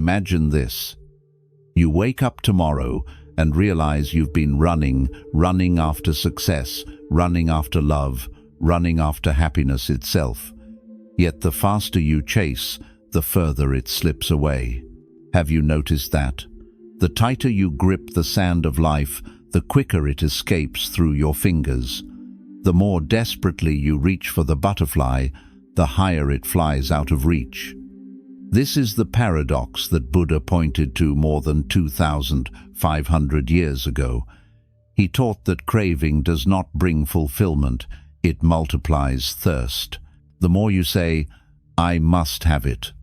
Imagine this. You wake up tomorrow and realize you've been running after success, running after love, running after happiness itself. Yet the faster you chase, the further it slips away. Have you noticed that? The tighter you grip the sand of life, the quicker it escapes through your fingers. The more desperately you reach for the butterfly, the higher it flies out of reach. This is the paradox that Buddha pointed to more than 2,500 years ago. He taught that craving does not bring fulfillment, it multiplies thirst. The more you say, "I must have it,"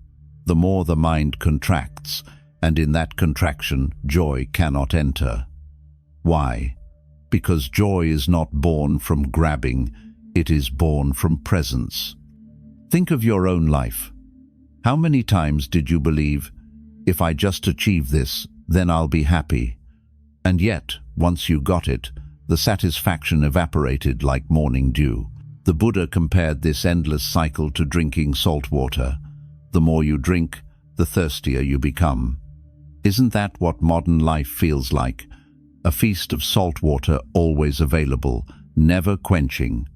the more the mind contracts, and in that contraction, joy cannot enter. Why? Because joy is not born from grabbing, it is born from presence. Think of your own life. How many times did you believe, "If I just achieve this, then I'll be happy"? And yet, once you got it, the satisfaction evaporated like morning dew. The Buddha compared this endless cycle to drinking salt water. The more you drink, the thirstier you become. Isn't that what modern life feels like? A feast of salt water always available, never quenching.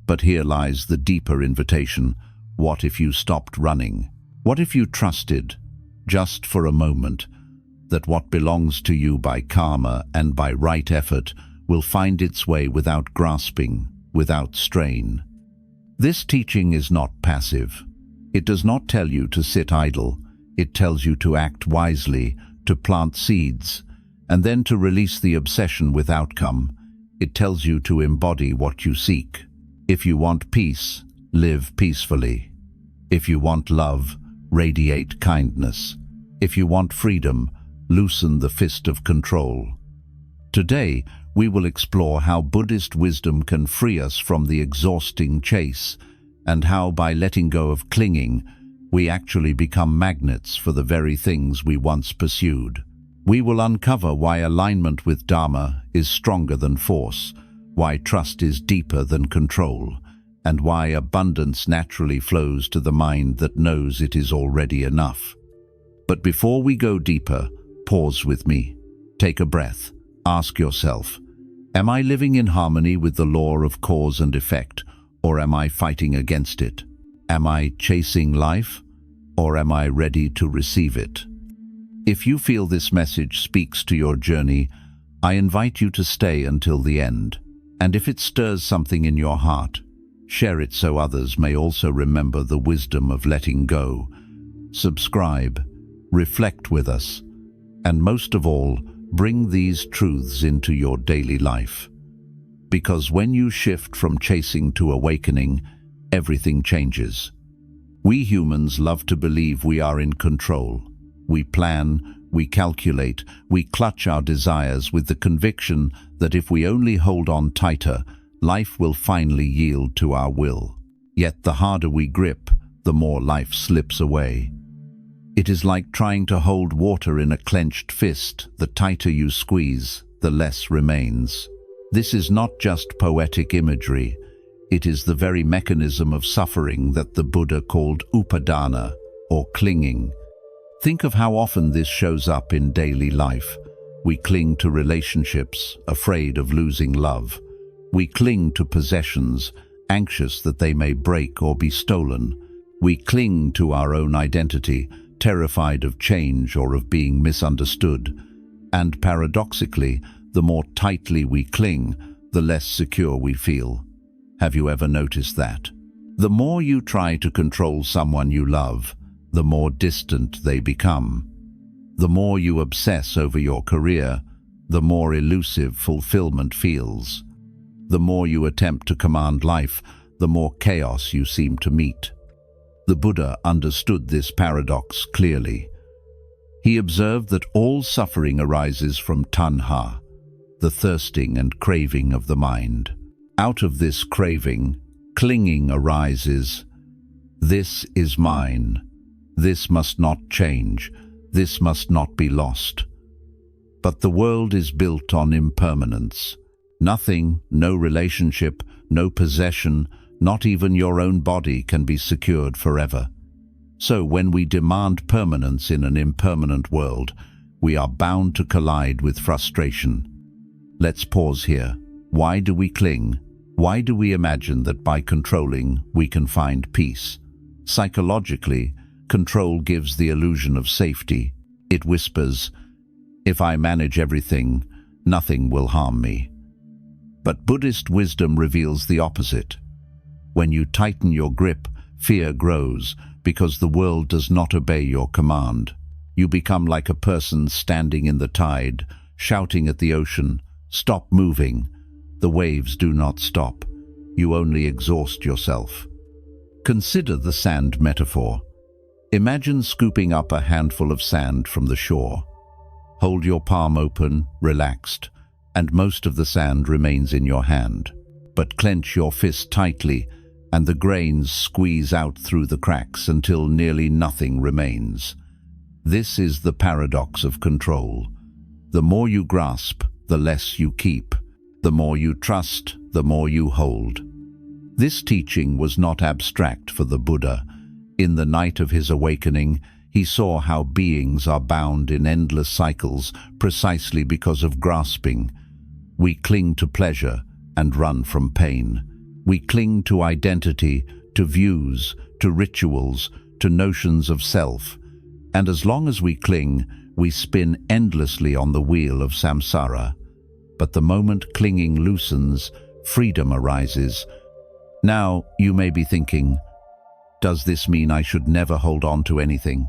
But here lies the deeper invitation. What if you stopped running? What if you trusted, just for a moment, that what belongs to you by karma and by right effort will find its way without grasping, without strain? This teaching is not passive. It does not tell you to sit idle. It tells you to act wisely, to plant seeds, and then to release the obsession with outcome. It tells you to embody what you seek. If you want peace, live peacefully. If you want love, radiate kindness. If you want freedom, loosen the fist of control. Today, we will explore how Buddhist wisdom can free us from the exhausting chase, and how by letting go of clinging, we actually become magnets for the very things we once pursued. We will uncover why alignment with Dharma is stronger than force, why trust is deeper than control, and why abundance naturally flows to the mind that knows it is already enough. But before we go deeper, pause with me. Take a breath. Ask yourself, am I living in harmony with the law of cause and effect, or am I fighting against it? Am I chasing life, or am I ready to receive it? If you feel this message speaks to your journey, I invite you to stay until the end. And if it stirs something in your heart, share it so others may also remember the wisdom of letting go. Subscribe, reflect with us, and most of all, bring these truths into your daily life. Because when you shift from chasing to awakening, everything changes. We humans love to believe we are in control. We plan, we calculate, we clutch our desires with the conviction that if we only hold on tighter, life will finally yield to our will. Yet the harder we grip, the more life slips away. It is like trying to hold water in a clenched fist. The tighter you squeeze, the less remains. This is not just poetic imagery. It is the very mechanism of suffering that the Buddha called upadana, or clinging. Think of how often this shows up in daily life. We cling to relationships, afraid of losing love. We cling to possessions, anxious that they may break or be stolen. We cling to our own identity, terrified of change or of being misunderstood. And paradoxically, the more tightly we cling, the less secure we feel. Have you ever noticed that? The more you try to control someone you love, the more distant they become. The more you obsess over your career, the more elusive fulfillment feels. The more you attempt to command life, the more chaos you seem to meet. The Buddha understood this paradox clearly. He observed that all suffering arises from tanha, the thirsting and craving of the mind. Out of this craving, clinging arises. This is mine. This must not change. This must not be lost. But the world is built on impermanence. Nothing, no relationship, no possession, not even your own body can be secured forever. So when we demand permanence in an impermanent world, we are bound to collide with frustration. Let's pause here. Why do we cling? Why do we imagine that by controlling we can find peace? Psychologically, control gives the illusion of safety. It whispers, if I manage everything, nothing will harm me. But Buddhist wisdom reveals the opposite. When you tighten your grip, fear grows because the world does not obey your command. You become like a person standing in the tide, shouting at the ocean, "Stop moving." The waves do not stop. You only exhaust yourself. Consider the sand metaphor. Imagine scooping up a handful of sand from the shore. Hold your palm open, relaxed, and most of the sand remains in your hand. But clench your fist tightly, and the grains squeeze out through the cracks until nearly nothing remains. This is the paradox of control. The more you grasp, the less you keep. The more you trust, the more you hold. This teaching was not abstract for the Buddha. In the night of his awakening, he saw how beings are bound in endless cycles precisely because of grasping. We cling to pleasure and run from pain. We cling to identity, to views, to rituals, to notions of self. And as long as we cling, we spin endlessly on the wheel of samsara. But the moment clinging loosens, freedom arises. Now, you may be thinking, does this mean I should never hold on to anything?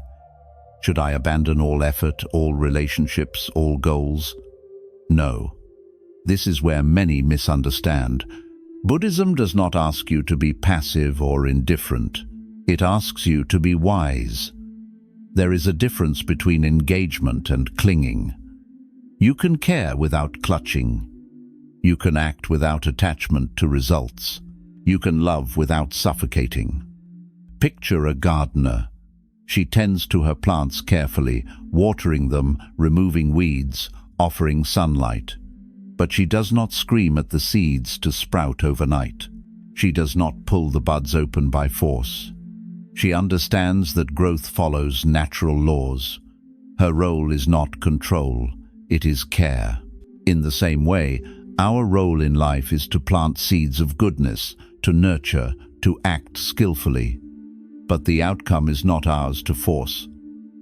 Should I abandon all effort, all relationships, all goals? No. This is where many misunderstand. Buddhism does not ask you to be passive or indifferent. It asks you to be wise. There is a difference between engagement and clinging. You can care without clutching. You can act without attachment to results. You can love without suffocating. Picture a gardener. She tends to her plants carefully, watering them, removing weeds, offering sunlight. But she does not scream at the seeds to sprout overnight. She does not pull the buds open by force. She understands that growth follows natural laws. Her role is not control, it is care. In the same way, our role in life is to plant seeds of goodness, to nurture, to act skillfully. But the outcome is not ours to force.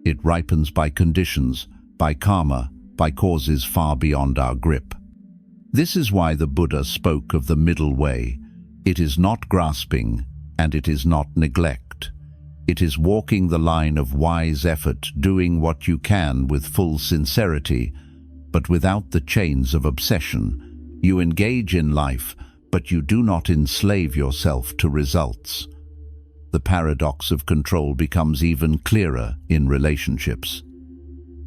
It ripens by conditions, by karma, by causes far beyond our grip. This is why the Buddha spoke of the middle way. It is not grasping, and it is not neglect. It is walking the line of wise effort, doing what you can with full sincerity, but without the chains of obsession. You engage in life, but you do not enslave yourself to results. The paradox of control becomes even clearer in relationships.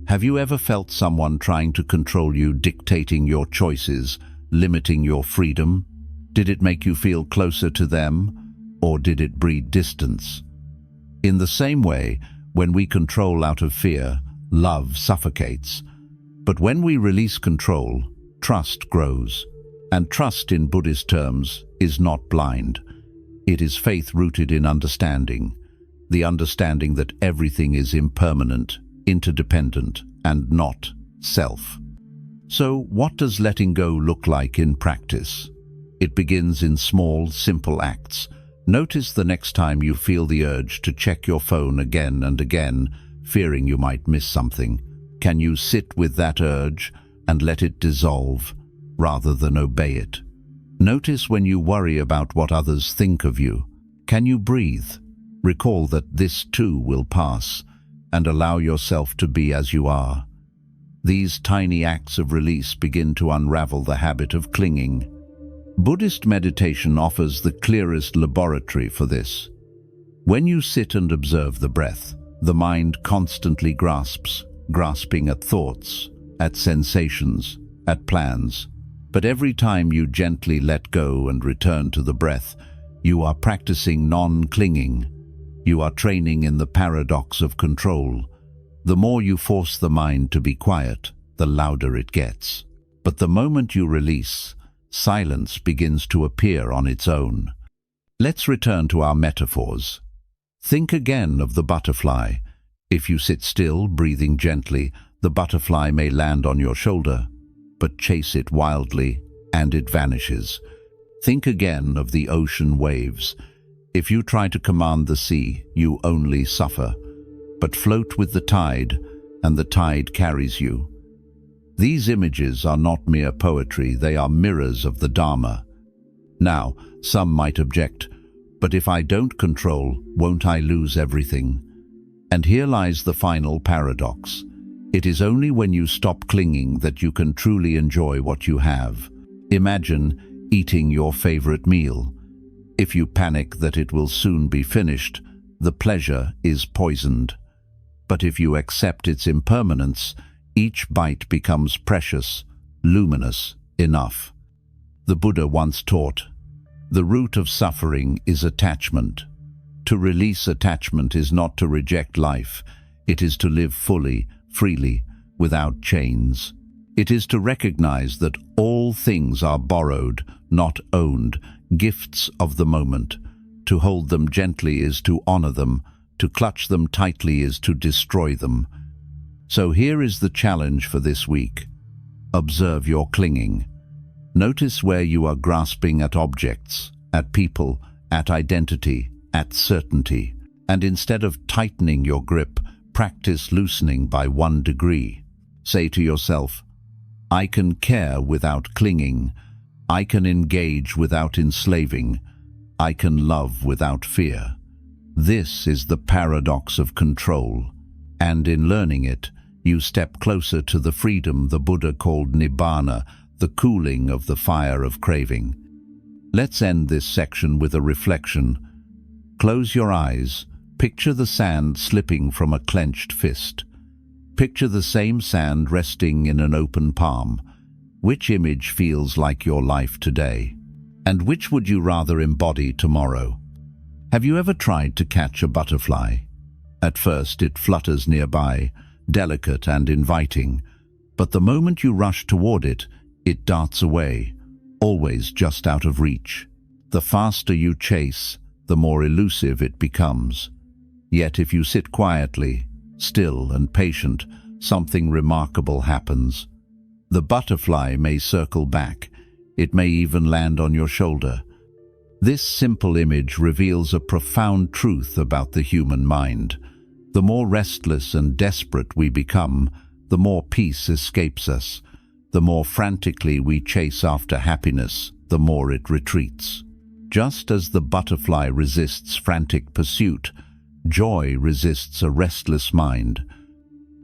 Have you ever felt someone trying to control you, dictating your choices, limiting your freedom? Did it make you feel closer to them, or did it breed distance? In the same way, when we control out of fear, love suffocates. But when we release control, trust grows. And trust in Buddhist terms is not blind. It is faith rooted in understanding, the understanding that everything is impermanent, interdependent, and not self. So what does letting go look like in practice? It begins in small, simple acts. Notice the next time you feel the urge to check your phone again and again, fearing you might miss something. Can you sit with that urge and let it dissolve, rather than obey it? Notice when you worry about what others think of you. Can you breathe? Recall that this too will pass, and allow yourself to be as you are. These tiny acts of release begin to unravel the habit of clinging. Buddhist meditation offers the clearest laboratory for this. When you sit and observe the breath, the mind constantly grasping at thoughts, at sensations, at plans. But every time you gently let go and return to the breath, you are practicing non-clinging. You are training in the paradox of control. The more you force the mind to be quiet, the louder it gets. But the moment you release, silence begins to appear on its own. Let's return to our metaphors. Think again of the butterfly. If you sit still, breathing gently, the butterfly may land on your shoulder, but chase it wildly, and it vanishes. Think again of the ocean waves. If you try to command the sea, you only suffer, but float with the tide, and the tide carries you. These images are not mere poetry, they are mirrors of the Dharma. Now, some might object, but if I don't control, won't I lose everything? And here lies the final paradox. It is only when you stop clinging that you can truly enjoy what you have. Imagine eating your favorite meal. If you panic that it will soon be finished, the pleasure is poisoned. But if you accept its impermanence, each bite becomes precious, luminous, enough. The Buddha once taught, the root of suffering is attachment. To release attachment is not to reject life, it is to live fully, freely, without chains. It is to recognize that all things are borrowed, not owned, gifts of the moment. To hold them gently is to honor them, to clutch them tightly is to destroy them. So here is the challenge for this week. Observe your clinging. Notice where you are grasping at objects, at people, at identity, at certainty. And instead of tightening your grip, practice loosening by 1 degree. Say to yourself, I can care without clinging. I can engage without enslaving. I can love without fear. This is the paradox of control, and in learning it, you step closer to the freedom the Buddha called nibbana, the cooling of the fire of craving. Let's end this section with a reflection. Close your eyes. Picture the sand slipping from a clenched fist. Picture the same sand resting in an open palm. Which image feels like your life today? And which would you rather embody tomorrow? Have you ever tried to catch a butterfly? At first it flutters nearby, delicate and inviting, but the moment you rush toward it, it darts away, always just out of reach. The faster you chase, the more elusive it becomes. Yet if you sit quietly, still and patient, something remarkable happens. The butterfly may circle back, it may even land on your shoulder. This simple image reveals a profound truth about the human mind. The more restless and desperate we become, the more peace escapes us. The more frantically we chase after happiness, the more it retreats. Just as the butterfly resists frantic pursuit, joy resists a restless mind.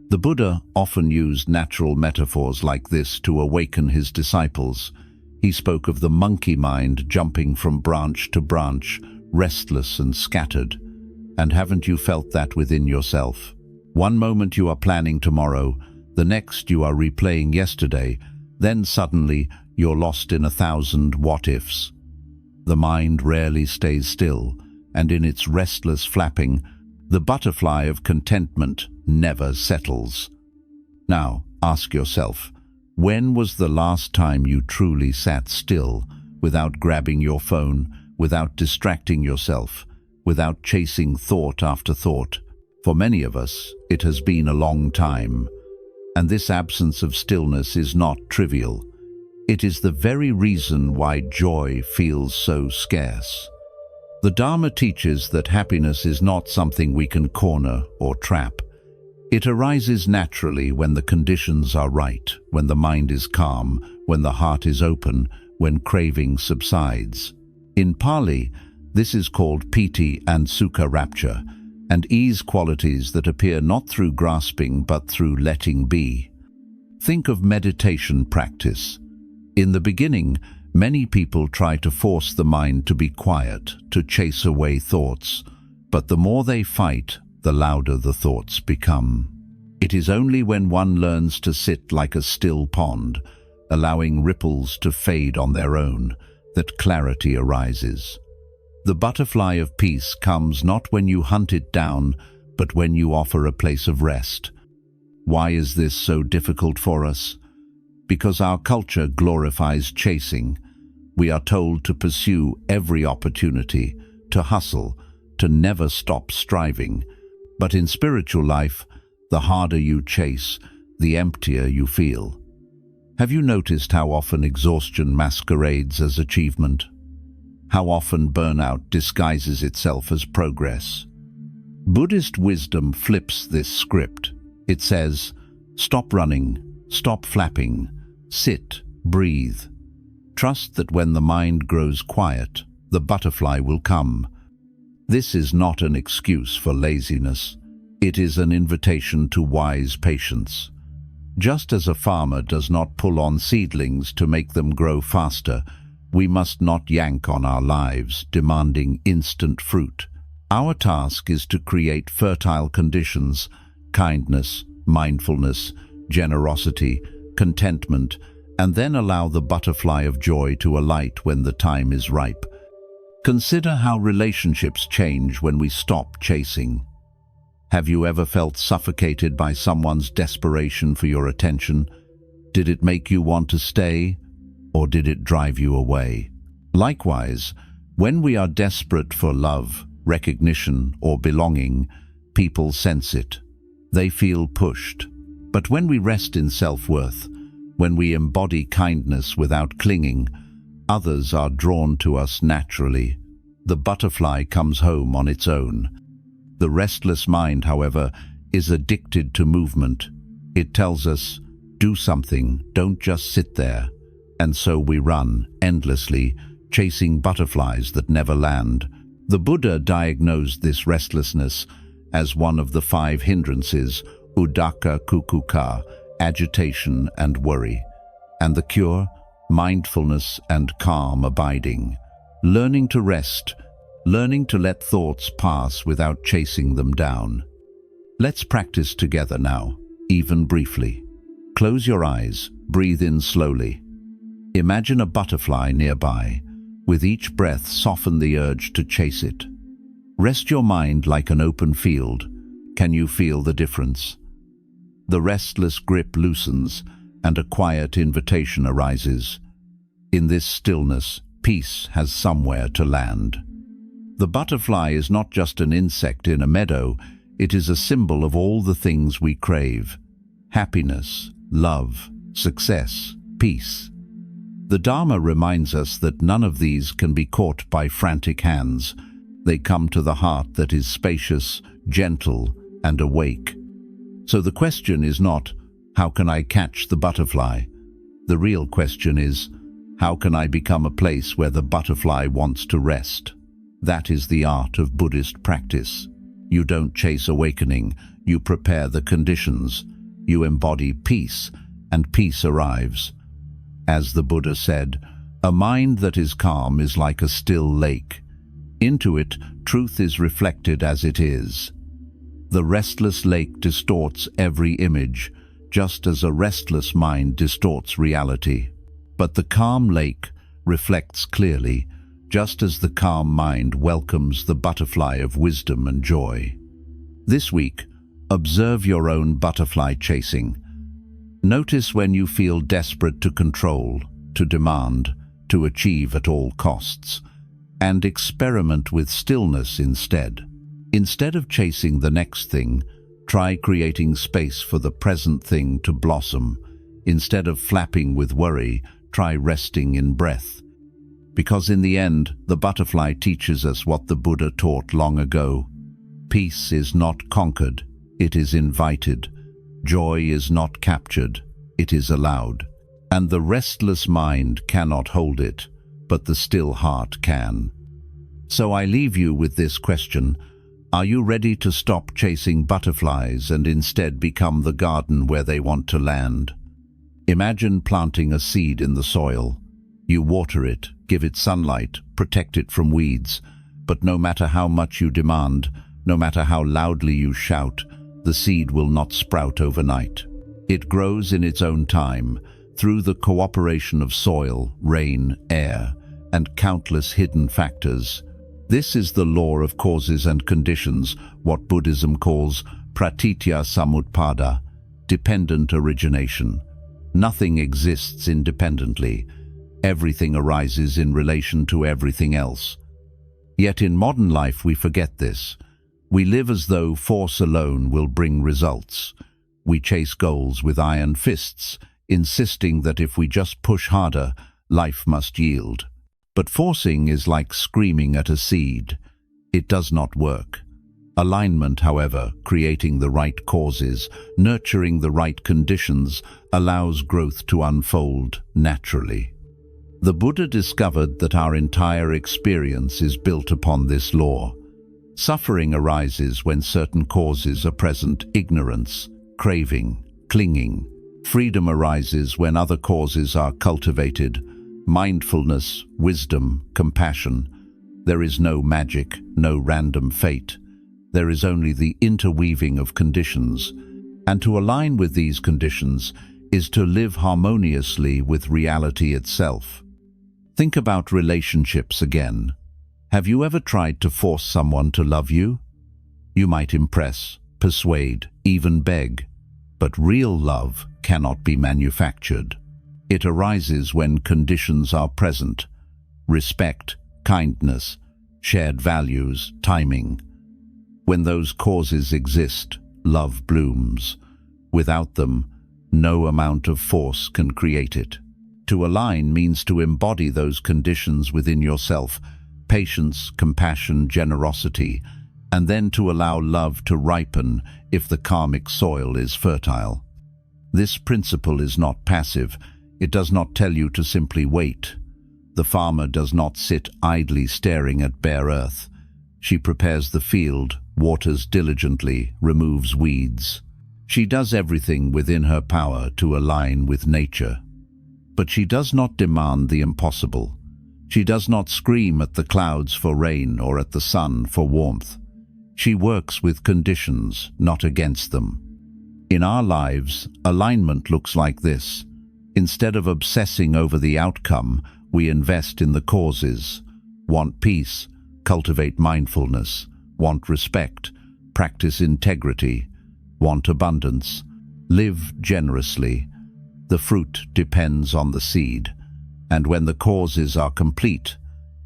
The Buddha often used natural metaphors like this to awaken his disciples. He spoke of the monkey mind jumping from branch to branch, restless and scattered. And haven't you felt that within yourself? One moment you are planning tomorrow, the next you are replaying yesterday, then suddenly you're lost in 1,000 what-ifs. The mind rarely stays still, and in its restless flapping, the butterfly of contentment never settles. Now, ask yourself, when was the last time you truly sat still, without grabbing your phone, without distracting yourself, without chasing thought after thought? For many of us, it has been a long time. And this absence of stillness is not trivial. It is the very reason why joy feels so scarce. The Dharma teaches that happiness is not something we can corner or trap. It arises naturally when the conditions are right, when the mind is calm, when the heart is open, when craving subsides. In Pali, this is called piti and sukha rapture, and ease qualities that appear not through grasping but through letting be. Think of meditation practice. In the beginning, many people try to force the mind to be quiet, to chase away thoughts, but the more they fight, the louder the thoughts become. It is only when one learns to sit like a still pond, allowing ripples to fade on their own, that clarity arises. The butterfly of peace comes not when you hunt it down, but when you offer a place of rest. Why is this so difficult for us? Because our culture glorifies chasing. We are told to pursue every opportunity, to hustle, to never stop striving. But in spiritual life, the harder you chase, the emptier you feel. Have you noticed how often exhaustion masquerades as achievement? How often burnout disguises itself as progress? Buddhist wisdom flips this script. It says, stop running, stop flapping, sit, breathe. Trust that when the mind grows quiet, the butterfly will come. This is not an excuse for laziness. It is an invitation to wise patience. Just as a farmer does not pull on seedlings to make them grow faster, we must not yank on our lives, demanding instant fruit. Our task is to create fertile conditions, kindness, mindfulness, generosity, contentment, and then allow the butterfly of joy to alight when the time is ripe. Consider how relationships change when we stop chasing. Have you ever felt suffocated by someone's desperation for your attention? Did it make you want to stay, or did it drive you away? Likewise, when we are desperate for love, recognition, or belonging, people sense it. They feel pushed. But when we rest in self-worth, when we embody kindness without clinging, others are drawn to us naturally. The butterfly comes home on its own. The restless mind, however, is addicted to movement. It tells us, do something, don't just sit there. And so we run, endlessly, chasing butterflies that never land. The Buddha diagnosed this restlessness as one of the 5 hindrances, uddhacca kukucca, agitation and worry. And the cure? Mindfulness and calm abiding. Learning to rest, learning to let thoughts pass without chasing them down. Let's practice together now, even briefly. Close your eyes, breathe in slowly. Imagine a butterfly nearby. With each breath, soften the urge to chase it. Rest your mind like an open field. Can you feel the difference? The restless grip loosens, and a quiet invitation arises. In this stillness, peace has somewhere to land. The butterfly is not just an insect in a meadow, it is a symbol of all the things we crave. Happiness, love, success, peace. The Dharma reminds us that none of these can be caught by frantic hands. They come to the heart that is spacious, gentle, and awake. So the question is not, how can I catch the butterfly? The real question is, how can I become a place where the butterfly wants to rest? That is the art of Buddhist practice. You don't chase awakening, you prepare the conditions. You embody peace, and peace arrives. As the Buddha said, a mind that is calm is like a still lake. Into it, truth is reflected as it is. The restless lake distorts every image, just as a restless mind distorts reality. But the calm lake reflects clearly, just as the calm mind welcomes the butterfly of wisdom and joy. This week, observe your own butterfly chasing. Notice when you feel desperate to control, to demand, to achieve at all costs, and experiment with stillness instead. Instead of chasing the next thing, try creating space for the present thing to blossom. Instead of flapping with worry, try resting in breath. Because in the end, the butterfly teaches us what the Buddha taught long ago. Peace is not conquered, it is invited. Joy is not captured, it is allowed. And the restless mind cannot hold it, but the still heart can. So I leave you with this question. Are you ready to stop chasing butterflies and instead become the garden where they want to land? Imagine planting a seed in the soil. You water it, give it sunlight, protect it from weeds. But no matter how much you demand, no matter how loudly you shout, the seed will not sprout overnight. It grows in its own time, through the cooperation of soil, rain, air, and countless hidden factors. This is the law of causes and conditions, what Buddhism calls pratitya samutpada, dependent origination. Nothing exists independently. Everything arises in relation to everything else. Yet in modern life we forget this. We live as though force alone will bring results. We chase goals with iron fists, insisting that if we just push harder, life must yield. But forcing is like screaming at a seed. It does not work. Alignment, however, creating the right causes, nurturing the right conditions, allows growth to unfold naturally. The Buddha discovered that our entire experience is built upon this law. Suffering arises when certain causes are present: ignorance, craving, clinging. Freedom arises when other causes are cultivated: mindfulness, wisdom, compassion. There is no magic, no random fate. There is only the interweaving of conditions. And to align with these conditions is to live harmoniously with reality itself. Think about relationships again. Have you ever tried to force someone to love you? You might impress, persuade, even beg. But real love cannot be manufactured. It arises when conditions are present: respect, kindness, shared values, timing. When those causes exist, love blooms. Without them, no amount of force can create it. To align means to embody those conditions within yourself: patience, compassion, generosity, and then to allow love to ripen if the karmic soil is fertile. This principle is not passive. It does not tell you to simply wait. The farmer does not sit idly staring at bare earth. She prepares the field, waters diligently, removes weeds. She does everything within her power to align with nature. But she does not demand the impossible. She does not scream at the clouds for rain or at the sun for warmth. She works with conditions, not against them. In our lives, alignment looks like this. Instead of obsessing over the outcome, we invest in the causes. Want peace? Cultivate mindfulness. Want respect? Practice integrity. Want abundance? Live generously. The fruit depends on the seed, and when the causes are complete,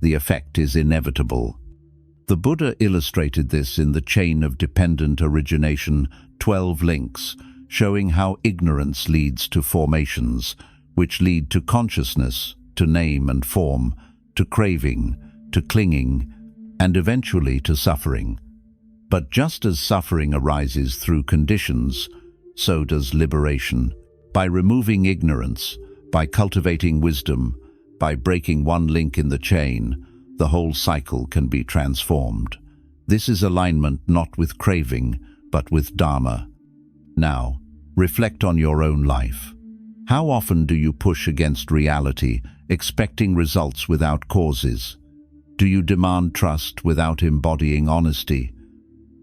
the effect is inevitable. The Buddha illustrated this in the chain of dependent origination, 12 links, showing how ignorance leads to formations, which lead to consciousness, to name and form, to craving, to clinging, and eventually to suffering. But just as suffering arises through conditions, so does liberation. By removing ignorance, by cultivating wisdom, by breaking one link in the chain, the whole cycle can be transformed. This is alignment not with craving, but with Dharma. Now, reflect on your own life. How often do you push against reality, expecting results without causes? Do you demand trust without embodying honesty?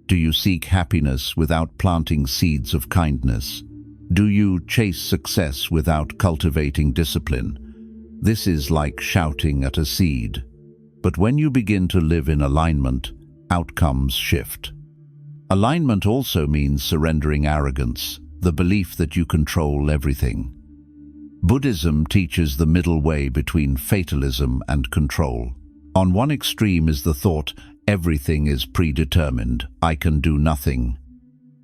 Do you seek happiness without planting seeds of kindness? Do you chase success without cultivating discipline? This is like shouting at a seed. But when you begin to live in alignment, outcomes shift. Alignment also means surrendering arrogance, the belief that you control everything. Buddhism teaches the middle way between fatalism and control. On one extreme is the thought, everything is predetermined, I can do nothing.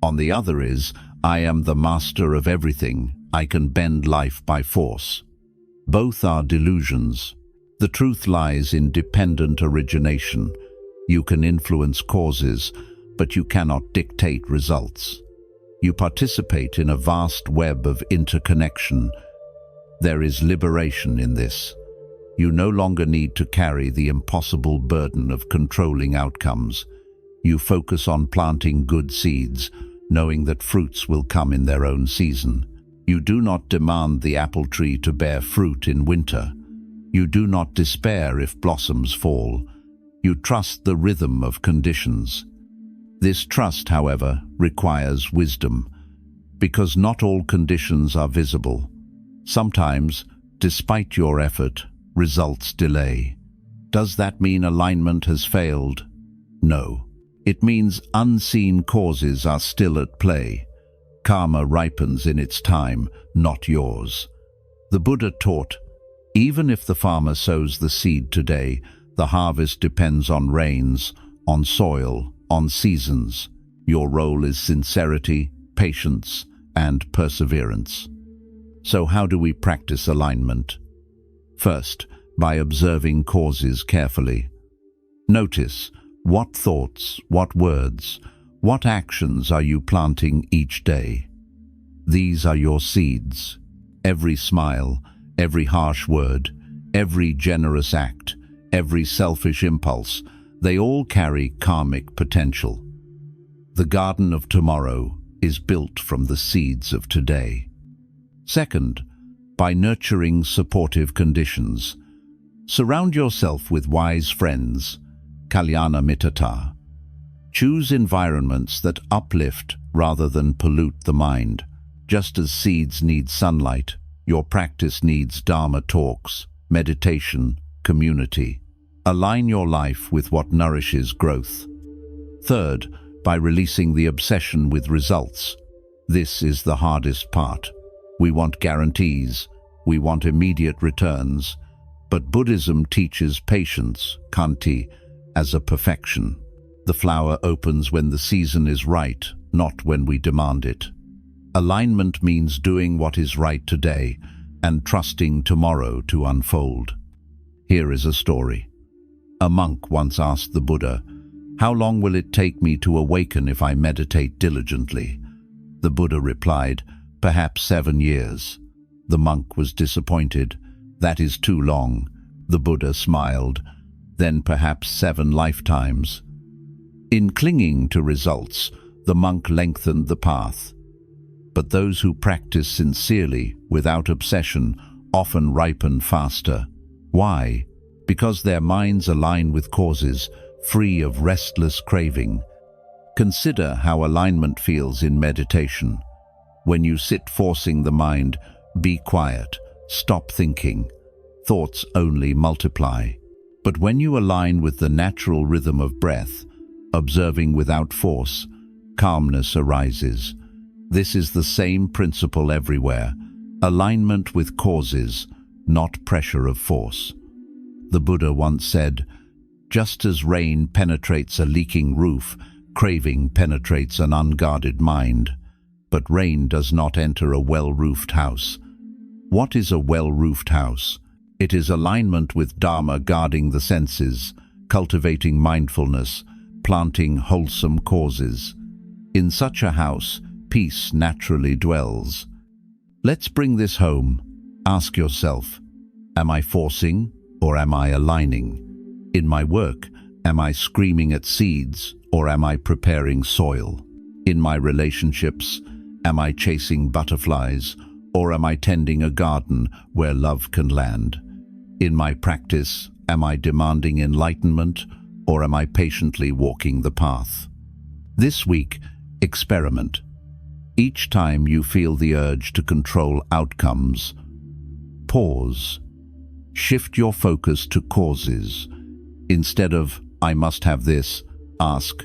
On the other is, I am the master of everything, I can bend life by force. Both are delusions. The truth lies in dependent origination. You can influence causes, but you cannot dictate results. You participate in a vast web of interconnection. There is liberation in this. You no longer need to carry the impossible burden of controlling outcomes. You focus on planting good seeds, knowing that fruits will come in their own season. You do not demand the apple tree to bear fruit in winter. You do not despair if blossoms fall. You trust the rhythm of conditions. This trust, however, requires wisdom, because not all conditions are visible. Sometimes, despite your effort, results delay. Does that mean alignment has failed? No. It means unseen causes are still at play. Karma ripens in its time, not yours. The Buddha taught, even if the farmer sows the seed today, The harvest depends on rains, on soil, on seasons. Your role is sincerity, patience, and perseverance. So how do we practice alignment? First, by observing causes carefully. Notice what thoughts, what words, what actions are you planting each day. These are your seeds. Every smile, every harsh word, every generous act, every selfish impulse, they all carry karmic potential. The garden of tomorrow is built from the seeds of today. Second, by nurturing supportive conditions. Surround yourself with wise friends, kalyana mittata. Choose environments that uplift rather than pollute the mind. Just as seeds need sunlight, your practice needs Dharma talks, meditation, community. Align your life with what nourishes growth. Third, by releasing the obsession with results. This is the hardest part. We want guarantees, we want immediate returns, but Buddhism teaches patience, khanti, as a perfection. The flower opens when the season is right, not when we demand it. Alignment means doing what is right today and trusting tomorrow to unfold. Here is a story. A monk once asked the Buddha, "How long will it take me to awaken if I meditate diligently?" The Buddha replied, "Perhaps 7 years." The monk was disappointed. "That is too long." The Buddha smiled. "Then perhaps 7 lifetimes." In clinging to results, the monk lengthened the path. But those who practice sincerely, without obsession, often ripen faster. Why? Because their minds align with causes, free of restless craving. Consider how alignment feels in meditation. When you sit forcing the mind, be quiet, stop thinking. Thoughts only multiply. But when you align with the natural rhythm of breath, observing without force, calmness arises. This is the same principle everywhere. Alignment with causes, not pressure of force. The Buddha once said, "Just as rain penetrates a leaking roof, craving penetrates an unguarded mind. But rain does not enter a well-roofed house." What is a well-roofed house? It is alignment with Dharma guarding the senses, cultivating mindfulness, planting wholesome causes. In such a house, peace naturally dwells. Let's bring this home. Ask yourself, am I forcing or am I aligning? In my work, am I screaming at seeds or am I preparing soil? In my relationships, am I chasing butterflies or am I tending a garden where love can land? In my practice, am I demanding enlightenment or am I patiently walking the path? This week, experiment. Each time you feel the urge to control outcomes, pause. Shift your focus to causes. Instead of, "I must have this," ask,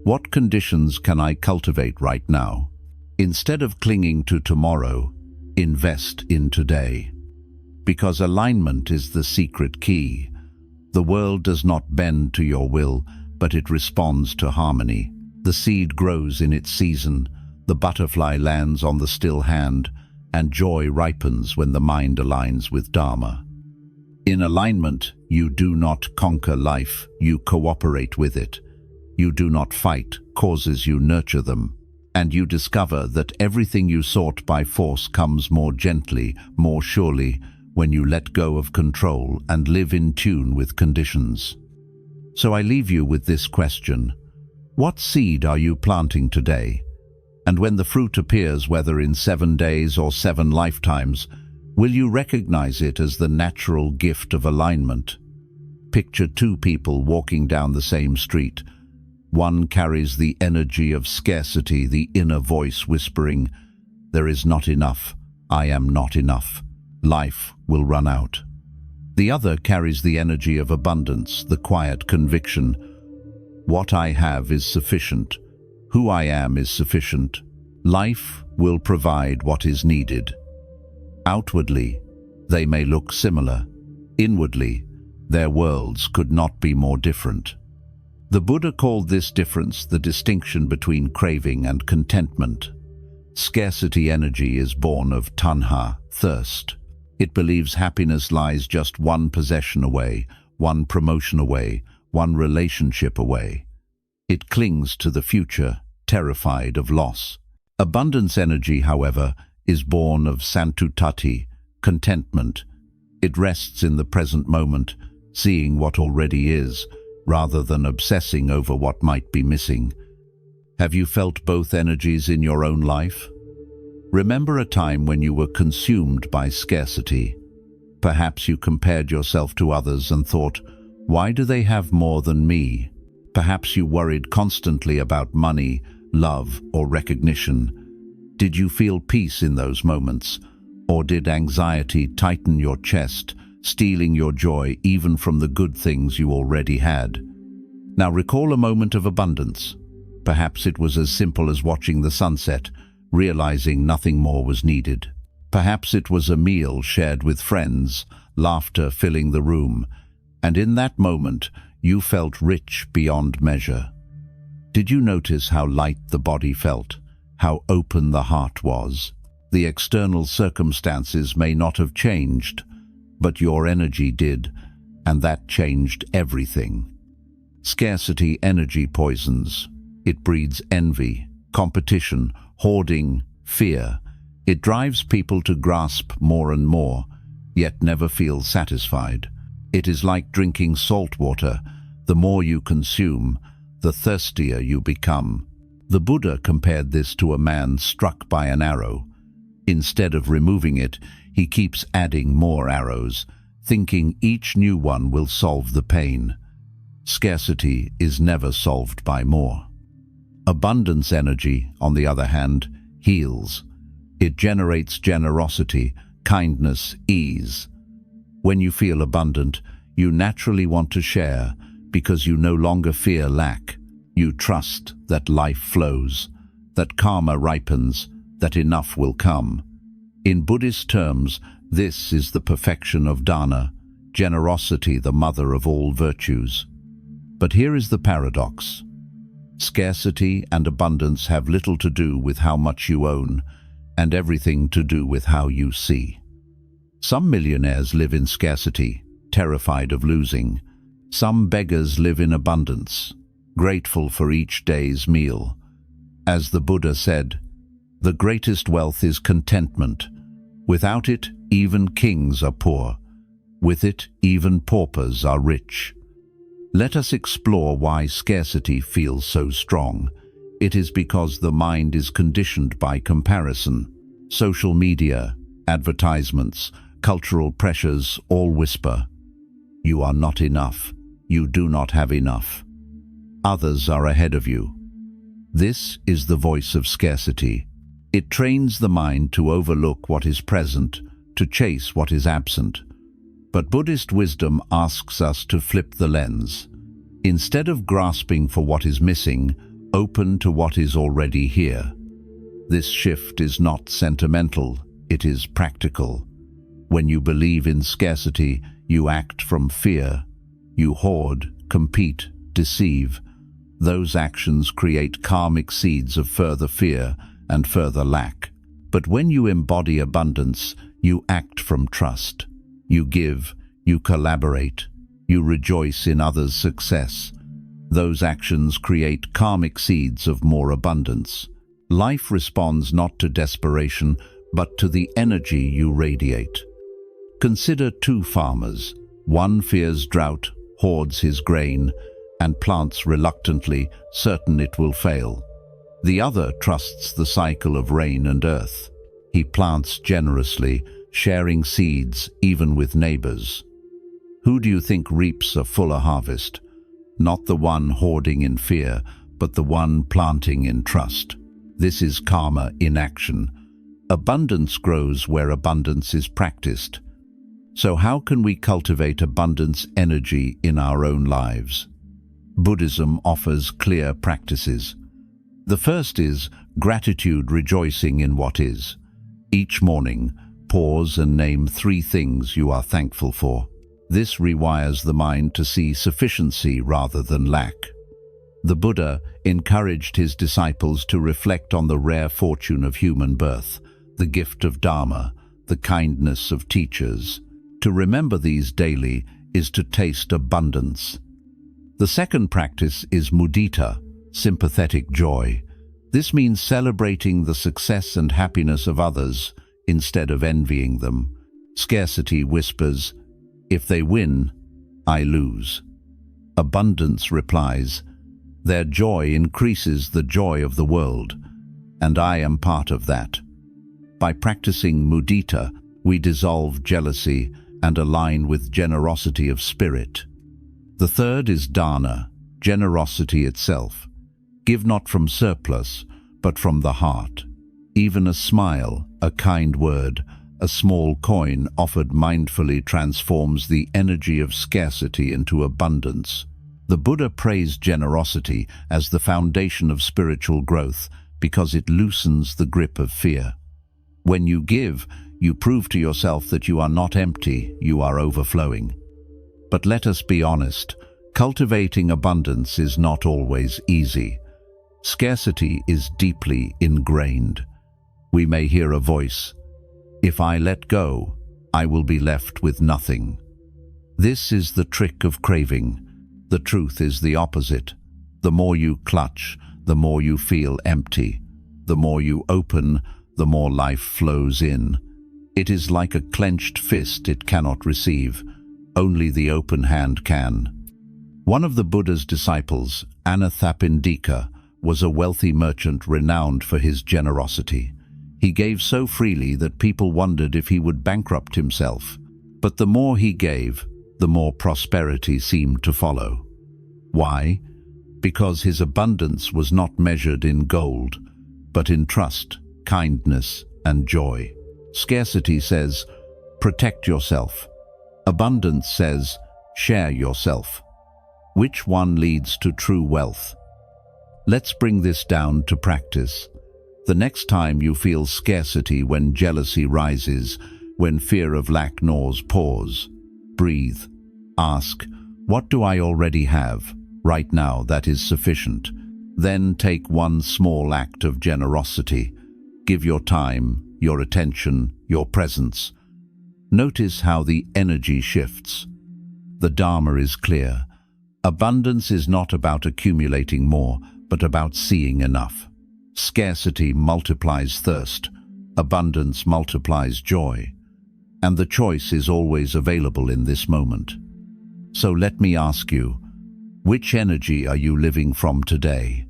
"What conditions can I cultivate right now?" Instead of clinging to tomorrow, invest in today. Because alignment is the secret key. The world does not bend to your will, but it responds to harmony. The seed grows in its season, the butterfly lands on the still hand, and joy ripens when the mind aligns with Dharma. In alignment, you do not conquer life, you cooperate with it. You do not fight causes, you nurture them. And you discover that everything you sought by force comes more gently, more surely, when you let go of control and live in tune with conditions. So I leave you with this question. What seed are you planting today? And when the fruit appears, whether in 7 days or 7 lifetimes, will you recognize it as the natural gift of alignment? Picture 2 people walking down the same street. One carries the energy of scarcity, the inner voice whispering, "There is not enough, I am not enough, life will run out." The other carries the energy of abundance, the quiet conviction, "What I have is sufficient, who I am is sufficient, life will provide what is needed." Outwardly, they may look similar. Inwardly, Their worlds could not be more different. The Buddha called this difference the distinction between craving and contentment. Scarcity energy is born of tanha, thirst. It believes happiness lies just one possession away, one promotion away, one relationship away. It clings to the future, terrified of loss. Abundance energy, however, is born of santutati, contentment. It rests in the present moment, seeing what already is, rather than obsessing over what might be missing. Have you felt both energies in your own life? Remember a time when you were consumed by scarcity. Perhaps you compared yourself to others and thought, why do they have more than me? Perhaps you worried constantly about money, love, or recognition. Did you feel peace in those moments? Or did anxiety tighten your chest, stealing your joy even from the good things you already had? Now recall a moment of abundance. Perhaps it was as simple as watching the sunset, realizing nothing more was needed. Perhaps it was a meal shared with friends, laughter filling the room, and in that moment you felt rich beyond measure. Did you notice how light the body felt, how open the heart was? The external circumstances may not have changed, but your energy did, and that changed everything. Scarcity energy poisons. It breeds envy, competition, hoarding, fear. It drives people to grasp more and more, yet never feel satisfied. It is like drinking salt water. The more you consume, the thirstier you become. The Buddha compared this to a man struck by an arrow. Instead of removing it, he keeps adding more arrows, thinking each new one will solve the pain. Scarcity is never solved by more. Abundance energy, on the other hand, heals. It generates generosity, kindness, ease. When you feel abundant, you naturally want to share because you no longer fear lack. You trust that life flows, that karma ripens, that enough will come. In Buddhist terms, this is the perfection of dana, generosity the mother of all virtues. But here is the paradox. Scarcity and abundance have little to do with how much you own, and everything to do with how you see. Some millionaires live in scarcity, terrified of losing. Some beggars live in abundance, grateful for each day's meal. As the Buddha said, the greatest wealth is contentment. Without it, even kings are poor. With it, even paupers are rich. Let us explore why scarcity feels so strong. It is because the mind is conditioned by comparison. Social media, advertisements, cultural pressures all whisper, "You are not enough. You do not have enough. Others are ahead of you." This is the voice of scarcity. It trains the mind to overlook what is present, to chase what is absent. But Buddhist wisdom asks us to flip the lens. Instead of grasping for what is missing, open to what is already here. This shift is not sentimental, it is practical. When you believe in scarcity, you act from fear. You hoard, compete, deceive. Those actions create karmic seeds of further fear and further lack. But when you embody abundance, you act from trust. You give, you collaborate, you rejoice in others' success. Those actions create karmic seeds of more abundance. Life responds not to desperation, but to the energy you radiate. Consider two farmers. One fears drought, hoards his grain, and plants reluctantly, certain it will fail. The other trusts the cycle of rain and earth. He plants generously, sharing seeds even with neighbors. Who do you think reaps a fuller harvest? Not the one hoarding in fear, but the one planting in trust. This is karma in action. Abundance grows where abundance is practiced. So how can we cultivate abundance energy in our own lives? Buddhism offers clear practices. The first is gratitude, rejoicing in what is. Each morning, pause and name 3 things you are thankful for. This rewires the mind to see sufficiency rather than lack. The Buddha encouraged his disciples to reflect on the rare fortune of human birth, the gift of Dharma, the kindness of teachers. To remember these daily is to taste abundance. The second practice is mudita, sympathetic joy. This means celebrating the success and happiness of others instead of envying them. Scarcity whispers, "If they win, I lose." Abundance replies, "Their joy increases the joy of the world, and I am part of that." By practicing mudita, we dissolve jealousy and align with generosity of spirit. The third is dana, generosity itself. Give not from surplus, but from the heart. Even a smile, a kind word, a small coin offered mindfully transforms the energy of scarcity into abundance. The Buddha praised generosity as the foundation of spiritual growth because it loosens the grip of fear. When you give, you prove to yourself that you are not empty, you are overflowing. But let us be honest, cultivating abundance is not always easy. Scarcity is deeply ingrained. We may hear a voice, "If I let go, I will be left with nothing." This is the trick of craving. The truth is the opposite. The more you clutch, the more you feel empty. The more you open, the more life flows in. It is like a clenched fist it cannot receive. Only the open hand can. One of the Buddha's disciples, Anathapindika, was a wealthy merchant renowned for his generosity. He gave so freely that people wondered if he would bankrupt himself. But the more he gave, the more prosperity seemed to follow. Why? Because his abundance was not measured in gold, but in trust, kindness, and joy. Scarcity says, "Protect yourself." Abundance says, "Share yourself." Which one leads to true wealth? Let's bring this down to practice. The next time you feel scarcity, when jealousy rises, when fear of lack gnaws, pause, breathe, ask, "What do I already have right now that is sufficient?" Then take one small act of generosity. Give your time, your attention, your presence. Notice how the energy shifts. The Dharma is clear. Abundance is not about accumulating more, but about seeing enough. Scarcity multiplies thirst. Abundance multiplies joy. And the choice is always available in this moment. So let me ask you, which energy are you living from today?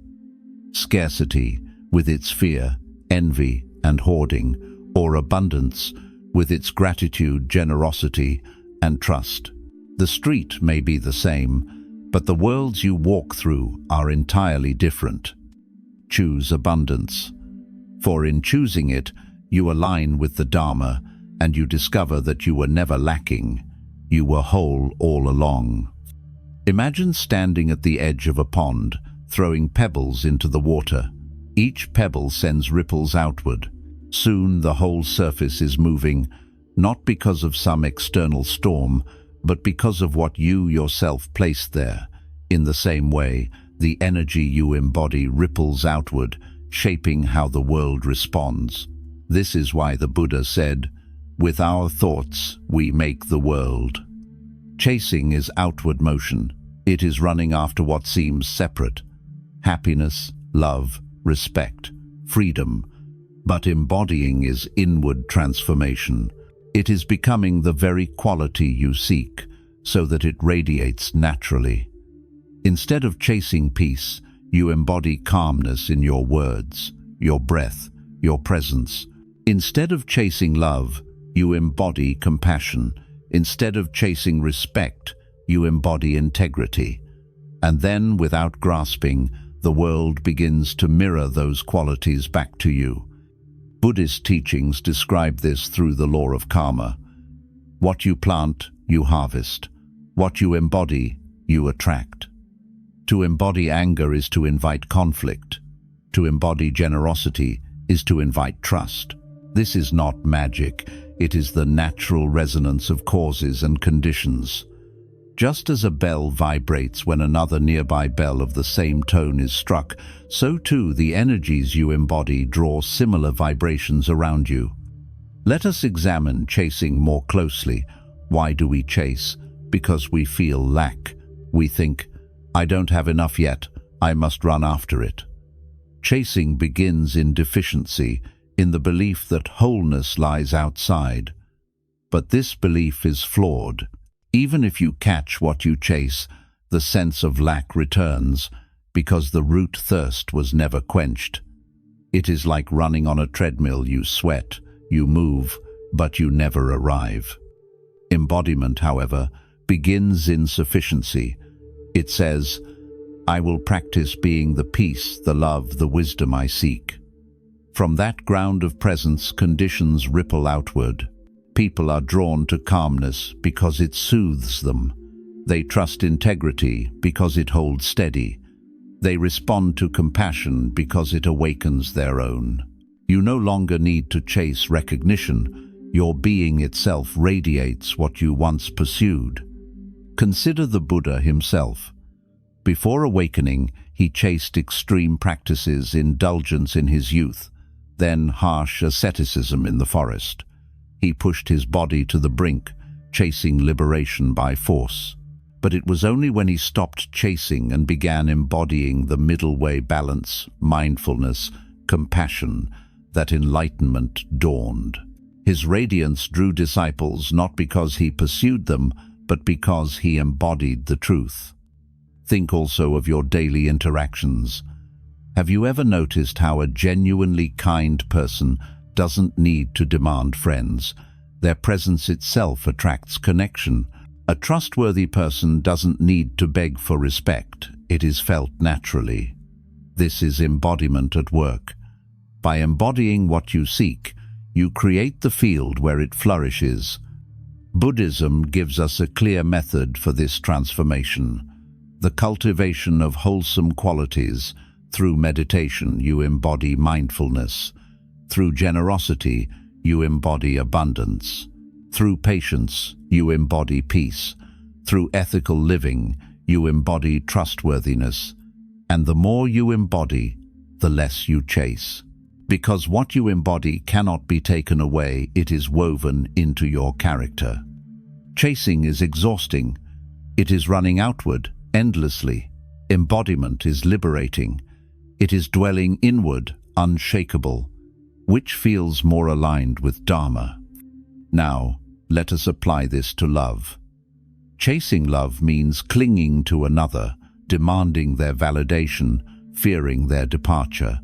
Scarcity, with its fear, envy, and hoarding, or abundance, with its gratitude, generosity, and trust? The street may be the same, but the worlds you walk through are entirely different. Choose abundance, for in choosing it, you align with the Dharma, and you discover that you were never lacking. You were whole all along. Imagine standing at the edge of a pond, throwing pebbles into the water. Each pebble sends ripples outward. Soon the whole surface is moving, not because of some external storm, but because of what you yourself placed there. In the same way, the energy you embody ripples outward, shaping how the world responds. This is why the Buddha said, "With our thoughts, we make the world." Chasing is outward motion. It is running after what seems separate. Happiness, love, respect, freedom. But embodying is inward transformation. It is becoming the very quality you seek, so that it radiates naturally. Instead of chasing peace, you embody calmness in your words, your breath, your presence. Instead of chasing love, you embody compassion. Instead of chasing respect, you embody integrity. And then, without grasping, the world begins to mirror those qualities back to you. Buddhist teachings describe this through the law of karma. What you plant, you harvest. What you embody, you attract. To embody anger is to invite conflict. To embody generosity is to invite trust. This is not magic. It is the natural resonance of causes and conditions. Just as a bell vibrates when another nearby bell of the same tone is struck, so too the energies you embody draw similar vibrations around you. Let us examine chasing more closely. Why do we chase? Because we feel lack. We think, I don't have enough yet, I must run after it. Chasing begins in deficiency, in the belief that wholeness lies outside. But this belief is flawed. Even if you catch what you chase, the sense of lack returns, because the root thirst was never quenched. It is like running on a treadmill. You sweat, you move, but you never arrive. Embodiment, however, begins in sufficiency. It says, I will practice being the peace, the love, the wisdom I seek. From that ground of presence, conditions ripple outward. People are drawn to calmness because it soothes them. They trust integrity because it holds steady. They respond to compassion because it awakens their own. You no longer need to chase recognition. Your being itself radiates what you once pursued. Consider the Buddha himself. Before awakening, he chased extreme practices, indulgence in his youth, then harsh asceticism in the forest. He pushed his body to the brink, chasing liberation by force. But it was only when he stopped chasing and began embodying the middle way, balance, mindfulness, compassion, that enlightenment dawned. His radiance drew disciples not because he pursued them, but because he embodied the truth. Think also of your daily interactions. Have you ever noticed how a genuinely kind person doesn't need to demand friends? Their presence itself attracts connection. A trustworthy person doesn't need to beg for respect. It is felt naturally. This is embodiment at work. By embodying what you seek, you create the field where it flourishes. Buddhism gives us a clear method for this transformation. The cultivation of wholesome qualities. Through meditation, you embody mindfulness. Through generosity, you embody abundance. Through patience, you embody peace. Through ethical living, you embody trustworthiness. And the more you embody, the less you chase. Because what you embody cannot be taken away, it is woven into your character. Chasing is exhausting. It is running outward, endlessly. Embodiment is liberating. It is dwelling inward, unshakable. Which feels more aligned with Dharma? Now, let us apply this to love. Chasing love means clinging to another, demanding their validation, fearing their departure.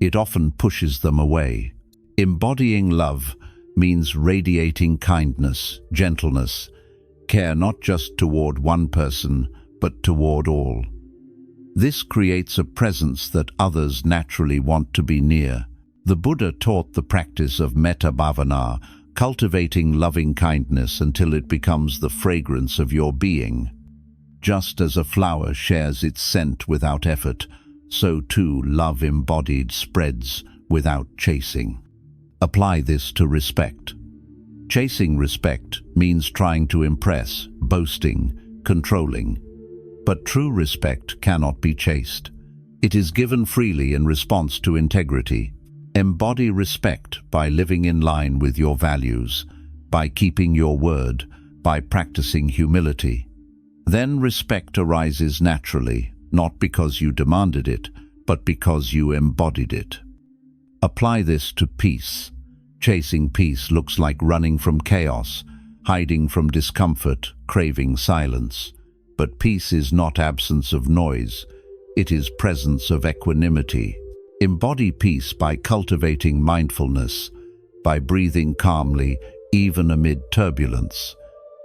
It often pushes them away. Embodying love means radiating kindness, gentleness, care not just toward one person, but toward all. This creates a presence that others naturally want to be near. The Buddha taught the practice of metta bhavana, cultivating loving kindness until it becomes the fragrance of your being. Just as a flower shares its scent without effort, so too love embodied spreads without chasing. Apply this to respect. Chasing respect means trying to impress, boasting, controlling. But true respect cannot be chased. It is given freely in response to integrity. Embody respect by living in line with your values, by keeping your word, by practicing humility. Then respect arises naturally, not because you demanded it, but because you embodied it. Apply this to peace. Chasing peace looks like running from chaos, hiding from discomfort, craving silence. But peace is not absence of noise. It is presence of equanimity. Embody peace by cultivating mindfulness, by breathing calmly, even amid turbulence.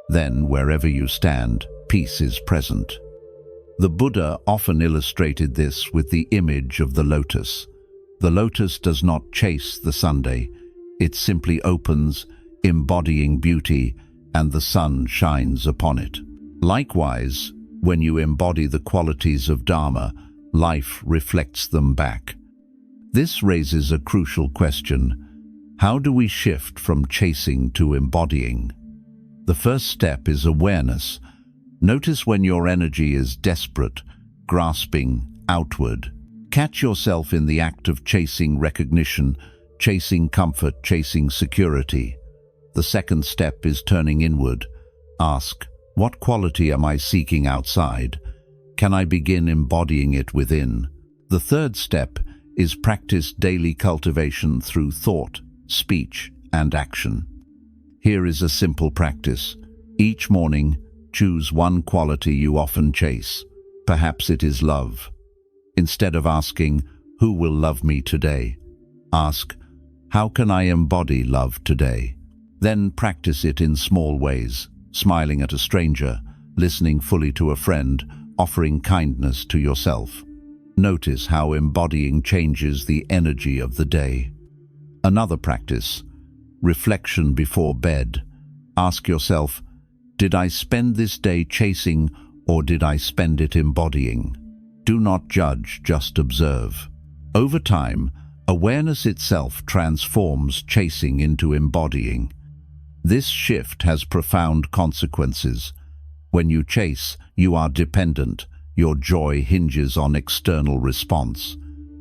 Then, wherever you stand, peace is present. The Buddha often illustrated this with the image of the lotus. The lotus does not chase the sundae. It simply opens, embodying beauty, and the sun shines upon it. Likewise, when you embody the qualities of Dharma, life reflects them back. This raises a crucial question. How do we shift from chasing to embodying? The first step is awareness. Notice when your energy is desperate, grasping, outward. Catch yourself in the act of chasing recognition, chasing comfort, chasing security. The second step is turning inward. Ask, what quality am I seeking outside? Can I begin embodying it within? The third step is practice daily cultivation through thought, speech, and action. Here is a simple practice. Each morning, choose one quality you often chase. Perhaps it is love. Instead of asking, who will love me today? Ask, how can I embody love today? Then practice it in small ways, smiling at a stranger, listening fully to a friend, offering kindness to yourself. Notice how embodying changes the energy of the day. Another practice, reflection before bed. Ask yourself, did I spend this day chasing, or did I spend it embodying? Do not judge, just observe. Over time, awareness itself transforms chasing into embodying. This shift has profound consequences. When you chase, you are dependent. Your joy hinges on external response.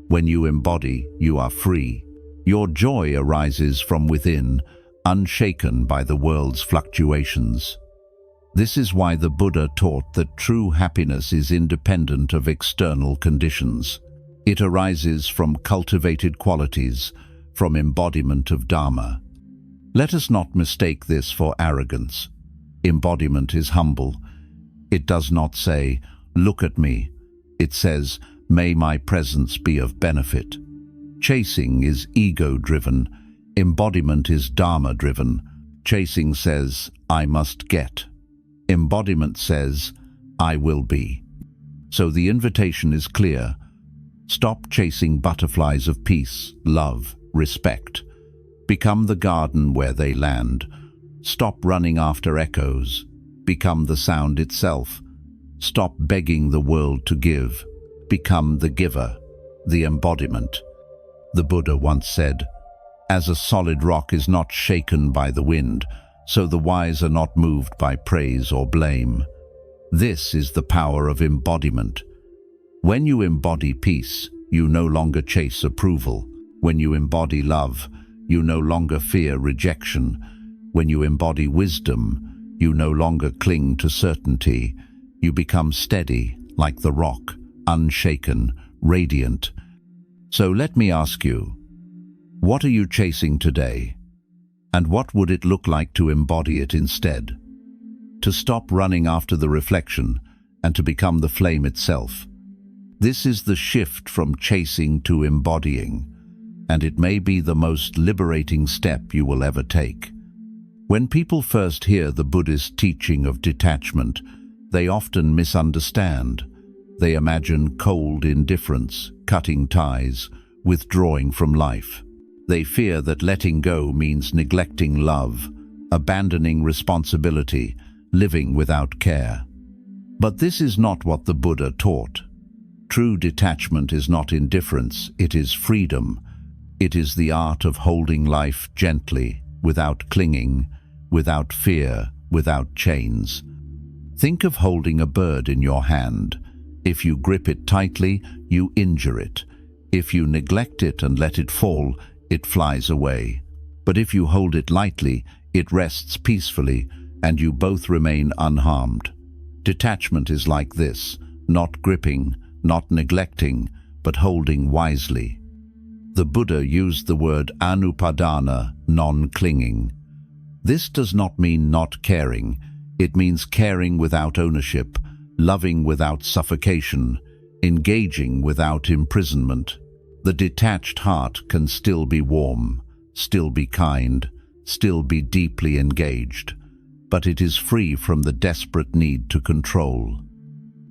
When you embody, you are free. Your joy arises from within, unshaken by the world's fluctuations. This is why the Buddha taught that true happiness is independent of external conditions. It arises from cultivated qualities, from embodiment of Dharma. Let us not mistake this for arrogance. Embodiment is humble. It does not say, look at me. It says, may my presence be of benefit. Chasing is ego-driven. Embodiment is Dharma-driven. Chasing says, I must get. Embodiment says, I will be. So the invitation is clear. Stop chasing butterflies of peace, love, respect. Become the garden where they land. Stop running after echoes. Become the sound itself. Stop begging the world to give. Become the giver, the embodiment. The Buddha once said, as a solid rock is not shaken by the wind, so the wise are not moved by praise or blame. This is the power of embodiment. When you embody peace, you no longer chase approval. When you embody love, you no longer fear rejection. When you embody wisdom, you no longer cling to certainty. You become steady, like the rock, unshaken, radiant. So let me ask you, what are you chasing today? And what would it look like to embody it instead? To stop running after the reflection and to become the flame itself. This is the shift from chasing to embodying, and it may be the most liberating step you will ever take. When people first hear the Buddhist teaching of detachment, they often misunderstand. They imagine cold indifference, cutting ties, withdrawing from life. They fear that letting go means neglecting love, abandoning responsibility, living without care. But this is not what the Buddha taught. True detachment is not indifference, it is freedom. It is the art of holding life gently, without clinging, without fear, without chains. Think of holding a bird in your hand. If you grip it tightly, you injure it. If you neglect it and let it fall, it flies away. But if you hold it lightly, it rests peacefully, and you both remain unharmed. Detachment is like this, not gripping, not neglecting, but holding wisely. The Buddha used the word anupadana, non-clinging. This does not mean not caring. It means caring without ownership, loving without suffocation, engaging without imprisonment. The detached heart can still be warm, still be kind, still be deeply engaged, but it is free from the desperate need to control.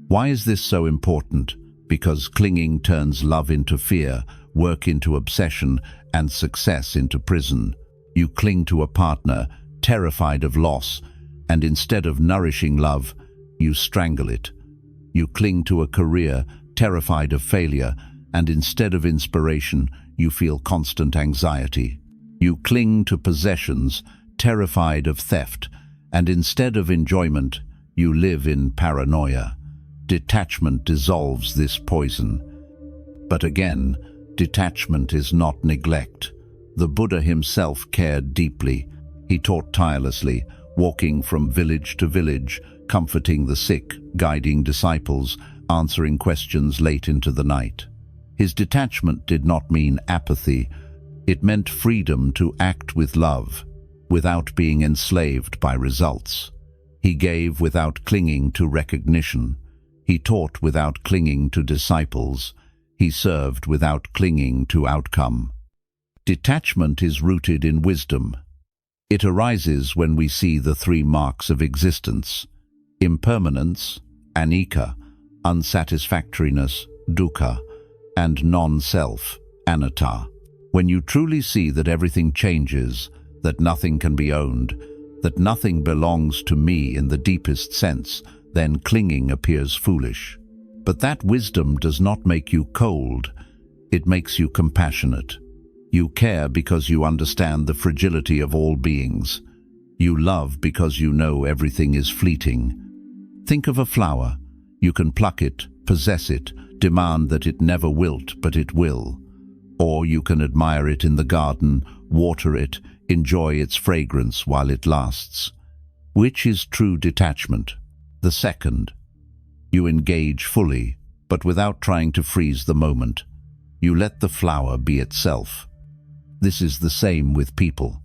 Why is this so important? Because clinging turns love into fear, work into obsession, and success into prison. You cling to a partner, terrified of loss, and instead of nourishing love, you strangle it. You cling to a career, terrified of failure, and instead of inspiration, you feel constant anxiety. You cling to possessions, terrified of theft, and instead of enjoyment, you live in paranoia. Detachment dissolves this poison. But again, detachment is not neglect. The Buddha himself cared deeply. He taught tirelessly, walking from village to village, comforting the sick, guiding disciples, answering questions late into the night. His detachment did not mean apathy. It meant freedom to act with love, without being enslaved by results. He gave without clinging to recognition. He taught without clinging to disciples. He served without clinging to outcome. Detachment is rooted in wisdom. It arises when we see the three marks of existence: impermanence, anicca, unsatisfactoriness, dukkha, and non-self, anatta. When you truly see that everything changes, that nothing can be owned, that nothing belongs to me in the deepest sense, then clinging appears foolish. But that wisdom does not make you cold, it makes you compassionate. You care because you understand the fragility of all beings. You love because you know everything is fleeting. Think of a flower. You can pluck it, possess it, demand that it never wilt, but it will. Or you can admire it in the garden, water it, enjoy its fragrance while it lasts. Which is true detachment? The second. You engage fully, but without trying to freeze the moment. You let the flower be itself. This is the same with people.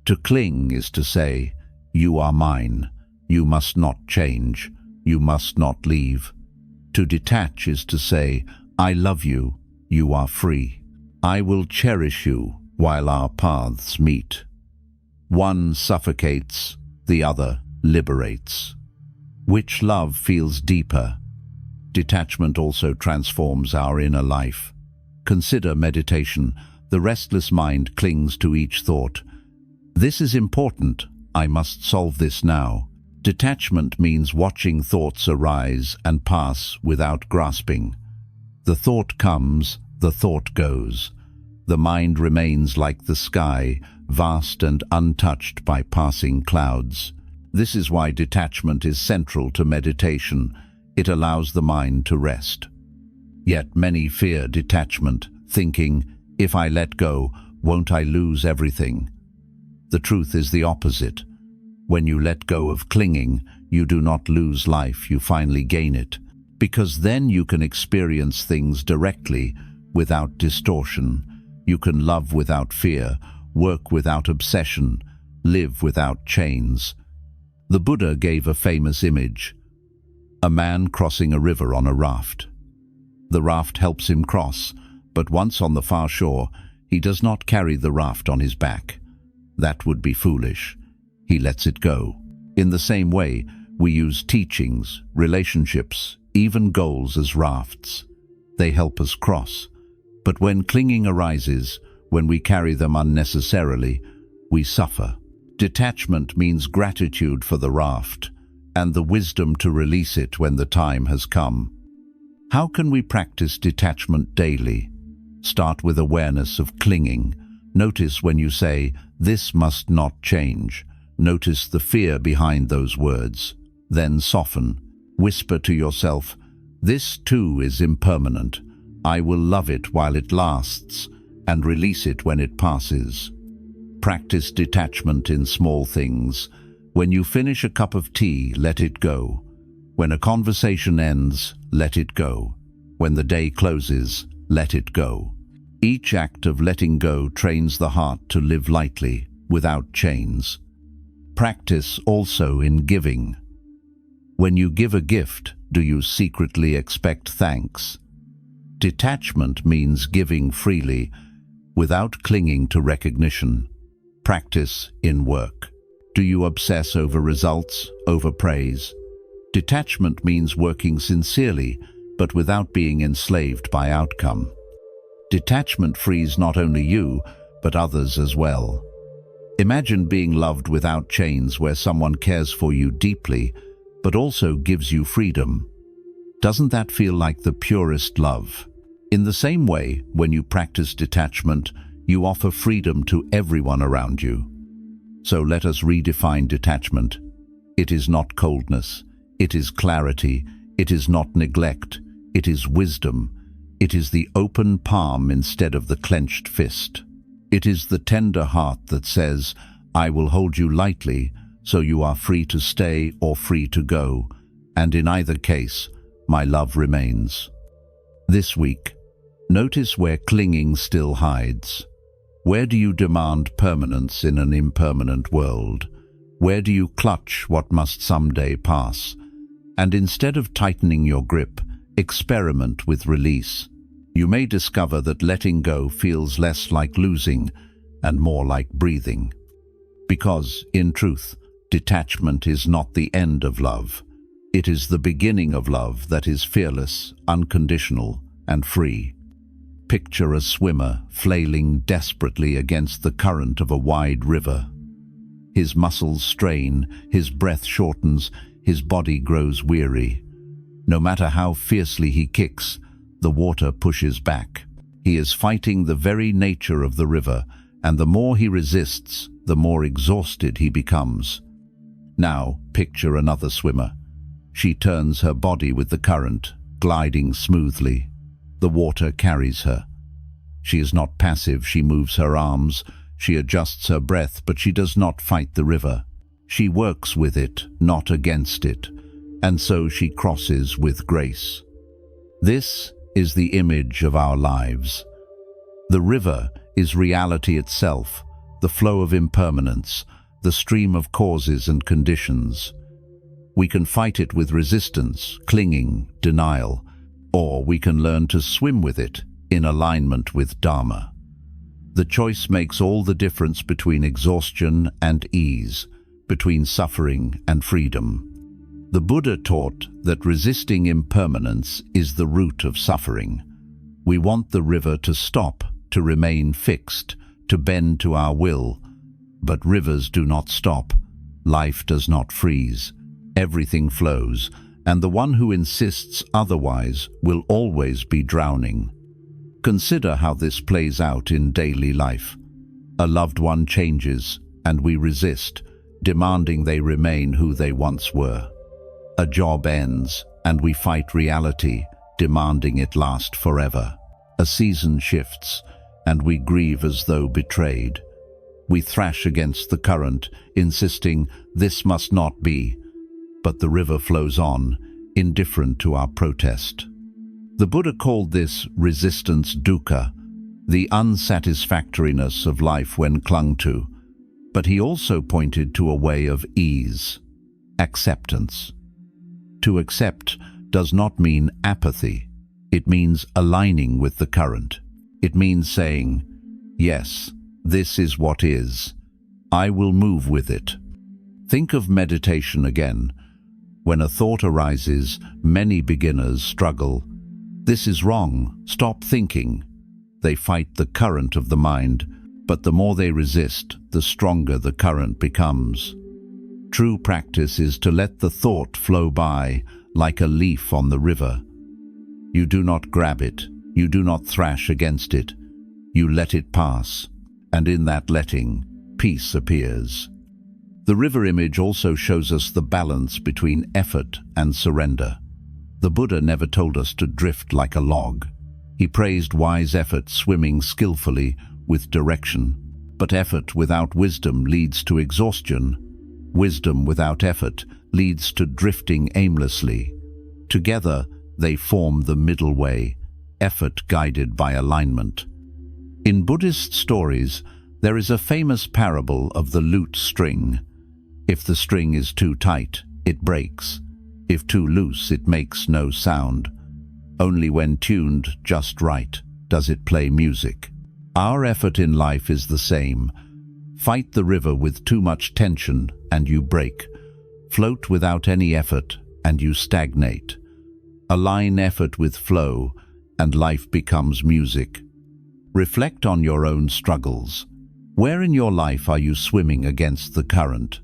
To cling is to say, you are mine, you must not change, you must not leave. To detach is to say, I love you, you are free. I will cherish you while our paths meet. One suffocates, the other liberates. Which love feels deeper? Detachment also transforms our inner life. Consider meditation. The restless mind clings to each thought. This is important. I must solve this now. Detachment means watching thoughts arise and pass without grasping. The thought comes, the thought goes. The mind remains like the sky, vast and untouched by passing clouds. This is why detachment is central to meditation. It allows the mind to rest. Yet many fear detachment, thinking, if I let go, won't I lose everything? The truth is the opposite. When you let go of clinging, you do not lose life, you finally gain it. Because then you can experience things directly, without distortion. You can love without fear, work without obsession, live without chains. The Buddha gave a famous image: a man crossing a river on a raft. The raft helps him cross, but once on the far shore, he does not carry the raft on his back. That would be foolish. He lets it go. In the same way, we use teachings, relationships, even goals as rafts. They help us cross. But when clinging arises, when we carry them unnecessarily, we suffer. Detachment means gratitude for the raft, and the wisdom to release it when the time has come. How can we practice detachment daily? Start with awareness of clinging. Notice when you say, this must not change. Notice the fear behind those words. Then soften. Whisper to yourself, this too is impermanent. I will love it while it lasts, and release it when it passes. Practice detachment in small things. When you finish a cup of tea, let it go. When a conversation ends, let it go. When the day closes, let it go. Each act of letting go trains the heart to live lightly, without chains. Practice also in giving. When you give a gift, do you secretly expect thanks? Detachment means giving freely, without clinging to recognition. Practice in work. Do you obsess over results, over praise? Detachment means working sincerely, but without being enslaved by outcome. Detachment frees not only you, but others as well. Imagine being loved without chains, where someone cares for you deeply, but also gives you freedom. Doesn't that feel like the purest love? In the same way, when you practice detachment, you offer freedom to everyone around you. So let us redefine detachment. It is not coldness. It is clarity. It is not neglect. It is wisdom. It is the open palm instead of the clenched fist. It is the tender heart that says, I will hold you lightly, so you are free to stay or free to go, and in either case, my love remains. This week, notice where clinging still hides. Where do you demand permanence in an impermanent world? Where do you clutch what must someday pass? And instead of tightening your grip, experiment with release. You may discover that letting go feels less like losing and more like breathing. Because, in truth, detachment is not the end of love. It is the beginning of love that is fearless, unconditional, and free. Picture a swimmer flailing desperately against the current of a wide river. His muscles strain, his breath shortens, his body grows weary. No matter how fiercely he kicks, the water pushes back. He is fighting the very nature of the river, and the more he resists, the more exhausted he becomes. Now, picture another swimmer. She turns her body with the current, gliding smoothly. The water carries her. She is not passive, she moves her arms, she adjusts her breath, but she does not fight the river. She works with it, not against it, and so she crosses with grace. This is the image of our lives. The river is reality itself, the flow of impermanence, the stream of causes and conditions. We can fight it with resistance, clinging, denial, or we can learn to swim with it in alignment with Dharma. The choice makes all the difference between exhaustion and ease, between suffering and freedom. The Buddha taught that resisting impermanence is the root of suffering. We want the river to stop, to remain fixed, to bend to our will. But rivers do not stop. Life does not freeze. Everything flows, and the one who insists otherwise will always be drowning. Consider how this plays out in daily life. A loved one changes, and we resist, demanding they remain who they once were. A job ends, and we fight reality, demanding it last forever. A season shifts, and we grieve as though betrayed. We thrash against the current, insisting this must not be, but the river flows on, indifferent to our protest. The Buddha called this resistance dukkha, the unsatisfactoriness of life when clung to, but he also pointed to a way of ease, acceptance. To accept does not mean apathy. It means aligning with the current. It means saying, yes, this is what is. I will move with it. Think of meditation again. When a thought arises, many beginners struggle. This is wrong. Stop thinking. They fight the current of the mind, but the more they resist, the stronger the current becomes. True practice is to let the thought flow by like a leaf on the river. You do not grab it. You do not thrash against it. You let it pass, and in that letting, peace appears. The river image also shows us the balance between effort and surrender. The Buddha never told us to drift like a log. He praised wise effort swimming skillfully with direction, but effort without wisdom leads to exhaustion. Wisdom without effort leads to drifting aimlessly. Together, they form the middle way, effort guided by alignment. In Buddhist stories, there is a famous parable of the lute string. If the string is too tight, it breaks. If too loose, it makes no sound. Only when tuned just right does it play music. Our effort in life is the same. Fight the river with too much tension and you break. Float without any effort and you stagnate. Align effort with flow and life becomes music. Reflect on your own struggles. Where in your life are you swimming against the current?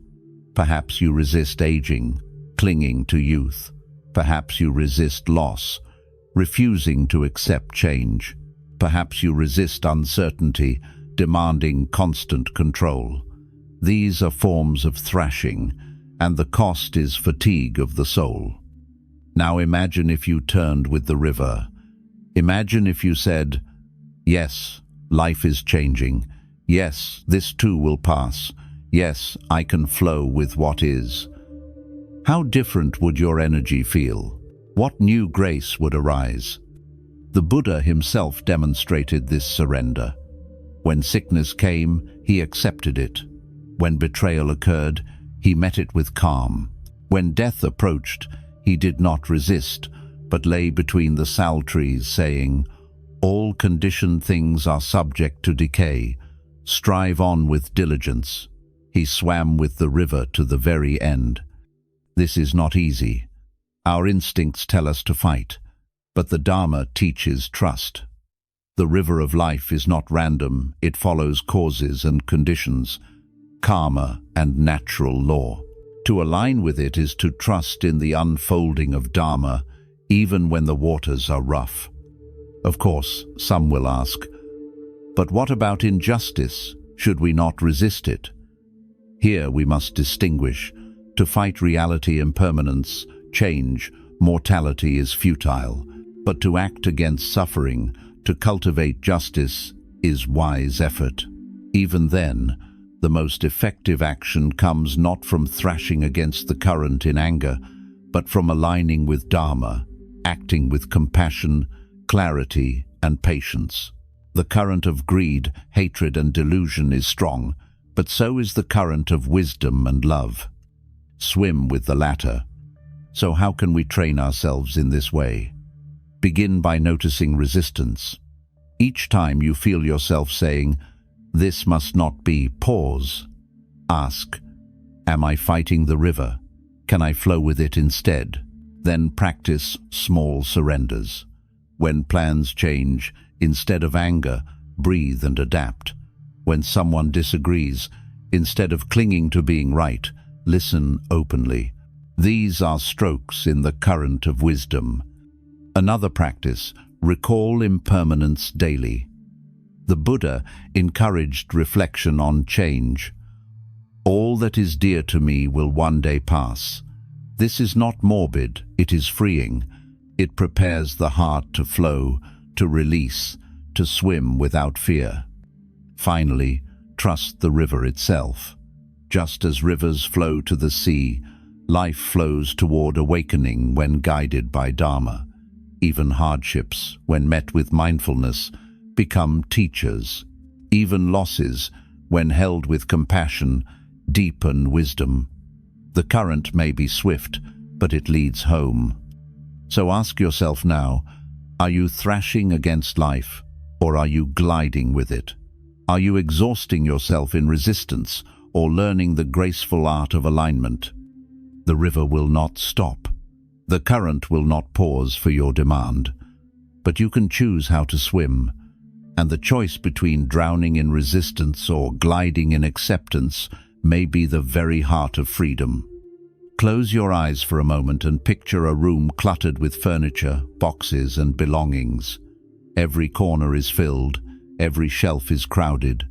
Perhaps you resist aging, clinging to youth. Perhaps you resist loss, refusing to accept change. Perhaps you resist uncertainty, demanding constant control. These are forms of thrashing, and the cost is fatigue of the soul. Now imagine if you turned with the river. Imagine if you said, "Yes, life is changing. Yes, this too will pass. Yes, I can flow with what is." How different would your energy feel? What new grace would arise? The Buddha himself demonstrated this surrender. When sickness came, he accepted it. When betrayal occurred, he met it with calm. When death approached, he did not resist, but lay between the sal trees, saying, "All conditioned things are subject to decay. Strive on with diligence." He swam with the river to the very end. This is not easy. Our instincts tell us to fight, but the Dharma teaches trust. The river of life is not random, it follows causes and conditions, karma and natural law. To align with it is to trust in the unfolding of Dharma, even when the waters are rough. Of course, some will ask, but what about injustice? Should we not resist it? Here we must distinguish. To fight reality, impermanence, change, mortality is futile, but to act against suffering, to cultivate justice, is wise effort. Even then, the most effective action comes not from thrashing against the current in anger, but from aligning with Dharma, acting with compassion, clarity, and patience. The current of greed, hatred, and delusion is strong, but so is the current of wisdom and love. Swim with the latter. So how can we train ourselves in this way? Begin by noticing resistance. Each time you feel yourself saying, "This must not be," pause. Ask, "Am I fighting the river? Can I flow with it instead?" Then practice small surrenders. When plans change, instead of anger, breathe and adapt. When someone disagrees, instead of clinging to being right, listen openly. These are strokes in the current of wisdom. Another practice, recall impermanence daily. The Buddha encouraged reflection on change. All that is dear to me will one day pass. This is not morbid, it is freeing. It prepares the heart to flow, to release, to swim without fear. Finally, trust the river itself. Just as rivers flow to the sea, life flows toward awakening when guided by Dharma. Even hardships, when met with mindfulness, become teachers. Even losses, when held with compassion, deepen wisdom. The current may be swift, but it leads home. So ask yourself now, are you thrashing against life, or are you gliding with it? Are you exhausting yourself in resistance, or learning the graceful art of alignment? The river will not stop. The current will not pause for your demand. But you can choose how to swim, and the choice between drowning in resistance or gliding in acceptance may be the very heart of freedom. Close your eyes for a moment and picture a room cluttered with furniture, boxes, and belongings. Every corner is filled, every shelf is crowded.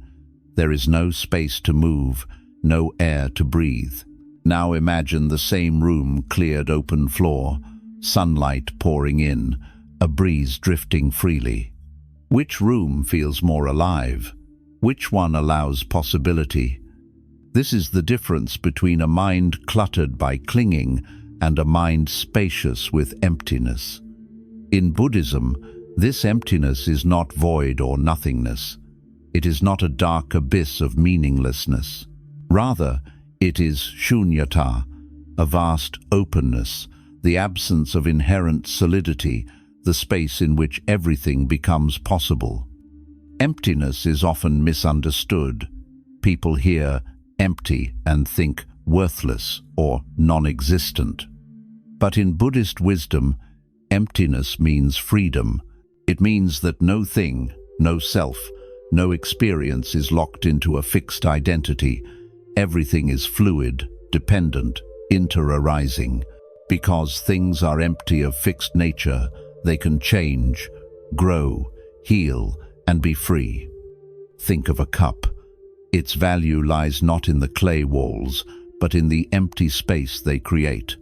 There is no space to move, no air to breathe. Now imagine the same room, cleared open floor, sunlight pouring in, a breeze drifting freely. Which room feels more alive? Which one allows possibility? This is the difference between a mind cluttered by clinging and a mind spacious with emptiness. In Buddhism, this emptiness is not void or nothingness. It is not a dark abyss of meaninglessness. Rather, it is shunyata, a vast openness, the absence of inherent solidity, the space in which everything becomes possible. Emptiness is often misunderstood. People hear empty and think worthless or non-existent. But in Buddhist wisdom, emptiness means freedom. It means that no thing, no self, no experience is locked into a fixed identity. Everything is fluid, dependent, inter-arising. Because things are empty of fixed nature, they can change, grow, heal, and be free. Think of a cup. Its value lies not in the clay walls, but in the empty space they create.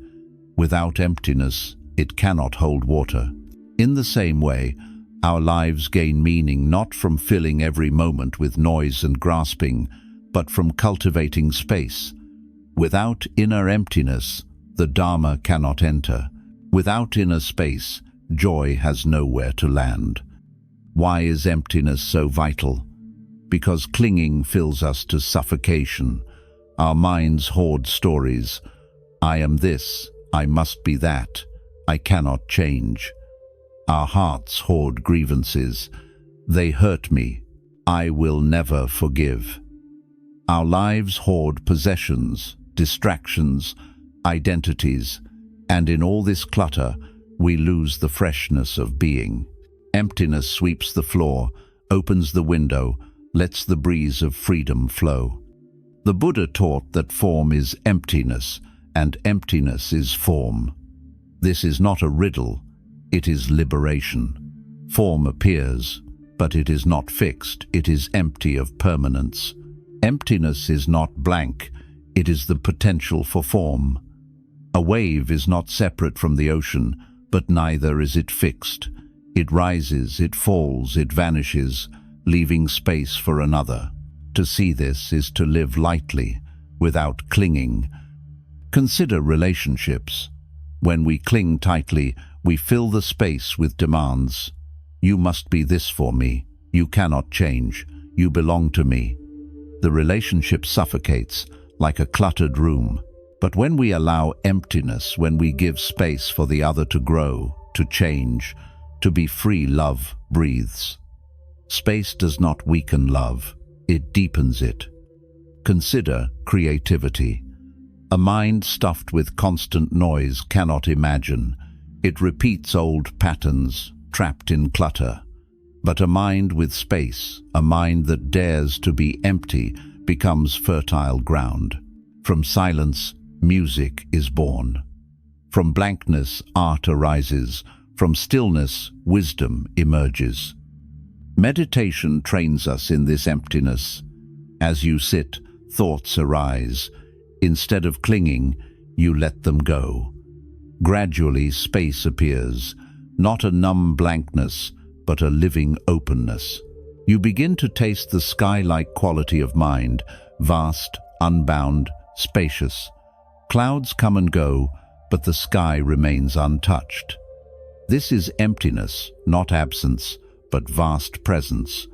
Without emptiness, it cannot hold water. In the same way, our lives gain meaning not from filling every moment with noise and grasping, but from cultivating space. Without inner emptiness, the Dharma cannot enter. Without inner space, joy has nowhere to land. Why is emptiness so vital? Because clinging fills us to suffocation. Our minds hoard stories. I am this, I must be that, I cannot change. Our hearts hoard grievances. They hurt me, I will never forgive. Our lives hoard possessions, distractions, identities, and in all this clutter, we lose the freshness of being. Emptiness sweeps the floor, opens the window, lets the breeze of freedom flow. The Buddha taught that form is emptiness, and emptiness is form. This is not a riddle, it is liberation. Form appears, but it is not fixed, it is empty of permanence. Emptiness is not blank, it is the potential for form. A wave is not separate from the ocean, but neither is it fixed. It rises, it falls, it vanishes, leaving space for another. To see this is to live lightly, without clinging. Consider relationships. When we cling tightly, we fill the space with demands. You must be this for me. You cannot change. You belong to me. The relationship suffocates, like a cluttered room. But when we allow emptiness, when we give space for the other to grow, to change, to be free, love breathes. Space does not weaken love, it deepens it. Consider creativity. A mind stuffed with constant noise cannot imagine. It repeats old patterns, trapped in clutter. But a mind with space, a mind that dares to be empty, becomes fertile ground. From silence, music is born. From blankness, art arises. From stillness, wisdom emerges. Meditation trains us in this emptiness. As you sit, thoughts arise. Instead of clinging, you let them go. Gradually, space appears, not a numb blankness, but a living openness. You begin to taste the sky-like quality of mind, vast, unbound, spacious. Clouds come and go, but the sky remains untouched. This is emptiness, not absence, but vast presence.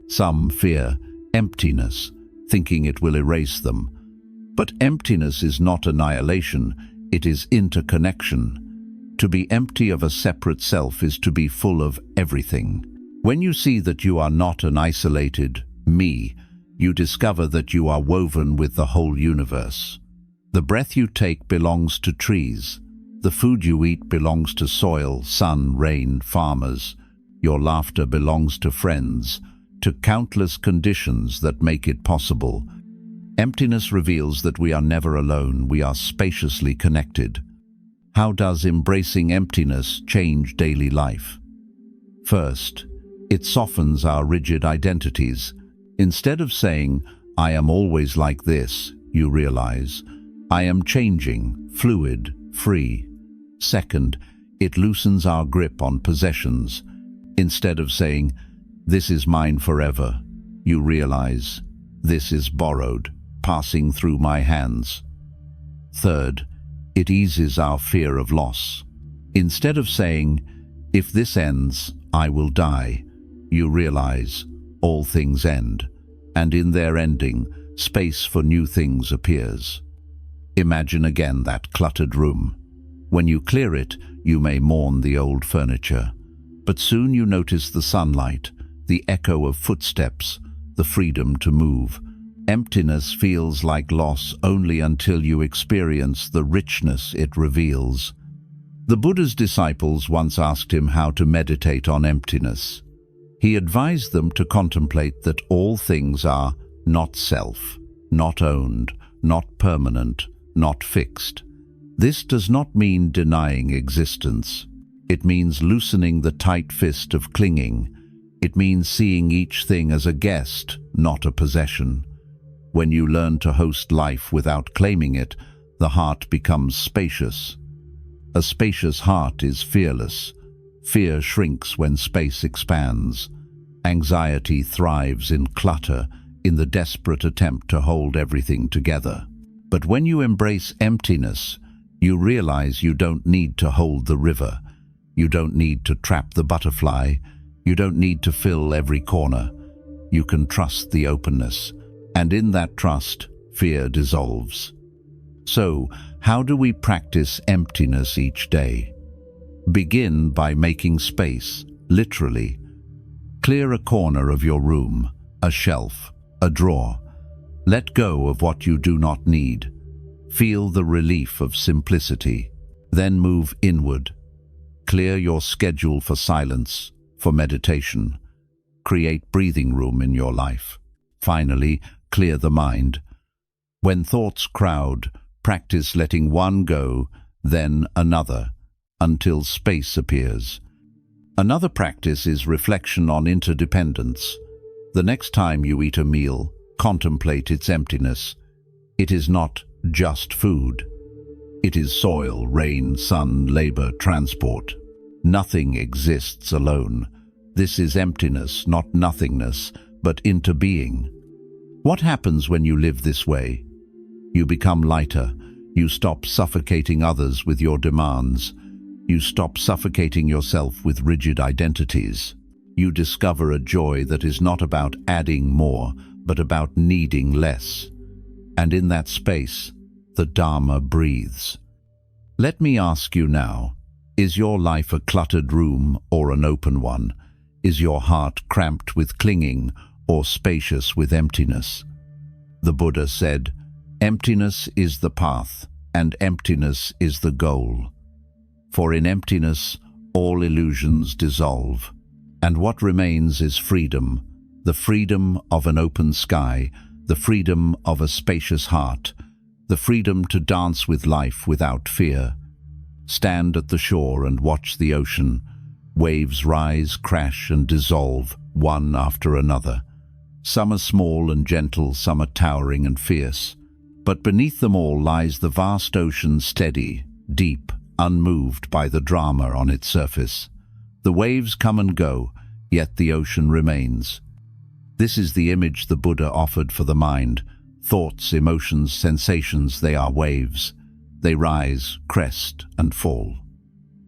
Some fear emptiness, thinking it will erase them. But emptiness is not annihilation, it is interconnection. To be empty of a separate self is to be full of everything. When you see that you are not an isolated me, you discover that you are woven with the whole universe. The breath you take belongs to trees. The food you eat belongs to soil, sun, rain, farmers. Your laughter belongs to friends, to countless conditions that make it possible. Emptiness reveals that we are never alone, we are spaciously connected. How does embracing emptiness change daily life? First, it softens our rigid identities. Instead of saying, "I am always like this," you realize, "I am changing, fluid, free." Second, it loosens our grip on possessions. Instead of saying, "This is mine forever," you realize, "This is borrowed, passing through my hands." Third, it eases our fear of loss. Instead of saying, "If this ends, I will die," you realize, all things end, and in their ending, space for new things appears. Imagine again that cluttered room. When you clear it, you may mourn the old furniture, but soon you notice the sunlight, the echo of footsteps, the freedom to move. Emptiness feels like loss only until you experience the richness it reveals. The Buddha's disciples once asked him how to meditate on emptiness. He advised them to contemplate that all things are not self, not owned, not permanent, not fixed. This does not mean denying existence. It means loosening the tight fist of clinging. It means seeing each thing as a guest, not a possession. When you learn to host life without claiming it, the heart becomes spacious. A spacious heart is fearless. Fear shrinks when space expands. Anxiety thrives in clutter, in the desperate attempt to hold everything together. But when you embrace emptiness, you realize you don't need to hold the river. You don't need to trap the butterfly. You don't need to fill every corner. You can trust the openness. And in that trust, fear dissolves. So, how do we practice emptiness each day? Begin by making space, literally. Clear a corner of your room, a shelf, a drawer. Let go of what you do not need. Feel the relief of simplicity. Then move inward. Clear your schedule for silence, for meditation. Create breathing room in your life. Finally, clear the mind. When thoughts crowd, practice letting one go, then another, until space appears. Another practice is reflection on interdependence. The next time you eat a meal, contemplate its emptiness. It is not just food. It is soil, rain, sun, labor, transport. Nothing exists alone. This is emptiness, not nothingness, but interbeing. What happens when you live this way? You become lighter. You stop suffocating others with your demands. You stop suffocating yourself with rigid identities. You discover a joy that is not about adding more, but about needing less. And in that space, the Dharma breathes. Let me ask you now, is your life a cluttered room or an open one? Is your heart cramped with clinging or spacious with emptiness? The Buddha said, "Emptiness is the path, and emptiness is the goal. For in emptiness, all illusions dissolve, and what remains is freedom, the freedom of an open sky, the freedom of a spacious heart, the freedom to dance with life without fear. Stand at the shore and watch the ocean. Waves rise, crash, and dissolve, one after another. Some are small and gentle, some are towering and fierce. But beneath them all lies the vast ocean, steady, deep, unmoved by the drama on its surface. The waves come and go, yet the ocean remains. This is the image the Buddha offered for the mind. Thoughts, emotions, sensations, they are waves. They rise, crest, and fall.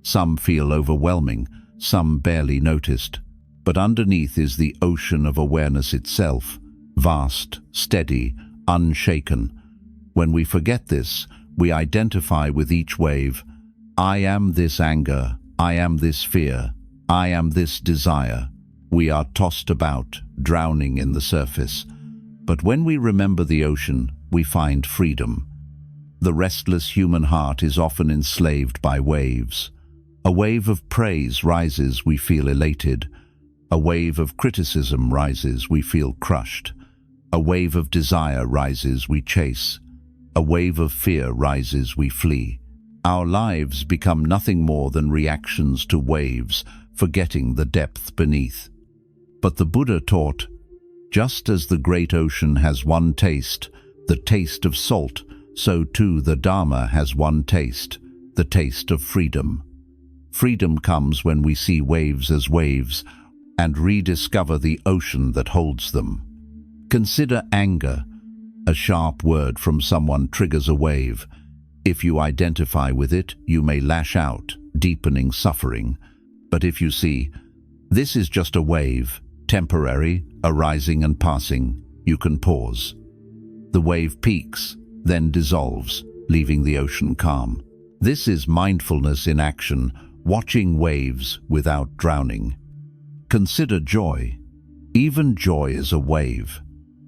Some feel overwhelming, some barely noticed. But underneath is the ocean of awareness itself, vast, steady, unshaken. When we forget this, we identify with each wave. I am this anger, I am this fear, I am this desire. We are tossed about, drowning in the surface. But when we remember the ocean, we find freedom. The restless human heart is often enslaved by waves. A wave of praise rises, we feel elated. A wave of criticism rises, we feel crushed. A wave of desire rises, we chase. A wave of fear rises, we flee. Our lives become nothing more than reactions to waves, forgetting the depth beneath. But the Buddha taught, just as the great ocean has one taste, the taste of salt, so too the Dharma has one taste, the taste of freedom. Freedom comes when we see waves as waves and rediscover the ocean that holds them. Consider anger. A sharp word from someone triggers a wave. If you identify with it, you may lash out, deepening suffering. But if you see, this is just a wave, temporary, arising and passing, you can pause. The wave peaks, then dissolves, leaving the ocean calm. This is mindfulness in action, watching waves without drowning. Consider joy. Even joy is a wave.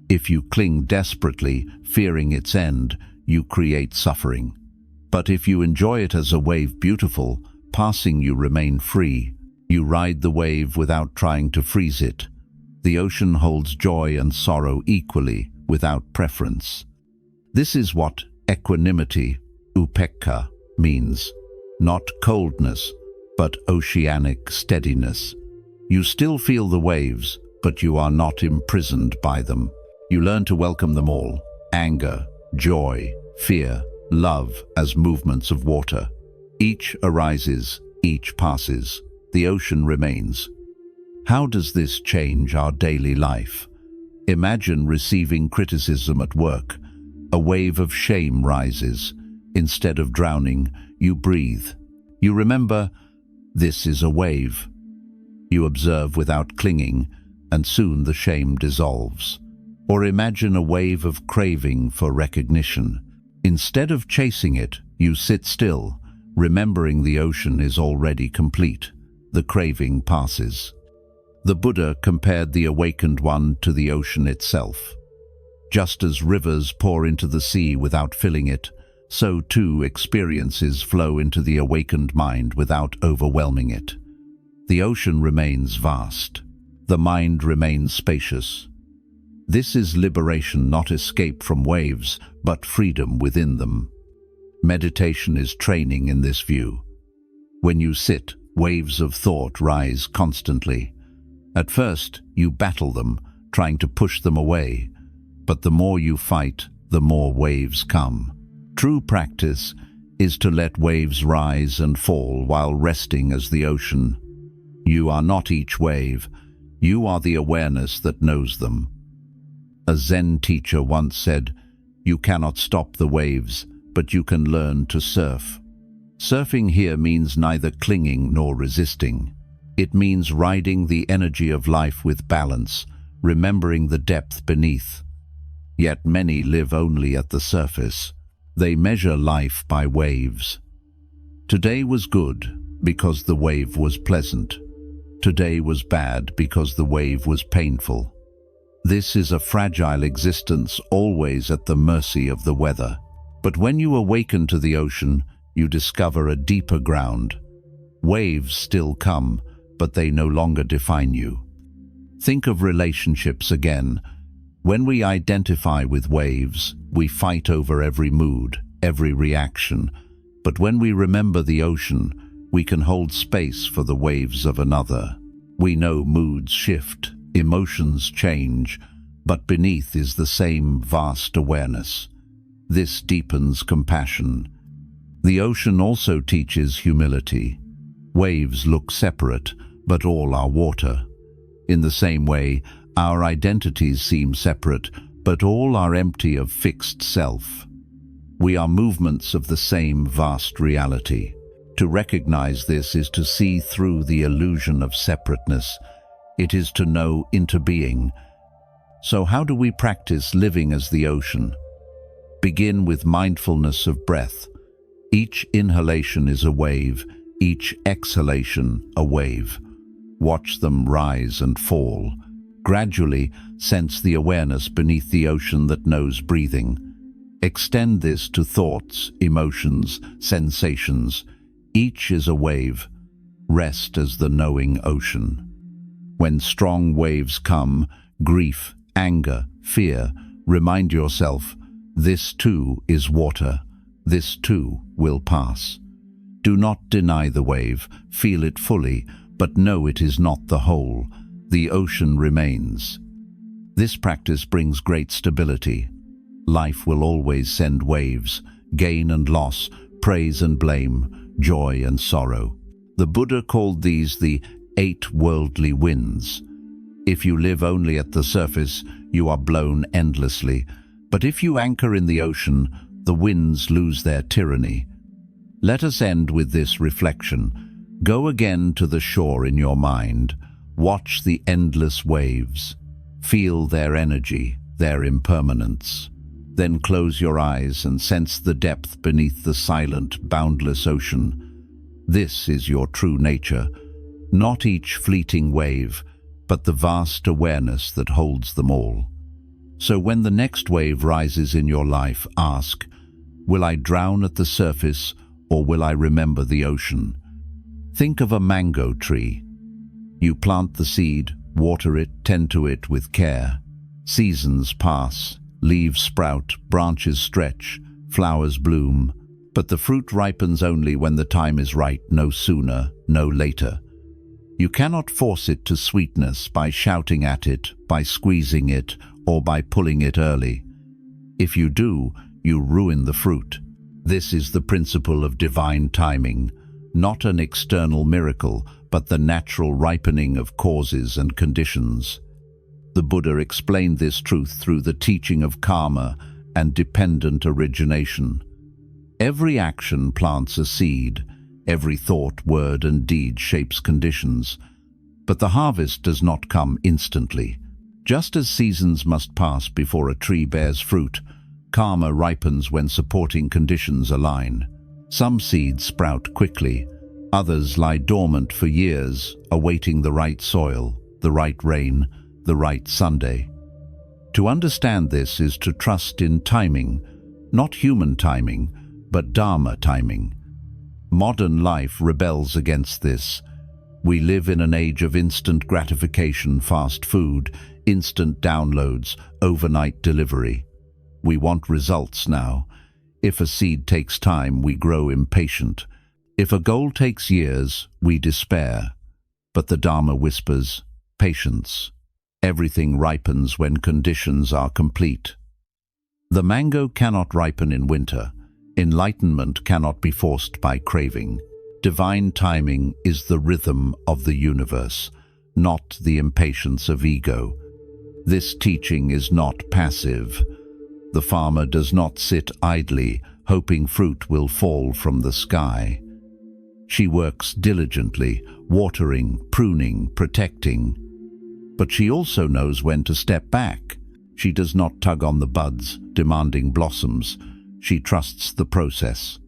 If you cling desperately, fearing its end, you create suffering. But if you enjoy it as a wave beautiful, passing you remain free. You ride the wave without trying to freeze it. The ocean holds joy and sorrow equally, without preference. This is what equanimity, upekkha, means. Not coldness, but oceanic steadiness. You still feel the waves, but you are not imprisoned by them. You learn to welcome them all, anger, joy, fear, love as movements of water. Each arises, each passes. The ocean remains. How does this change our daily life? Imagine receiving criticism at work. A wave of shame rises. Instead of drowning, you breathe. You remember, this is a wave. You observe without clinging, and soon the shame dissolves. Or imagine a wave of craving for recognition. Instead of chasing it, you sit still, remembering the ocean is already complete. The craving passes. The Buddha compared the awakened one to the ocean itself. Just as rivers pour into the sea without filling it, so too experiences flow into the awakened mind without overwhelming it. The ocean remains vast. The mind remains spacious. This is liberation, not escape from waves, but freedom within them. Meditation is training in this view. When you sit, waves of thought rise constantly. At first, you battle them, trying to push them away. But the more you fight, the more waves come. True practice is to let waves rise and fall while resting as the ocean. You are not each wave. You are the awareness that knows them. A Zen teacher once said, "You cannot stop the waves, but you can learn to surf." Surfing here means neither clinging nor resisting. It means riding the energy of life with balance, remembering the depth beneath. Yet many live only at the surface. They measure life by waves. Today was good because the wave was pleasant. Today was bad because the wave was painful. This is a fragile existence, always at the mercy of the weather. But when you awaken to the ocean, you discover a deeper ground. Waves still come, but they no longer define you. Think of relationships again. When we identify with waves, we fight over every mood, every reaction. But when we remember the ocean, we can hold space for the waves of another. We know moods shift, emotions change, but beneath is the same vast awareness. This deepens compassion. The ocean also teaches humility. Waves look separate, but all are water. In the same way, our identities seem separate, but all are empty of fixed self. We are movements of the same vast reality. To recognize this is to see through the illusion of separateness. It is to know interbeing. So how do we practice living as the ocean? Begin with mindfulness of breath. Each inhalation is a wave, each exhalation a wave. Watch them rise and fall. Gradually, sense the awareness beneath the ocean that knows breathing. Extend this to thoughts, emotions, sensations. Each is a wave. Rest as the knowing ocean. When strong waves come, grief, anger, fear, remind yourself, this too is water. This too will pass. Do not deny the wave, feel it fully, but know it is not the whole. The ocean remains. This practice brings great stability. Life will always send waves, gain and loss, praise and blame, joy and sorrow. The Buddha called these the 8 worldly winds. If you live only at the surface, you are blown endlessly. But if you anchor in the ocean, the winds lose their tyranny. Let us end with this reflection. Go again to the shore in your mind. Watch the endless waves. Feel their energy, their impermanence. Then close your eyes and sense the depth beneath the silent, boundless ocean. This is your true nature, not each fleeting wave, but the vast awareness that holds them all. So when the next wave rises in your life, ask, will I drown at the surface or will I remember the ocean? Think of a mango tree. You plant the seed, water it, tend to it with care. Seasons pass, leaves sprout, branches stretch, flowers bloom, but the fruit ripens only when the time is right, no sooner, no later. You cannot force it to sweetness by shouting at it, by squeezing it, or by pulling it early. If you do, you ruin the fruit. This is the principle of divine timing, not an external miracle, but the natural ripening of causes and conditions. The Buddha explained this truth through the teaching of karma and dependent origination. Every action plants a seed, every thought, word, and deed shapes conditions. But the harvest does not come instantly. Just as seasons must pass before a tree bears fruit, karma ripens when supporting conditions align. Some seeds sprout quickly, others lie dormant for years, awaiting the right soil, the right rain, the right Sunday. To understand this is to trust in timing, not human timing, but Dharma timing. Modern life rebels against this. We live in an age of instant gratification, fast food, instant downloads, overnight delivery. We want results now. If a seed takes time, we grow impatient. If a goal takes years, we despair. But the Dharma whispers, patience. Everything ripens when conditions are complete. The mango cannot ripen in winter. Enlightenment cannot be forced by craving. Divine timing is the rhythm of the universe, not the impatience of ego. This teaching is not passive. The farmer does not sit idly, hoping fruit will fall from the sky. She works diligently, watering, pruning, protecting. But she also knows when to step back. She does not tug on the buds, demanding blossoms. She trusts the process.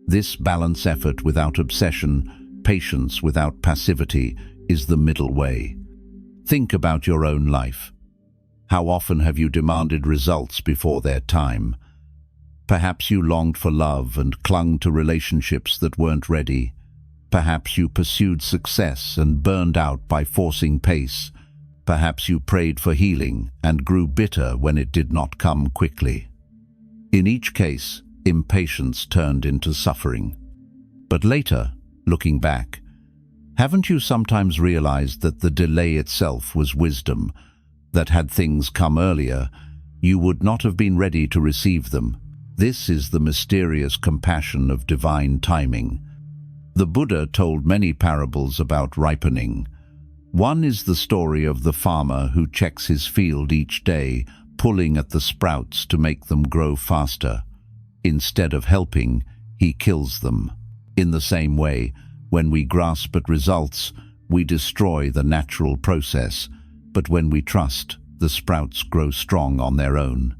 This balance effort without obsession, patience without passivity, is the middle way. Think about your own life. How often have you demanded results before their time? Perhaps you longed for love and clung to relationships that weren't ready. Perhaps you pursued success and burned out by forcing pace. Perhaps you prayed for healing and grew bitter when it did not come quickly. In each case, impatience turned into suffering. But later, looking back, haven't you sometimes realized that the delay itself was wisdom, that had things come earlier, you would not have been ready to receive them? This is the mysterious compassion of divine timing. The Buddha told many parables about ripening. One is the story of the farmer who checks his field each day, pulling at the sprouts to make them grow faster. Instead of helping, he kills them. In the same way, when we grasp at results, we destroy the natural process, but when we trust, the sprouts grow strong on their own.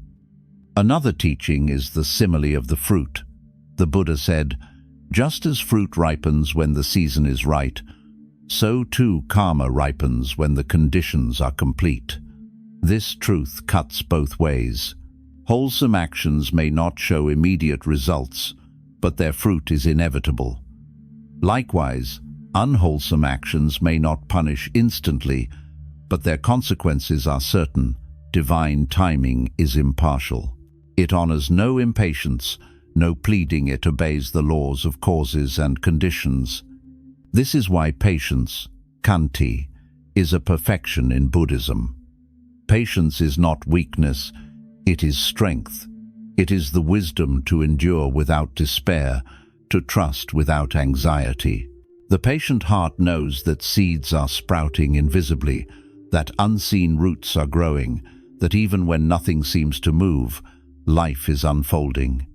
Another teaching is the simile of the fruit. The Buddha said, "Just as fruit ripens when the season is right, so too karma ripens when the conditions are complete." This truth cuts both ways. Wholesome actions may not show immediate results, but their fruit is inevitable. Likewise, unwholesome actions may not punish instantly, but their consequences are certain. Divine timing is impartial. It honors no impatience, no pleading. It obeys the laws of causes and conditions. This is why patience, khanti, is a perfection in Buddhism. Patience is not weakness, it is strength. It is the wisdom to endure without despair, to trust without anxiety. The patient heart knows that seeds are sprouting invisibly, that unseen roots are growing, that even when nothing seems to move, life is unfolding.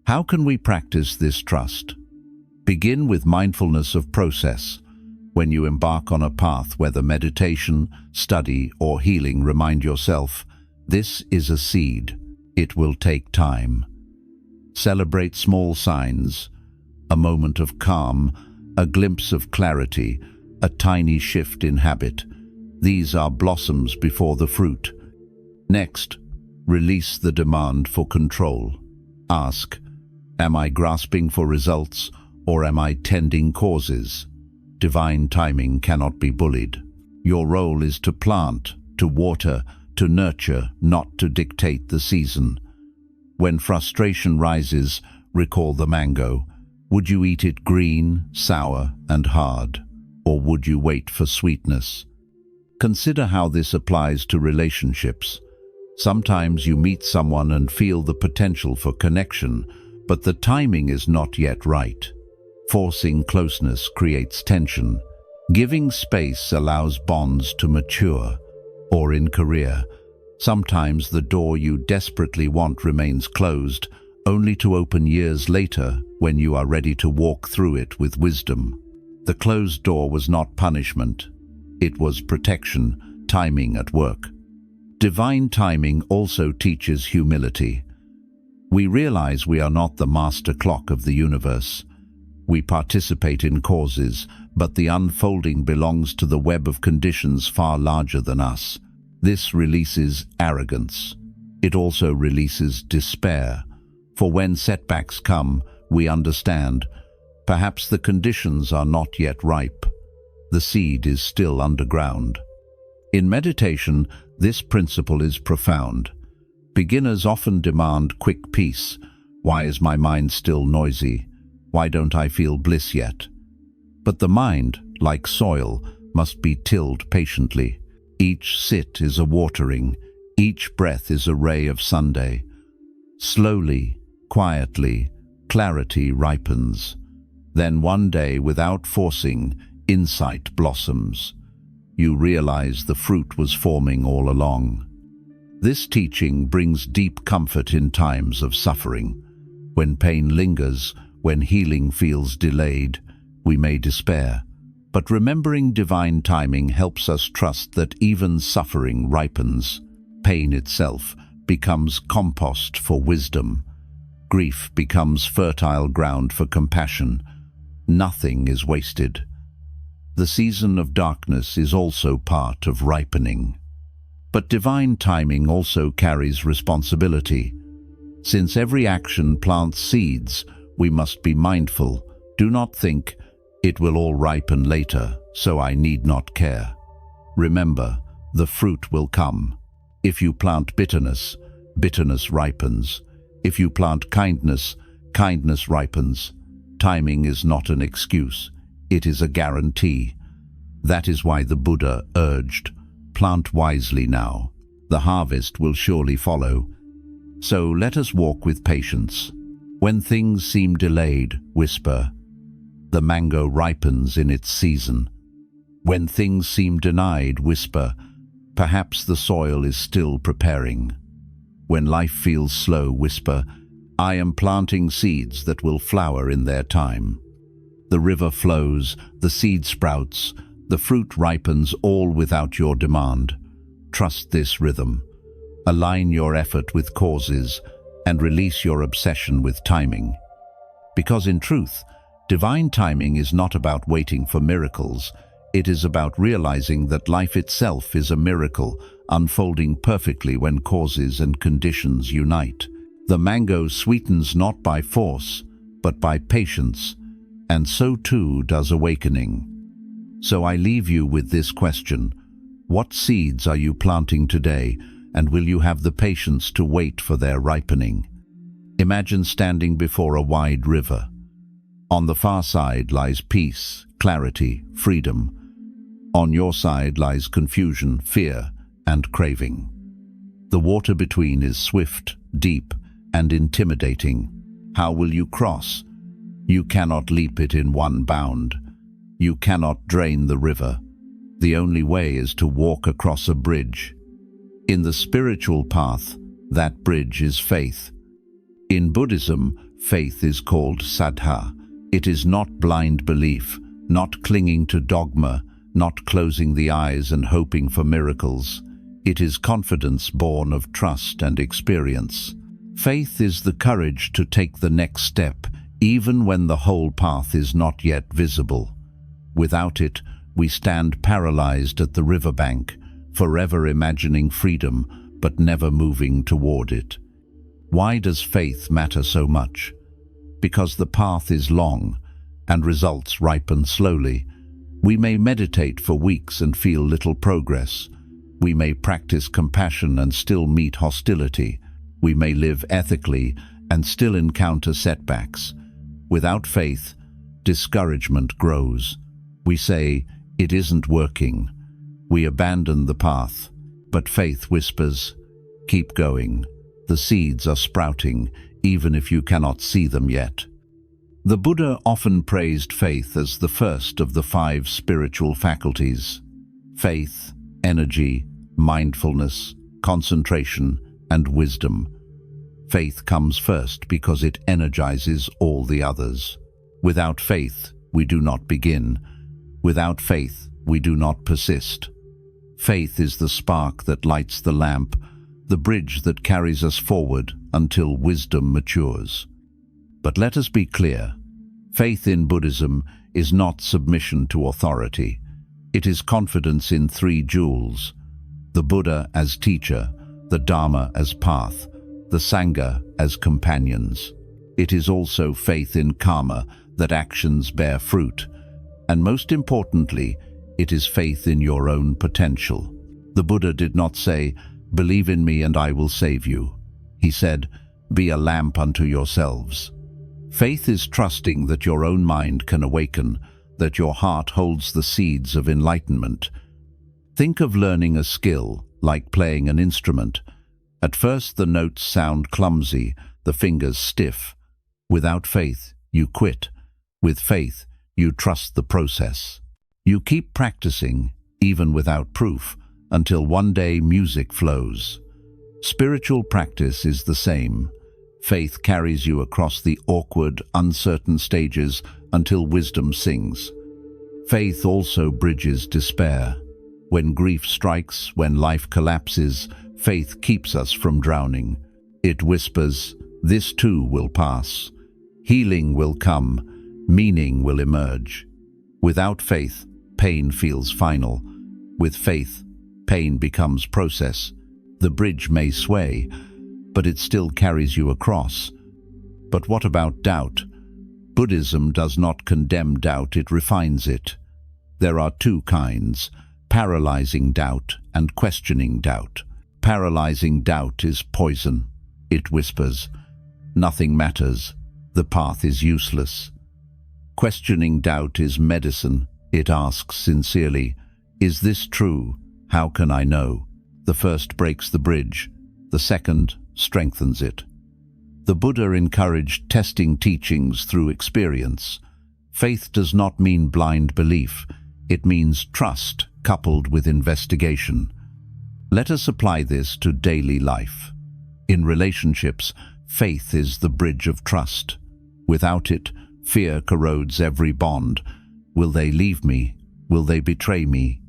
How can we practice this trust? Begin with mindfulness of process. When you embark on a path, whether meditation, study, or healing, remind yourself, this is a seed. It will take time. Celebrate small signs, a moment of calm, a glimpse of clarity, a tiny shift in habit. These are blossoms before the fruit. Next, release the demand for control. Ask, am I grasping for results, or am I tending causes? Divine timing cannot be bullied. Your role is to plant, to water, to nurture, not to dictate the season. When frustration rises, recall the mango. Would you eat it green, sour, and hard, or would you wait for sweetness? Consider how this applies to relationships. Sometimes you meet someone and feel the potential for connection, but the timing is not yet right. Forcing closeness creates tension. Giving space allows bonds to mature. Or in career, sometimes the door you desperately want remains closed, only to open years later when you are ready to walk through it with wisdom. The closed door was not punishment. It was protection, timing at work. Divine timing also teaches humility. We realize we are not the master clock of the universe. We participate in causes, but the unfolding belongs to the web of conditions far larger than us. This releases arrogance. It also releases despair. For when setbacks come, we understand, perhaps the conditions are not yet ripe. The seed is still underground. In meditation, this principle is profound. Beginners often demand quick peace. Why is my mind still noisy? Why don't I feel bliss yet? But the mind, like soil, must be tilled patiently. Each sit is a watering. Each breath is a ray of Sunday. Slowly, quietly, clarity ripens. Then one day, without forcing, insight blossoms. You realize the fruit was forming all along. This teaching brings deep comfort in times of suffering. When pain lingers, when healing feels delayed, we may despair. But remembering divine timing helps us trust that even suffering ripens. Pain itself becomes compost for wisdom. Grief becomes fertile ground for compassion. Nothing is wasted. The season of darkness is also part of ripening. But divine timing also carries responsibility. Since every action plants seeds, we must be mindful. Do not think, it will all ripen later, so I need not care. Remember, the fruit will come. If you plant bitterness, bitterness ripens. If you plant kindness, kindness ripens. Timing is not an excuse. It is a guarantee. That is why the Buddha urged, plant wisely now. The harvest will surely follow. So let us walk with patience. When things seem delayed, whisper, the mango ripens in its season. When things seem denied, whisper, perhaps the soil is still preparing. When life feels slow, whisper, I am planting seeds that will flower in their time. The river flows, the seed sprouts, the fruit ripens, all without your demand. Trust this rhythm. Align your effort with causes and release your obsession with timing. Because in truth, divine timing is not about waiting for miracles. It is about realizing that life itself is a miracle, unfolding perfectly when causes and conditions unite. The mango sweetens not by force, but by patience, and so too does awakening. So I leave you with this question. What seeds are you planting today, and will you have the patience to wait for their ripening? Imagine standing before a wide river. On the far side lies peace, clarity, freedom. On your side lies confusion, fear, and craving. The water between is swift, deep, and intimidating. How will you cross? You cannot leap it in one bound. You cannot drain the river. The only way is to walk across a bridge. In the spiritual path, that bridge is faith. In Buddhism, faith is called saddha. It is not blind belief, not clinging to dogma, not closing the eyes and hoping for miracles. It is confidence born of trust and experience. Faith is the courage to take the next step, even when the whole path is not yet visible. Without it, we stand paralyzed at the riverbank, forever imagining freedom, but never moving toward it. Why does faith matter so much? Because the path is long, and results ripen slowly. We may meditate for weeks and feel little progress. We may practice compassion and still meet hostility. We may live ethically and still encounter setbacks. Without faith, discouragement grows. We say, it isn't working. We abandon the path, but faith whispers, Keep going. The seeds are sprouting, even if you cannot see them yet. The Buddha often praised faith as the first of the 5 spiritual faculties. Faith, energy, mindfulness, concentration, and wisdom. Faith comes first because it energizes all the others. Without faith, we do not begin. Without faith, we do not persist. Faith is the spark that lights the lamp, the bridge that carries us forward until wisdom matures. But let us be clear, faith in Buddhism is not submission to authority. It is confidence in 3 jewels: the Buddha as teacher, the Dharma as path, the Sanga as companions. It is also faith in karma, that actions bear fruit. And most importantly, it is faith in your own potential. The Buddha did not say, "Believe in me and I will save you." He said, "Be a lamp unto yourselves." Faith is trusting that your own mind can awaken, that your heart holds the seeds of enlightenment. Think of learning a skill, like playing an instrument. At first the notes sound clumsy, the fingers stiff. Without faith, you quit. With faith, you trust the process. You keep practicing, even without proof, until one day music flows. Spiritual practice is the same. Faith carries you across the awkward, uncertain stages until wisdom sings. Faith also bridges despair. When grief strikes, when life collapses, faith keeps us from drowning. It whispers, "This too will pass." Healing will come, meaning will emerge. Without faith, pain feels final. With faith, pain becomes process. The bridge may sway, but it still carries you across. But what about doubt? Buddhism does not condemn doubt, it refines it. There are 2 kinds: paralyzing doubt and questioning doubt. Paralyzing doubt is poison. It whispers, "Nothing matters. The path is useless." Questioning doubt is medicine. It asks sincerely, "Is this true? How can I know?" The first breaks the bridge. The second strengthens it. The Buddha encouraged testing teachings through experience. Faith does not mean blind belief. It means trust coupled with investigation. Let us apply this to daily life. In relationships, faith is the bridge of trust. Without it, fear corrodes every bond. Will they leave me? Will they betray me?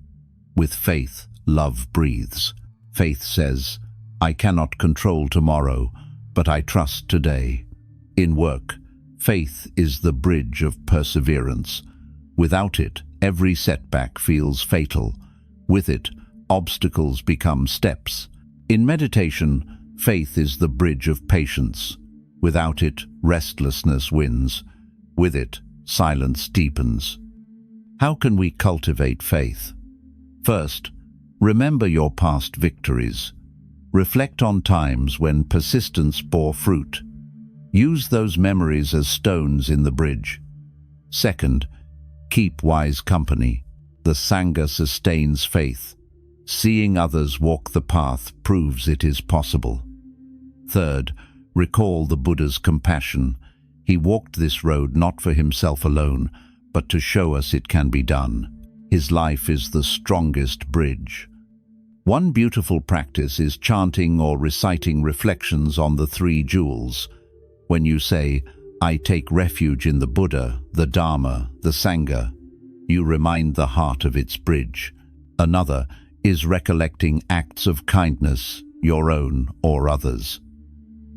With faith, love breathes. Faith says, "I cannot control tomorrow, but I trust today." In work, faith is the bridge of perseverance. Without it, every setback feels fatal. With it, obstacles become steps. In meditation, faith is the bridge of patience. Without it, restlessness wins. With it, silence deepens. How can we cultivate faith? First, remember your past victories. Reflect on times when persistence bore fruit. Use those memories as stones in the bridge. Second, keep wise company. The Sanga sustains faith. Seeing others walk the path proves it is possible. Third, recall the Buddha's compassion. He walked this road not for himself alone, but to show us it can be done. His life is the strongest bridge. One beautiful practice is chanting or reciting reflections on the 3 jewels. When you say, "I take refuge in the Buddha, the Dharma, the Sanga," you remind the heart of its bridge. Another is recollecting acts of kindness, your own or others.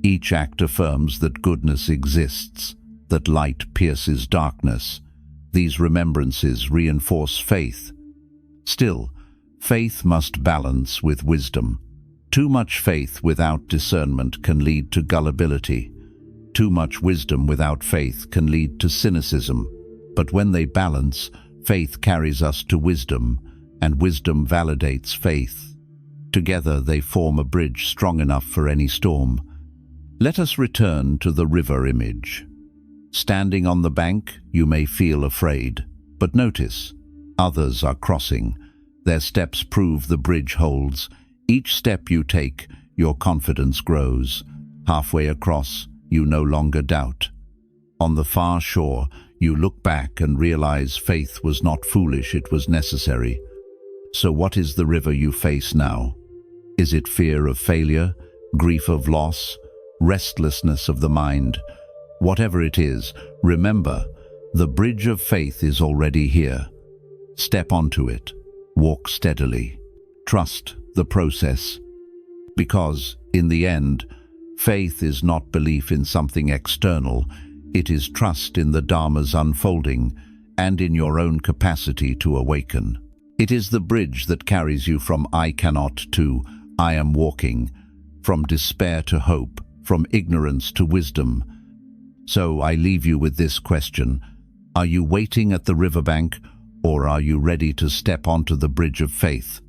Each act affirms that goodness exists, that light pierces darkness. These remembrances reinforce faith. Still, faith must balance with wisdom. Too much faith without discernment can lead to gullibility. Too much wisdom without faith can lead to cynicism. But when they balance, faith carries us to wisdom, and wisdom validates faith. Together they form a bridge strong enough for any storm. Let us return to the river image. Standing on the bank, you may feel afraid, but notice, others are crossing. Their steps prove the bridge holds. Each step you take, your confidence grows. Halfway across, you no longer doubt. On the far shore, you look back and realize faith was not foolish, it was necessary. So what is the river you face now? Is it fear of failure, grief of loss, restlessness of the mind? Whatever it is, remember, the bridge of faith is already here. Step onto it. Walk steadily. Trust the process. Because, in the end, faith is not belief in something external. It is trust in the Dharma's unfolding and in your own capacity to awaken. It is the bridge that carries you from I cannot to I am walking, from despair to hope, from ignorance to wisdom. So I leave you with this question. Are you waiting at the riverbank, or are you ready to step onto the bridge of faith?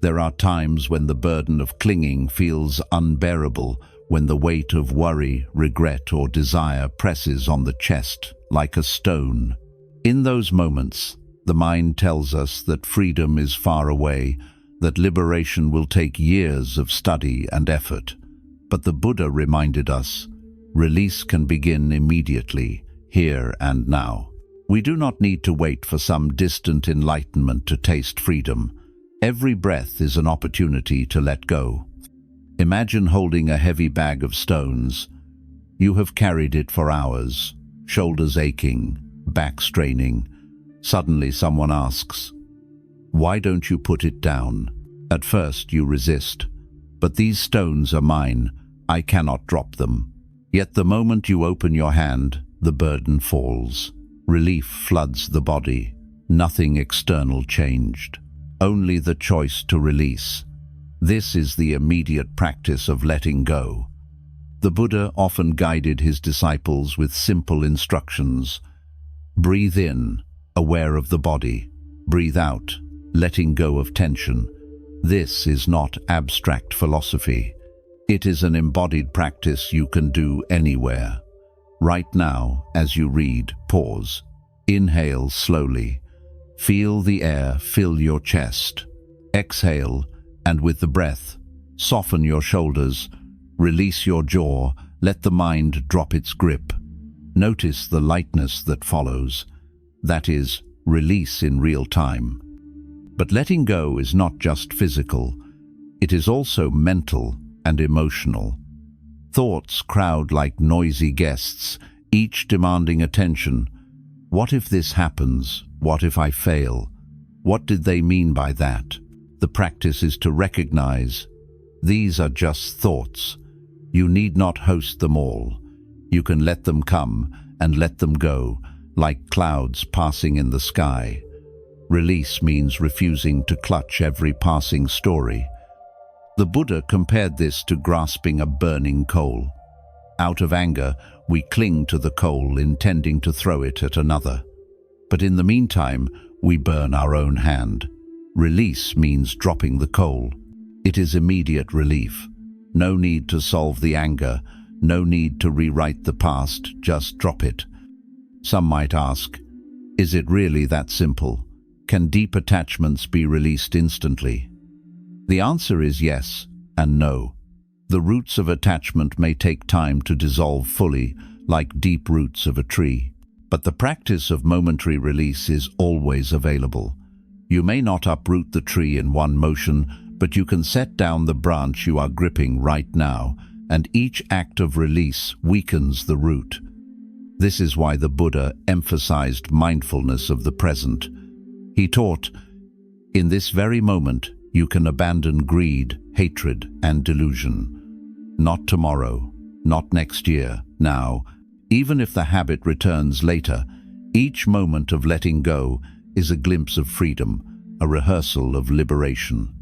There are times when the burden of clinging feels unbearable, when the weight of worry, regret, or desire presses on the chest like a stone. In those moments, the mind tells us that freedom is far away, that liberation will take years of study and effort. But the Buddha reminded us, release can begin immediately, here and now. We do not need to wait for some distant enlightenment to taste freedom. Every breath is an opportunity to let go. Imagine holding a heavy bag of stones. You have carried it for hours, shoulders aching, back straining. Suddenly someone asks, "Why don't you put it down?" At first you resist. "But these stones are mine. I cannot drop them." Yet the moment you open your hand, the burden falls. Relief floods the body. Nothing external changed. Only the choice to release. This is the immediate practice of letting go. The Buddha often guided his disciples with simple instructions. Breathe in, aware of the body. Breathe out, letting go of tension. This is not abstract philosophy. It is an embodied practice you can do anywhere. Right now, as you read, pause. Inhale slowly. Feel the air fill your chest. Exhale, and with the breath, soften your shoulders. Release your jaw. Let the mind drop its grip. Notice the lightness that follows. That is, release in real time. But letting go is not just physical. It is also mental and emotional. Thoughts crowd like noisy guests, each demanding attention. What if this happens? What if I fail? What did they mean by that? The practice is to recognize these are just thoughts. You need not host them all. You can let them come and let them go, like clouds passing in the sky. Release means refusing to clutch every passing story. The Buddha compared this to grasping a burning coal. Out of anger, we cling to the coal, intending to throw it at another. But in the meantime, we burn our own hand. Release means dropping the coal. It is immediate relief. No need to solve the anger, no need to rewrite the past, just drop it. Some might ask, is it really that simple? Can deep attachments be released instantly? The answer is yes and no. The roots of attachment may take time to dissolve fully, like deep roots of a tree. But the practice of momentary release is always available. You may not uproot the tree in one motion, but you can set down the branch you are gripping right now, and each act of release weakens the root. This is why the Buddha emphasized mindfulness of the present. He taught, in this very moment, you can abandon greed, hatred, and delusion. Not tomorrow, not next year, now. Even if the habit returns later, each moment of letting go is a glimpse of freedom, a rehearsal of liberation.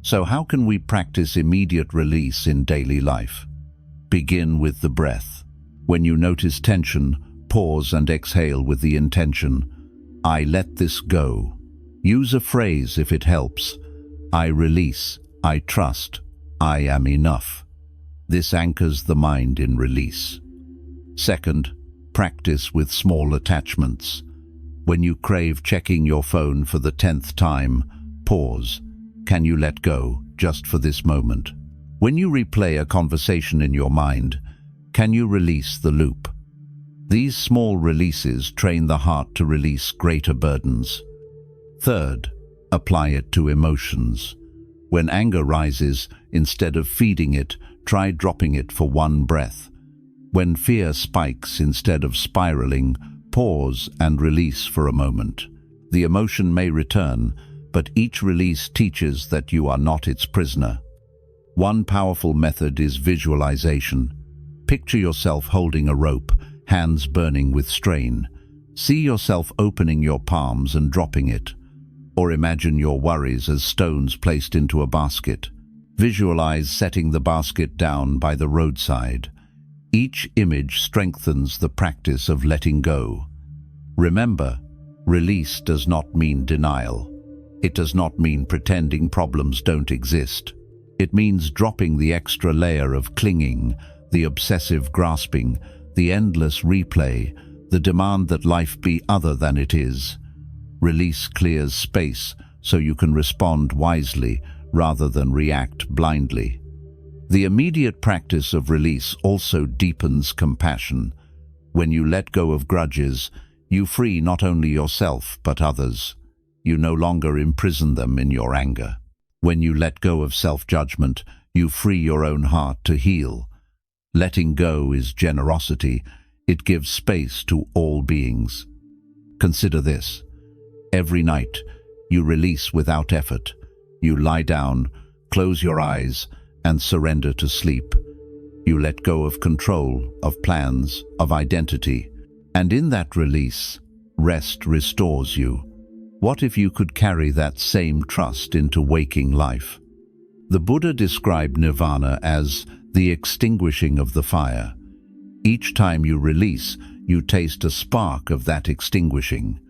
So how can we practice immediate release in daily life? Begin with the breath. When you notice tension, pause and exhale with the intention, I let this go. Use a phrase if it helps. I release, I trust, I am enough. This anchors the mind in release. Second, practice with small attachments. When you crave checking your phone for the 10th time, pause. Can you let go just for this moment? When you replay a conversation in your mind, can you release the loop? These small releases train the heart to release greater burdens. Third, apply it to emotions. When anger rises, instead of feeding it, try dropping it for one breath. When fear spikes, instead of spiraling, pause and release for a moment. The emotion may return, but each release teaches that you are not its prisoner. One powerful method is visualization. Picture yourself holding a rope, hands burning with strain. See yourself opening your palms and dropping it. Or imagine your worries as stones placed into a basket. Visualize setting the basket down by the roadside. Each image strengthens the practice of letting go. Remember, release does not mean denial. It does not mean pretending problems don't exist. It means dropping the extra layer of clinging, the obsessive grasping, the endless replay, the demand that life be other than it is. Release clears space so you can respond wisely rather than react blindly. The immediate practice of release also deepens compassion. When you let go of grudges, you free not only yourself but others. You no longer imprison them in your anger. When you let go of self-judgment, you free your own heart to heal. Letting go is generosity. It gives space to all beings. Consider this. Every night, you release without effort. You lie down, close your eyes, and surrender to sleep. You let go of control, of plans, of identity. And in that release, rest restores you. What if you could carry that same trust into waking life? The Buddha described nirvana as the extinguishing of the fire. Each time you release, you taste a spark of that extinguishing.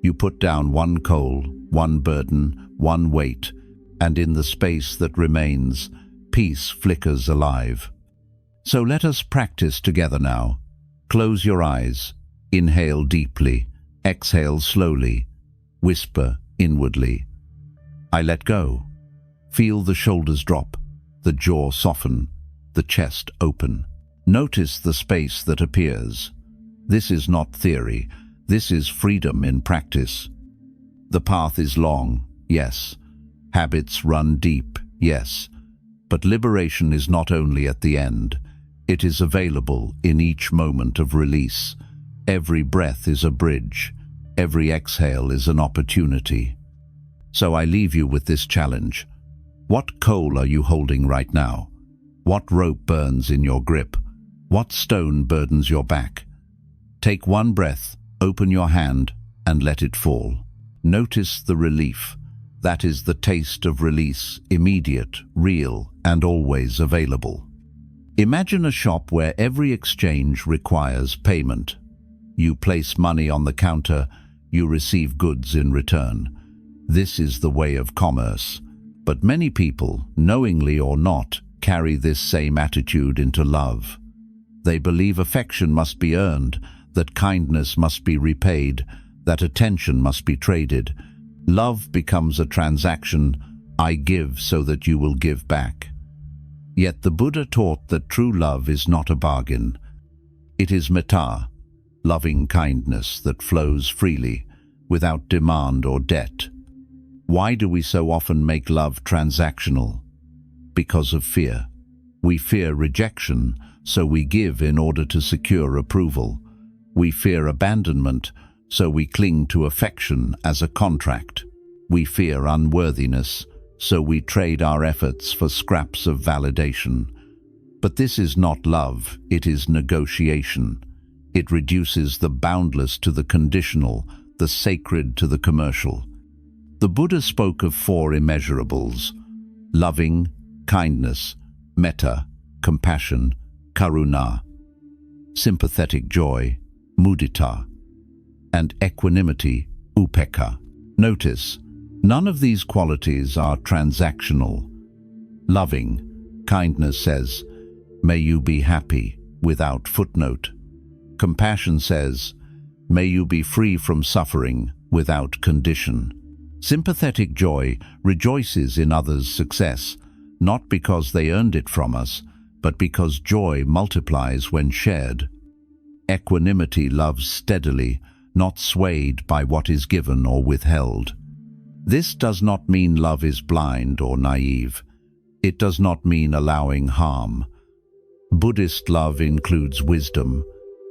You put down one coal, one burden, one weight, and in the space that remains, peace flickers alive. So let us practice together now. Close your eyes, inhale deeply, exhale slowly, whisper inwardly, I let go. Feel the shoulders drop, the jaw soften, the chest open. Notice the space that appears. This is not theory. This is freedom in practice. The path is long, yes. Habits run deep, yes. But liberation is not only at the end. It is available in each moment of release. Every breath is a bridge. Every exhale is an opportunity. So I leave you with this challenge. What coal are you holding right now? What rope burns in your grip? What stone burdens your back? Take one breath, open your hand, and let it fall. Notice the relief. That is the taste of release, immediate, real, and always available. Imagine a shop where every exchange requires payment. You place money on the counter, you receive goods in return. This is the way of commerce. But many people, knowingly or not, carry this same attitude into love. They believe affection must be earned, that kindness must be repaid, that attention must be traded. Love becomes a transaction. I give so that you will give back. Yet the Buddha taught that true love is not a bargain. It is metta, loving kindness that flows freely, without demand or debt. Why do we so often make love transactional? Because of fear. We fear rejection, so we give in order to secure approval. We fear abandonment, so we cling to affection as a contract. We fear unworthiness, so we trade our efforts for scraps of validation. But this is not love, it is negotiation. It reduces the boundless to the conditional, the sacred to the commercial. The Buddha spoke of 4 immeasurables: loving, kindness, metta, compassion, karuna, sympathetic joy, mudita, and equanimity, upekkha. Notice, none of these qualities are transactional. Loving, kindness says, may you be happy, without footnote. Compassion says, may you be free from suffering, without condition. Sympathetic joy rejoices in others' success. not because they earned it from us, but because joy multiplies when shared. Equanimity loves steadily, not swayed by what is given or withheld. This does not mean love is blind or naive. It does not mean allowing harm. Buddhist love includes wisdom.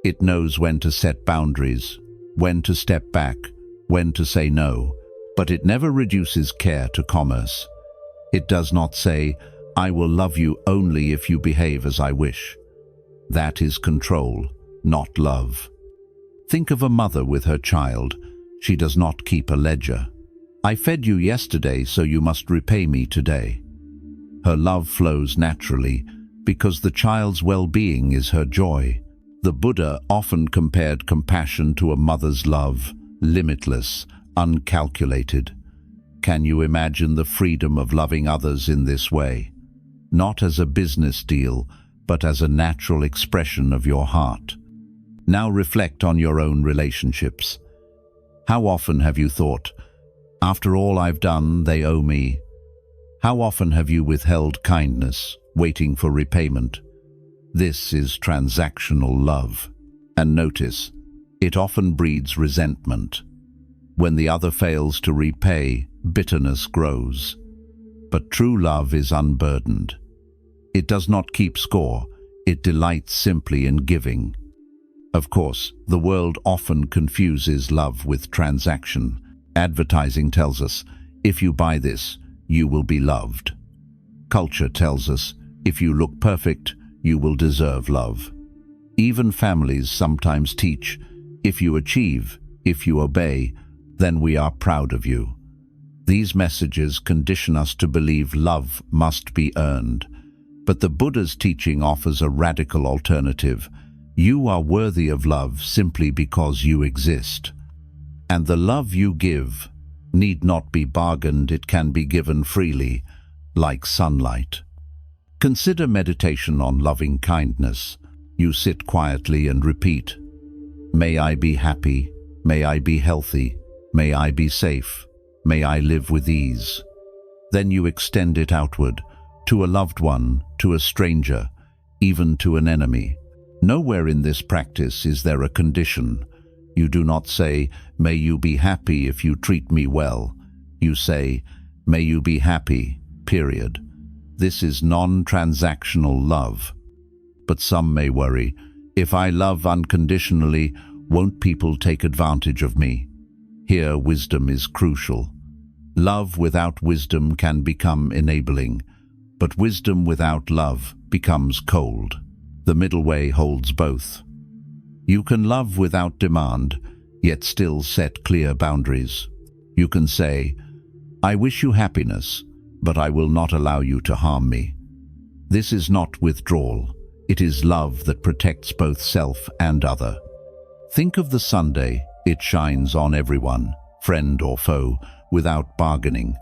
It knows when to set boundaries, when to step back, when to say no, but it never reduces care to commerce. It does not say, "I will love you only if you behave as I wish." That is control, not love. Think of a mother with her child. She does not keep a ledger. "I fed you yesterday, so you must repay me today." Her love flows naturally because the child's well-being is her joy. The Buddha often compared compassion to a mother's love, limitless, uncalculated. Can you imagine the freedom of loving others in this way? Not as a business deal, but as a natural expression of your heart. Now reflect on your own relationships. How often have you thought, "After all I've done, they owe me"? How often have you withheld kindness, waiting for repayment? This is transactional love. And notice, it often breeds resentment. When the other fails to repay, bitterness grows. But true love is unburdened. It does not keep score. It delights simply in giving. Of course, the world often confuses love with transaction. Advertising tells us, "If you buy this, you will be loved." Culture tells us, "If you look perfect, you will deserve love." Even families sometimes teach, "If you achieve, if you obey, then we are proud of you." These messages condition us to believe love must be earned. But the Buddha's teaching offers a radical alternative. You are worthy of love simply because you exist. And the love you give need not be bargained, it can be given freely, like sunlight. Consider meditation on loving kindness. You sit quietly and repeat, "May I be happy, may I be healthy, may I be safe, may I live with ease." Then you extend it outward, to a loved one, to a stranger, even to an enemy. Nowhere in this practice is there a condition. You do not say, "May you be happy if you treat me well." You say, "May you be happy, period." This is non-transactional love. But some may worry, "If I love unconditionally, won't people take advantage of me?" Here, wisdom is crucial. Love without wisdom can become enabling, but wisdom without love becomes cold. The middle way holds both. You can love without demand, yet still set clear boundaries. You can say, "I wish you happiness, but I will not allow you to harm me." This is not withdrawal. It is love that protects both self and other. Think of the Sunday. It shines on everyone, friend or foe, without bargaining.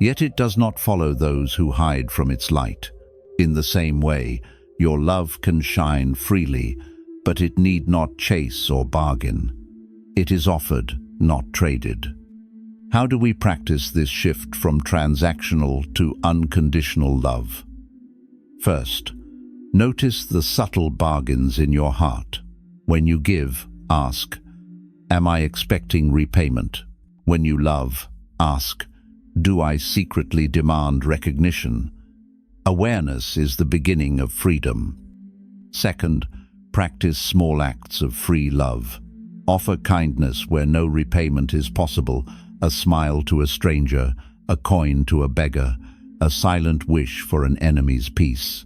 Yet it does not follow those who hide from its light. In the same way, your love can shine freely, but it need not chase or bargain. It is offered, not traded. How do we practice this shift from transactional to unconditional love? First, notice the subtle bargains in your heart. When you give, ask, "Am I expecting repayment?" When you love, ask, "Do I secretly demand recognition?" Awareness is the beginning of freedom. Second, practice small acts of free love. Offer kindness where no repayment is possible, a smile to a stranger, a coin to a beggar, a silent wish for an enemy's peace.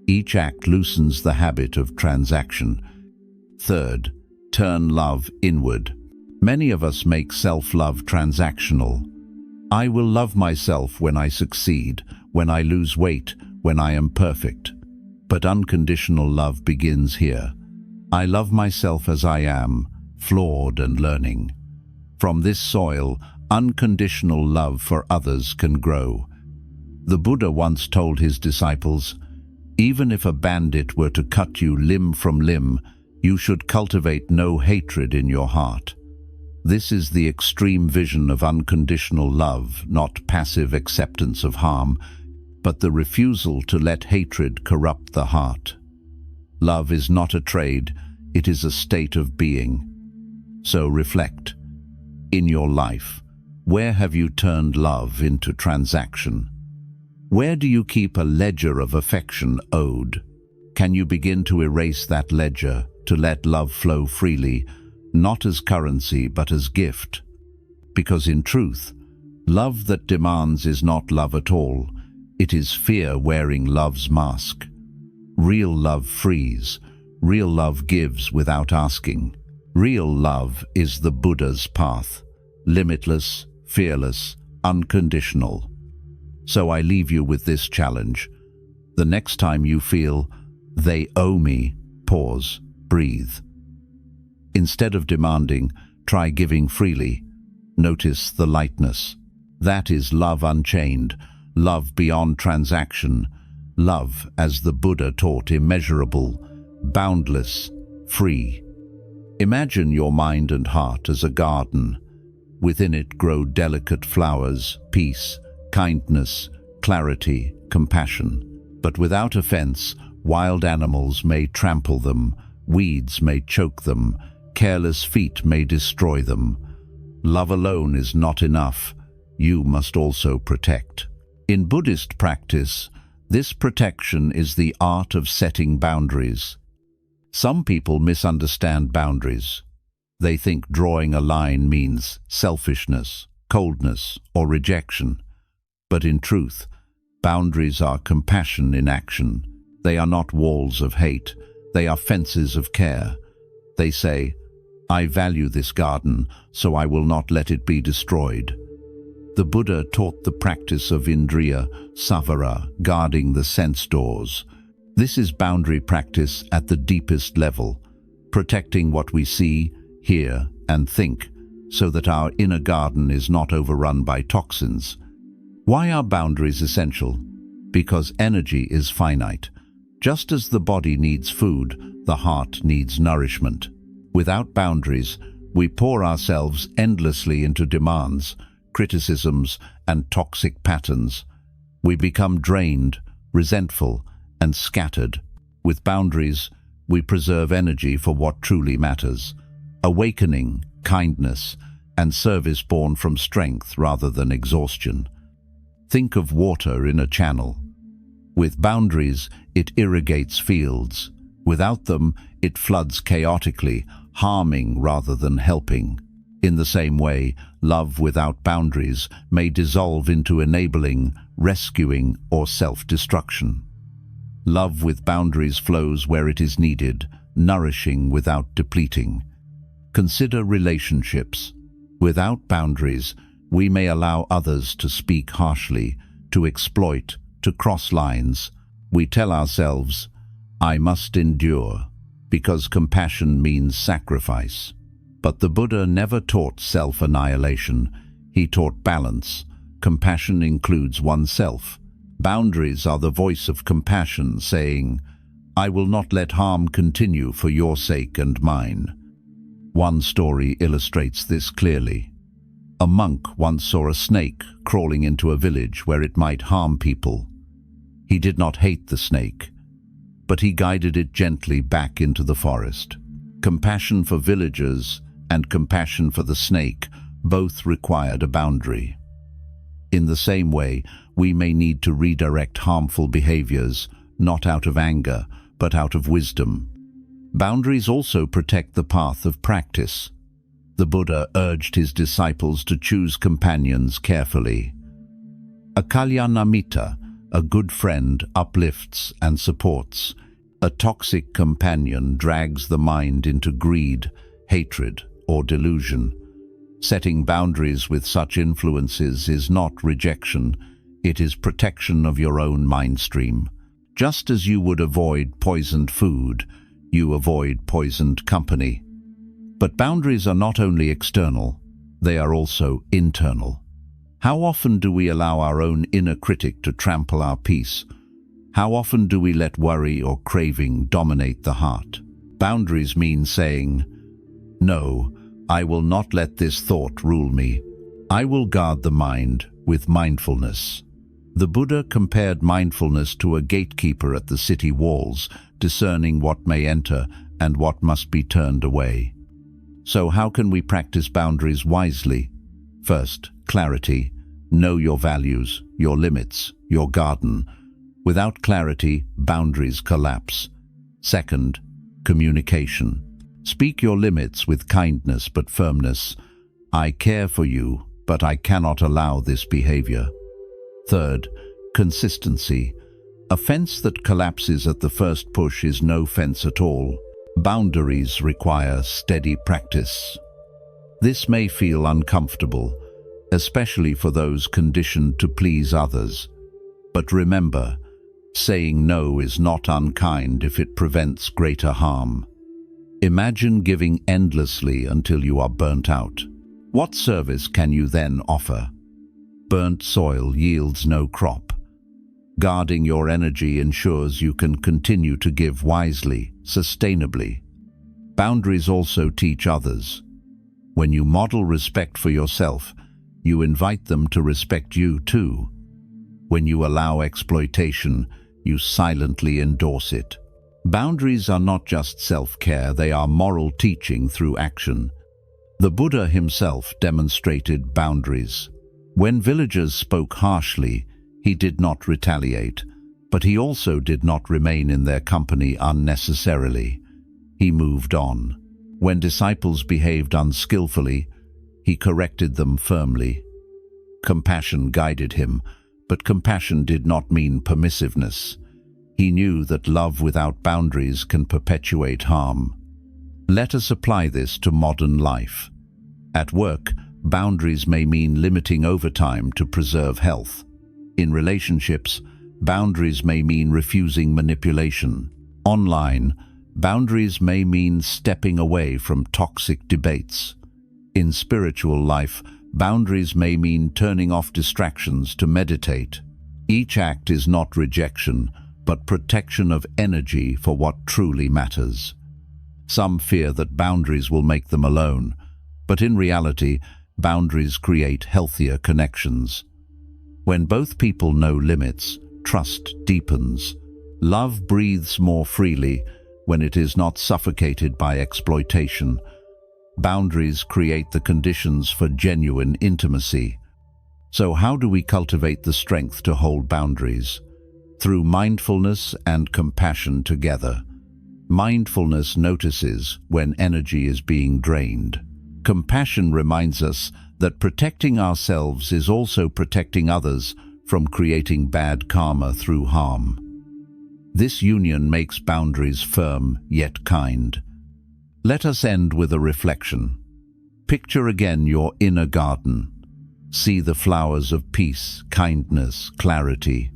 Each act loosens the habit of transaction. Third, turn love inward. Many of us make self-love transactional. I will love myself when I succeed, when I lose weight, when I am perfect. But unconditional love begins here. I love myself as I am, flawed and learning. From this soil, unconditional love for others can grow. The Buddha once told his disciples, "Even if a bandit were to cut you limb from limb, you should cultivate no hatred in your heart." This is the extreme vision of unconditional love, not passive acceptance of harm, but the refusal to let hatred corrupt the heart. Love is not a trade, it is a state of being. So reflect. In your life, where have you turned love into transaction? Where do you keep a ledger of affection owed? Can you begin to erase that ledger, to let love flow freely, not as currency but as gift? Because in truth, love that demands is not love at all. It is fear wearing love's mask. Real love frees. Real love gives without asking. Real love is the Buddha's path. Limitless, fearless, unconditional. So I leave you with this challenge. The next time you feel, "They owe me," pause, breathe. Instead of demanding, try giving freely. Notice the lightness. That is love unchained, love beyond transaction, love, as the Buddha taught, immeasurable, boundless, free. Imagine your mind and heart as a garden. Within it grow delicate flowers, peace, kindness, clarity, compassion. But without offense, wild animals may trample them, weeds may choke them, careless feet may destroy them. Love alone is not enough. You must also protect. In Buddhist practice, this protection is the art of setting boundaries. Some people misunderstand boundaries. They think drawing a line means selfishness, coldness, or rejection. But in truth, boundaries are compassion in action. They are not walls of hate. They are fences of care. They say, "I value this garden, so I will not let it be destroyed." The Buddha taught the practice of indriya savara, guarding the sense doors. This is boundary practice at the deepest level, protecting what we see, hear, and think, so that our inner garden is not overrun by toxins. Why are boundaries essential? Because energy is finite. Just as the body needs food, the heart needs nourishment. Without boundaries, we pour ourselves endlessly into demands, criticisms, and toxic patterns. We become drained, resentful, and scattered. With boundaries, we preserve energy for what truly matters. Awakening, kindness, and service born from strength rather than exhaustion. Think of water in a channel. With boundaries, it irrigates fields. Without them, it floods chaotically, harming rather than helping. In the same way, love without boundaries may dissolve into enabling, rescuing, or self-destruction. Love with boundaries flows where it is needed, nourishing without depleting. Consider relationships. Without boundaries, we may allow others to speak harshly, to exploit, to cross lines. We tell ourselves, "I must endure," because compassion means sacrifice. But the Buddha never taught self-annihilation. He taught balance. Compassion includes oneself. Boundaries are the voice of compassion saying, "I will not let harm continue for your sake and mine." One story illustrates this clearly. A monk once saw a snake crawling into a village where it might harm people. He did not hate the snake, but he guided it gently back into the forest. Compassion for villagers and compassion for the snake both required a boundary. In the same way, we may need to redirect harmful behaviors, not out of anger, but out of wisdom. Boundaries also protect the path of practice. The Buddha urged his disciples to choose companions carefully. A kalyanamitta, a good friend, uplifts and supports. A toxic companion drags the mind into greed, hatred, or delusion. Setting boundaries with such influences is not rejection, it is protection of your own mind stream. Just as you would avoid poisoned food, you avoid poisoned company. But boundaries are not only external, they are also internal. How often do we allow our own inner critic to trample our peace? How often do we let worry or craving dominate the heart? Boundaries mean saying, "No, I will not let this thought rule me. I will guard the mind with mindfulness." The Buddha compared mindfulness to a gatekeeper at the city walls, discerning what may enter and what must be turned away. So how can we practice boundaries wisely? First, clarity. Know your values, your limits, your garden. Without clarity, boundaries collapse. Second, communication. Speak your limits with kindness but firmness. I care for you, but I cannot allow this behavior. Third, consistency. A fence that collapses at the first push is no fence at all. Boundaries require steady practice. This may feel uncomfortable, especially for those conditioned to please others. But remember, saying no is not unkind if it prevents greater harm. Imagine giving endlessly until you are burnt out. What service can you then offer? Burnt soil yields no crop. Guarding your energy ensures you can continue to give wisely, sustainably. Boundaries also teach others. When you model respect for yourself, you invite them to respect you too. When you allow exploitation, you silently endorse it. Boundaries are not just self-care, they are moral teaching through action. The Buddha himself demonstrated boundaries. When villagers spoke harshly, he did not retaliate, but he also did not remain in their company unnecessarily. He moved on. When disciples behaved unskillfully, he corrected them firmly. Compassion guided him, but compassion did not mean permissiveness. He knew that love without boundaries can perpetuate harm. Let us apply this to modern life. At work, boundaries may mean limiting overtime to preserve health. In relationships, boundaries may mean refusing manipulation. Online, boundaries may mean stepping away from toxic debates. In spiritual life, boundaries may mean turning off distractions to meditate. Each act is not rejection, but protection of energy for what truly matters. Some fear that boundaries will make them alone, but in reality, boundaries create healthier connections. When both people know limits, trust deepens. Love breathes more freely when it is not suffocated by exploitation. Boundaries create the conditions for genuine intimacy. So how do we cultivate the strength to hold boundaries? Through mindfulness and compassion together. Mindfulness notices when energy is being drained. Compassion reminds us that protecting ourselves is also protecting others from creating bad karma through harm. This union makes boundaries firm yet kind. Let us end with a reflection. Picture again your inner garden. See the flowers of peace, kindness, clarity.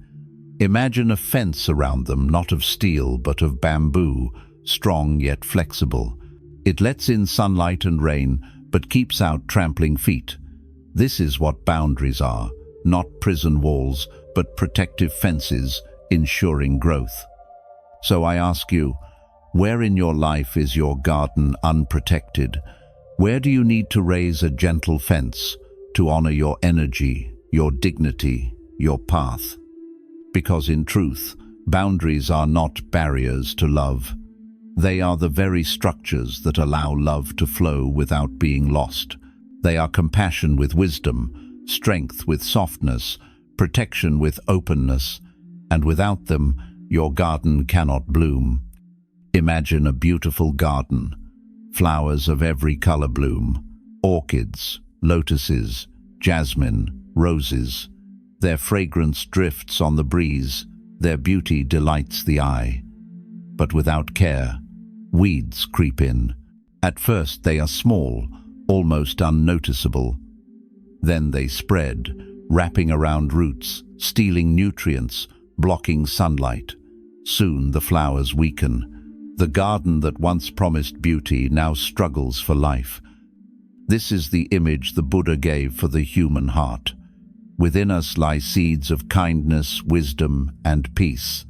Imagine a fence around them, not of steel but of bamboo, strong yet flexible. It lets in sunlight and rain, but keeps out trampling feet. This is what boundaries are, not prison walls, but protective fences, ensuring growth. So I ask you, where in your life is your garden unprotected? Where do you need to raise a gentle fence to honor your energy, your dignity, your path? Because in truth, boundaries are not barriers to love. They are the very structures that allow love to flow without being lost. They are compassion with wisdom, strength with softness, protection with openness, and without them, your garden cannot bloom. Imagine a beautiful garden. Flowers of every color bloom. Orchids, lotuses, jasmine, roses. Their fragrance drifts on the breeze. Their beauty delights the eye. But without care, weeds creep in. At first they are small, almost unnoticeable. Then they spread, wrapping around roots, stealing nutrients, blocking sunlight. Soon the flowers weaken. The garden that once promised beauty now struggles for life. This is the image the Buddha gave for the human heart. Within us lie seeds of kindness, wisdom, and peace.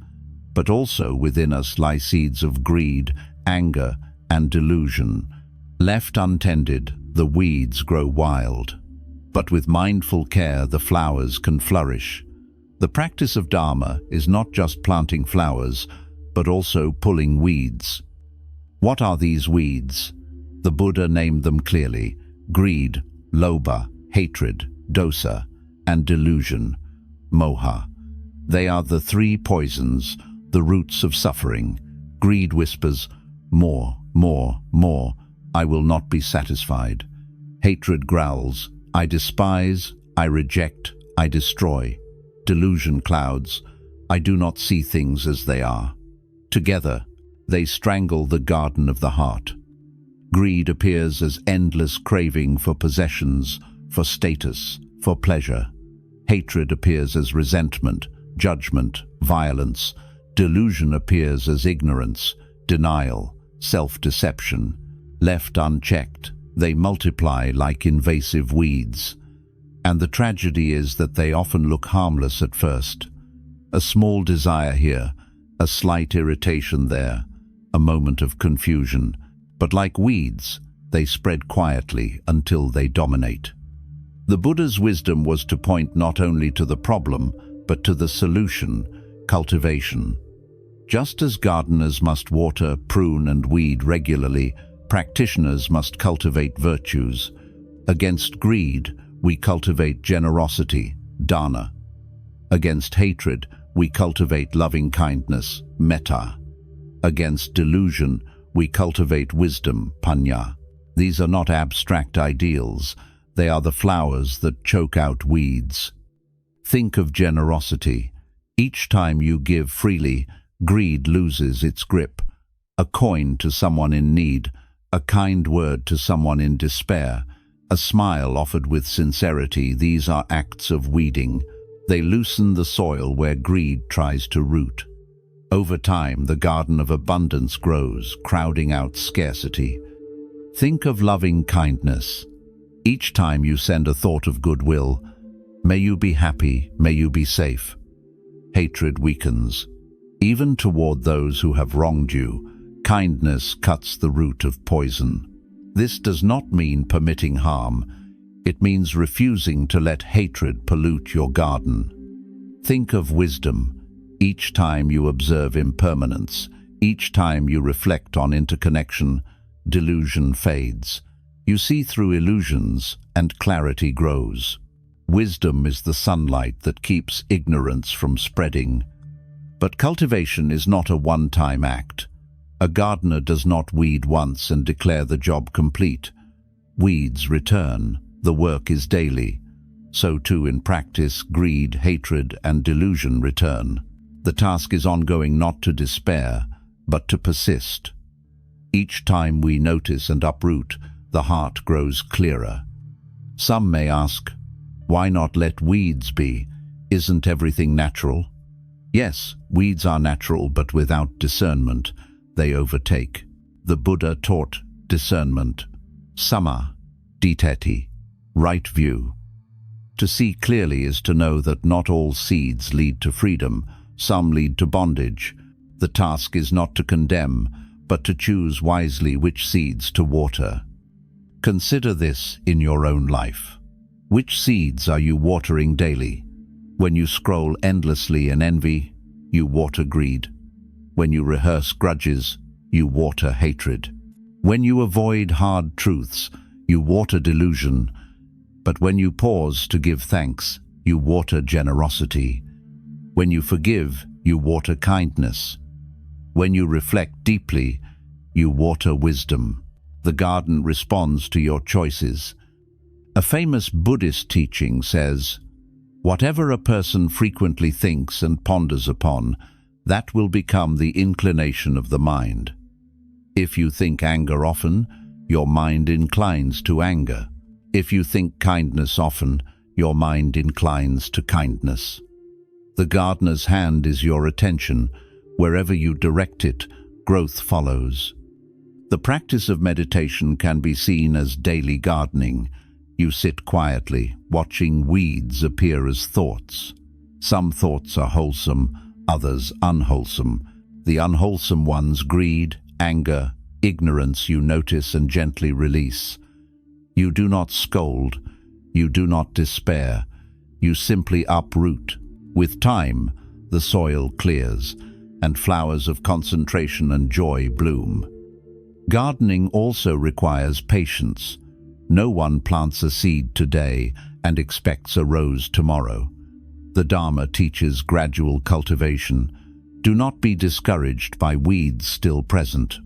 But also within us lie seeds of greed, anger, and delusion. Left untended, the weeds grow wild. But with mindful care, the flowers can flourish. The practice of Dharma is not just planting flowers, but also pulling weeds. What are these weeds? The Buddha named them clearly: greed, lobha, hatred, dosa, and delusion, moha. They are the three poisons, the roots of suffering. Greed whispers, more, more, more, I will not be satisfied. Hatred growls, I despise, I reject, I destroy. Delusion clouds, I do not see things as they are. Together, they strangle the garden of the heart. Greed appears as endless craving for possessions, for status, for pleasure. Hatred appears as resentment, judgment, violence. Delusion appears as ignorance, denial, self-deception. Left unchecked, they multiply like invasive weeds. And the tragedy is that they often look harmless at first. A small desire here, a slight irritation there, a moment of confusion. But like weeds, they spread quietly until they dominate. The Buddha's wisdom was to point not only to the problem, but to the solution: cultivation. Just as gardeners must water, prune, and weed regularly, practitioners must cultivate virtues. Against greed, we cultivate generosity, dana. Against hatred, we cultivate loving-kindness, metta. Against delusion, we cultivate wisdom, panya. These are not abstract ideals. They are the flowers that choke out weeds. Think of generosity. Each time you give freely, greed loses its grip. A coin to someone in need, a kind word to someone in despair, a smile offered with sincerity, these are acts of weeding. They loosen the soil where greed tries to root. Over time, the garden of abundance grows, crowding out scarcity. Think of loving kindness. Each time you send a thought of goodwill, may you be happy, may you be safe. Hatred weakens. Even toward those who have wronged you, kindness cuts the root of poison. This does not mean permitting harm. It means refusing to let hatred pollute your garden. Think of wisdom. Each time you observe impermanence, each time you reflect on interconnection, delusion fades. You see through illusions, and clarity grows. Wisdom is the sunlight that keeps ignorance from spreading. But cultivation is not a one-time act. A gardener does not weed once and declare the job complete. Weeds return. The work is daily. So too in practice, greed, hatred, and delusion return. The task is ongoing, not to despair, but to persist. Each time we notice and uproot, the heart grows clearer. Some may ask, why not let weeds be? Isn't everything natural? Yes, weeds are natural, but without discernment, they overtake. The Buddha taught discernment, samma, ditthati, right view. To see clearly is to know that not all seeds lead to freedom, some lead to bondage. The task is not to condemn, but to choose wisely which seeds to water. Consider this in your own life. Which seeds are you watering daily? When you scroll endlessly in envy, you water greed. When you rehearse grudges, you water hatred. When you avoid hard truths, you water delusion. But when you pause to give thanks, you water generosity. When you forgive, you water kindness. When you reflect deeply, you water wisdom. The garden responds to your choices. A famous Buddhist teaching says, "Whatever a person frequently thinks and ponders upon, that will become the inclination of the mind." If you think anger often, your mind inclines to anger. If you think kindness often, your mind inclines to kindness. The gardener's hand is your attention. Wherever you direct it, growth follows. The practice of meditation can be seen as daily gardening. You sit quietly, watching weeds appear as thoughts. Some thoughts are wholesome, others unwholesome. The unwholesome ones, greed, anger, ignorance, you notice and gently release. You do not scold, you do not despair, you simply uproot. With time, the soil clears, and flowers of concentration and joy bloom. Gardening also requires patience. No one plants a seed today and expects a rose tomorrow. The Dharma teaches gradual cultivation. Do not be discouraged by weeds still present.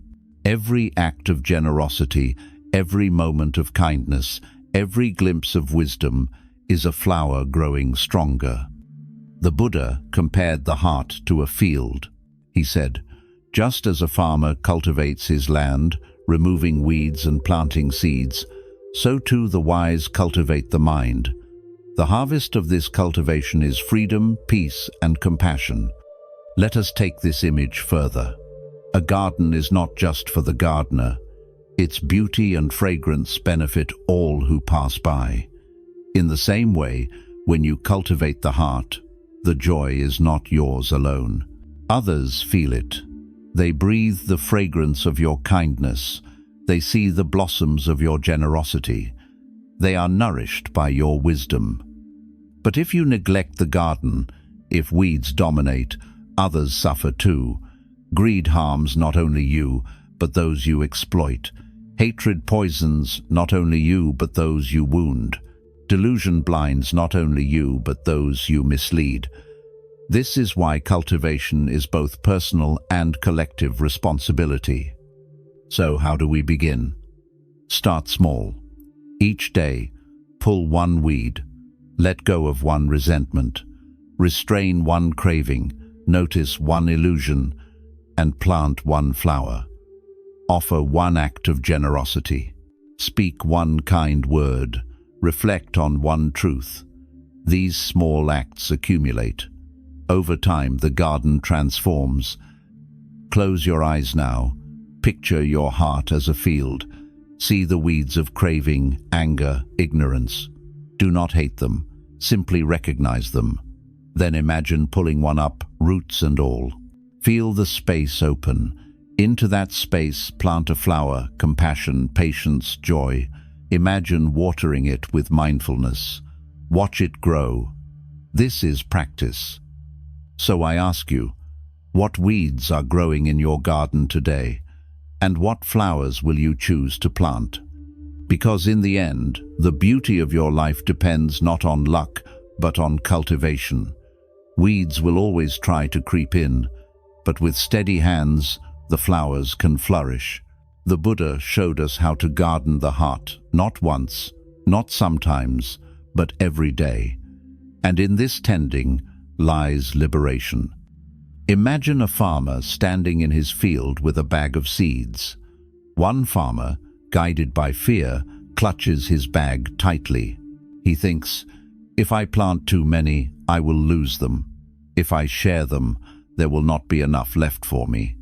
Every act of generosity, every moment of kindness, every glimpse of wisdom is a flower growing stronger. The Buddha compared the heart to a field. He said, just as a farmer cultivates his land, removing weeds and planting seeds, so too the wise cultivate the mind. The harvest of this cultivation is freedom, peace, and compassion. Let us take this image further. A garden is not just for the gardener. Its beauty and fragrance benefit all who pass by. In the same way, when you cultivate the heart, the joy is not yours alone. Others feel it. They breathe the fragrance of your kindness. They see the blossoms of your generosity. They are nourished by your wisdom. But if you neglect the garden, if weeds dominate, others suffer too. Greed harms not only you, but those you exploit. Hatred poisons not only you, but those you wound. Delusion blinds not only you, but those you mislead. This is why cultivation is both personal and collective responsibility. So how do we begin? Start small. Each day, pull one weed, let go of one resentment, restrain one craving, notice one illusion, and plant one flower. Offer one act of generosity. Speak one kind word. Reflect on one truth. These small acts accumulate. Over time, the garden transforms. Close your eyes now. Picture your heart as a field. See the weeds of craving, anger, ignorance. Do not hate them. Simply recognize them. Then imagine pulling one up, roots and all. Feel the space open. Into that space, plant a flower, compassion, patience, joy. Imagine watering it with mindfulness. Watch it grow. This is practice. So I ask you, what weeds are growing in your garden today? And what flowers will you choose to plant? Because in the end, the beauty of your life depends not on luck, but on cultivation. Weeds will always try to creep in, but with steady hands, the flowers can flourish. The Buddha showed us how to garden the heart, not once, not sometimes, but every day. And in this tending lies liberation. Imagine a farmer standing in his field with a bag of seeds. One farmer, guided by fear, clutches his bag tightly. He thinks, if I plant too many, I will lose them. If I share them, there will not be enough left for me.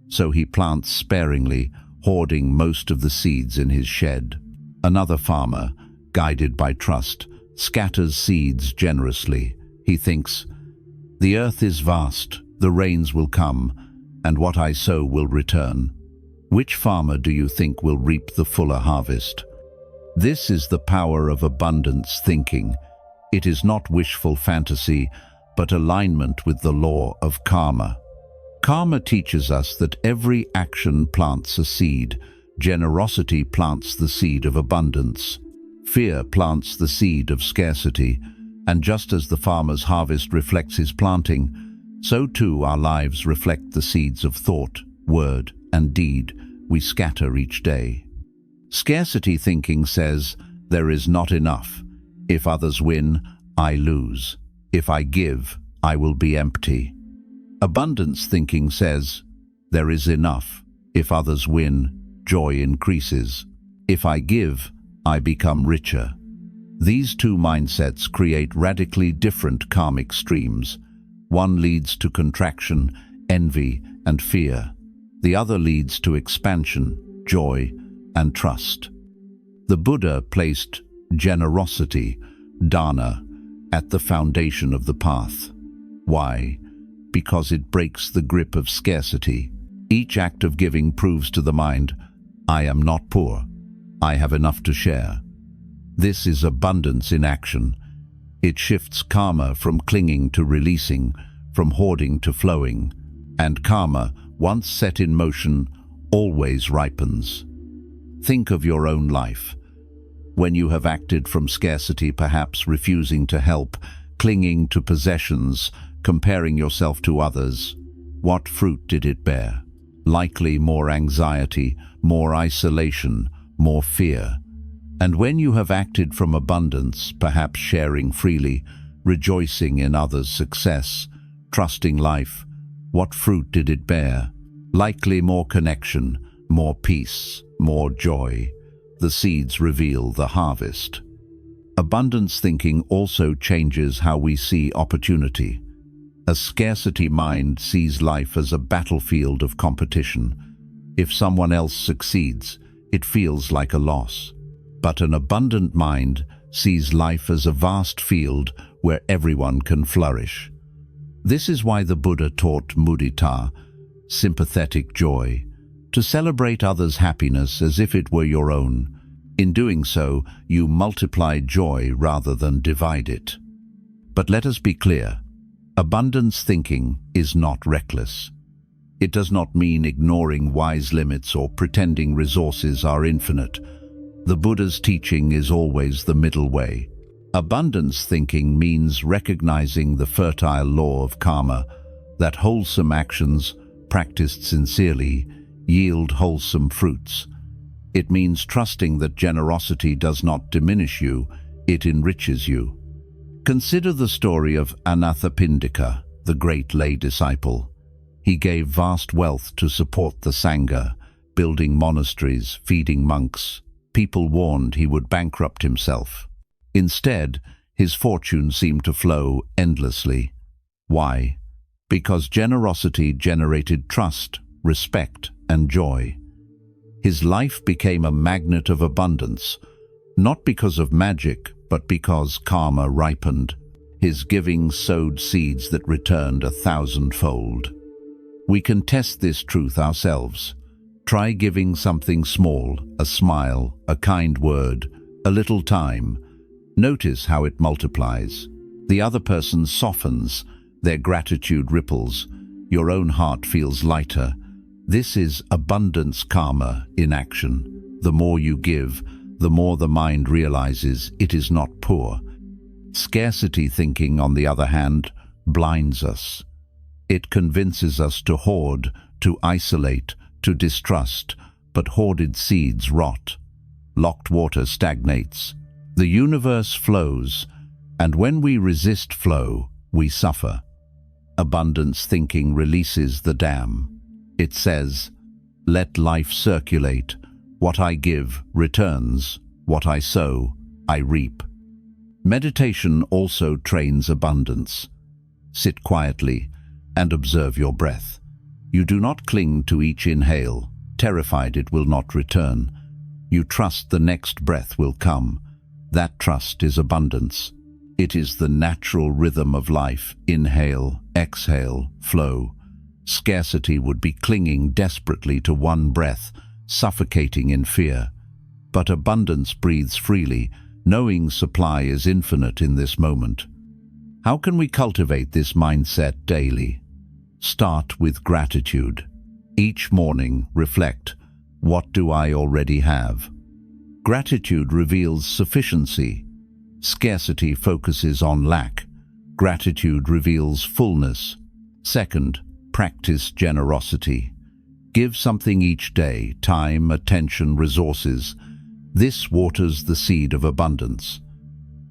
So he plants sparingly, hoarding most of the seeds in his shed. Another farmer, guided by trust, scatters seeds generously. He thinks, the earth is vast, the rains will come, and what I sow will return. Which farmer do you think will reap the fuller harvest? This is the power of abundance thinking. It is not wishful fantasy, but alignment with the law of karma. Karma teaches us that every action plants a seed. Generosity plants the seed of abundance. Fear plants the seed of scarcity. And just as the farmer's harvest reflects his planting, so too our lives reflect the seeds of thought, word, and deed we scatter each day. Scarcity thinking says, there is not enough. If others win, I lose. If I give, I will be empty. Abundance thinking says, there is enough. If others win, joy increases. If I give, I become richer. These two mindsets create radically different karmic streams. One leads to contraction, envy, and fear. The other leads to expansion, joy, and trust. The Buddha placed generosity, dana, at the foundation of the path. Why? Because it breaks the grip of scarcity. Each act of giving proves to the mind, I am not poor. I have enough to share. This is abundance in action. It shifts karma from clinging to releasing, from hoarding to flowing. And karma, once set in motion, always ripens. Think of your own life. When you have acted from scarcity, perhaps refusing to help, clinging to possessions, comparing yourself to others, what fruit did it bear? Likely more anxiety, more isolation, more fear. And when you have acted from abundance, perhaps sharing freely, rejoicing in others' success, trusting life, what fruit did it bear? Likely more connection, more peace, more joy. The seeds reveal the harvest. Abundance thinking also changes how we see opportunity. A scarcity mind sees life as a battlefield of competition. If someone else succeeds, it feels like a loss. But an abundant mind sees life as a vast field where everyone can flourish. This is why the Buddha taught mudita, sympathetic joy, to celebrate others' happiness as if it were your own. In doing so, you multiply joy rather than divide it. But let us be clear, abundance thinking is not reckless. It does not mean ignoring wise limits or pretending resources are infinite. The Buddha's teaching is always the middle way. Abundance thinking means recognizing the fertile law of karma, that wholesome actions, practiced sincerely, yield wholesome fruits. It means trusting that generosity does not diminish you, it enriches you. Consider the story of Anathapindika, the great lay disciple. He gave vast wealth to support the Sanga, building monasteries, feeding monks. People warned he would bankrupt himself. Instead, his fortune seemed to flow endlessly. Why? Because generosity generated trust, respect, and joy. His life became a magnet of abundance, not because of magic, but because karma ripened. His giving sowed seeds that returned 1,000-fold. We can test this truth ourselves. Try giving something small, a smile, a kind word, a little time. Notice how it multiplies. The other person softens, their gratitude ripples, your own heart feels lighter. This is abundance karma in action. The more you give, the more the mind realizes it is not poor. Scarcity thinking, on the other hand, blinds us. It convinces us to hoard, to isolate, to distrust, but hoarded seeds rot. Locked water stagnates. The universe flows, and when we resist flow, we suffer. Abundance thinking releases the dam. It says, let life circulate. What I give returns. What I sow, I reap. Meditation also trains abundance. Sit quietly and observe your breath. You do not cling to each inhale, terrified it will not return. You trust the next breath will come. That trust is abundance. It is the natural rhythm of life. Inhale, exhale, flow. Scarcity would be clinging desperately to one breath, suffocating in fear. But abundance breathes freely, knowing supply is infinite in this moment. How can we cultivate this mindset daily? Start with gratitude. Each morning, reflect, what do I already have? Gratitude reveals sufficiency. Scarcity focuses on lack. Gratitude reveals fullness. Second, practice generosity. Give something each day, time, attention, resources. This waters the seed of abundance.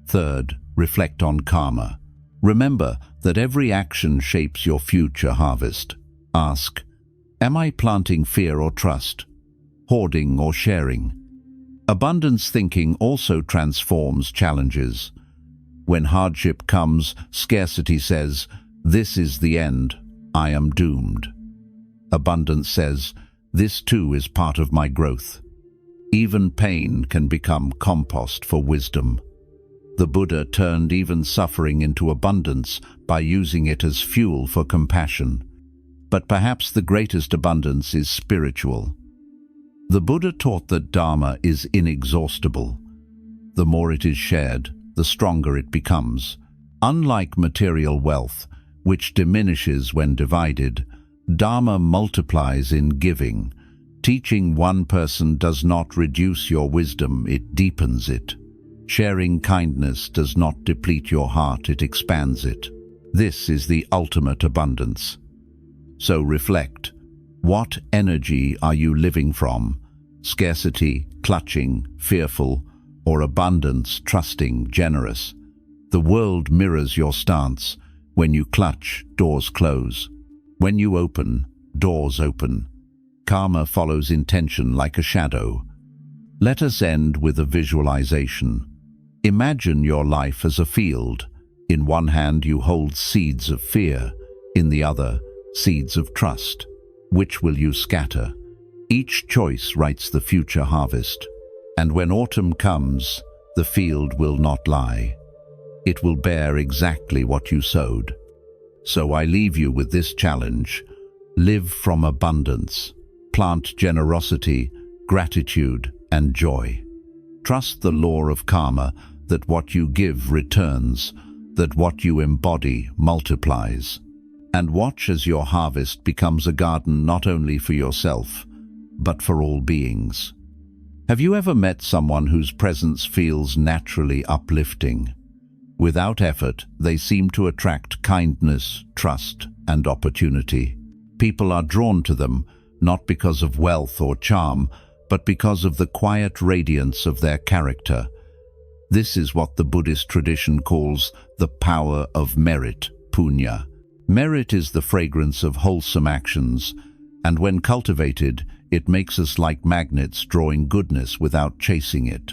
Third, reflect on karma. Remember that every action shapes your future harvest. Ask, am I planting fear or trust? Hoarding or sharing? Abundance thinking also transforms challenges. When hardship comes, scarcity says, this is the end, I am doomed. Abundance says, this too is part of my growth. Even pain can become compost for wisdom. The Buddha turned even suffering into abundance by using it as fuel for compassion. But perhaps the greatest abundance is spiritual. The Buddha taught that Dharma is inexhaustible. The more it is shared, the stronger it becomes. Unlike material wealth, which diminishes when divided, Dharma multiplies in giving. Teaching one person does not reduce your wisdom, it deepens it. Sharing kindness does not deplete your heart, it expands it. This is the ultimate abundance. So reflect. What energy are you living from? Scarcity, clutching, fearful, or abundance, trusting, generous? The world mirrors your stance. When you clutch, doors close. When you open, doors open. Karma follows intention like a shadow. Let us end with a visualization. Imagine your life as a field. In one hand you hold seeds of fear, in the other, seeds of trust. Which will you scatter? Each choice writes the future harvest. And when autumn comes, the field will not lie. It will bear exactly what you sowed. So I leave you with this challenge. Live from abundance. Plant generosity, gratitude, and joy. Trust the law of karma, that what you give returns, that what you embody multiplies. And watch as your harvest becomes a garden not only for yourself, but for all beings. Have you ever met someone whose presence feels naturally uplifting? Without effort, they seem to attract kindness, trust, and opportunity. People are drawn to them, not because of wealth or charm, but because of the quiet radiance of their character. This is what the Buddhist tradition calls the power of merit, punya. Merit is the fragrance of wholesome actions, and when cultivated, it makes us like magnets drawing goodness without chasing it.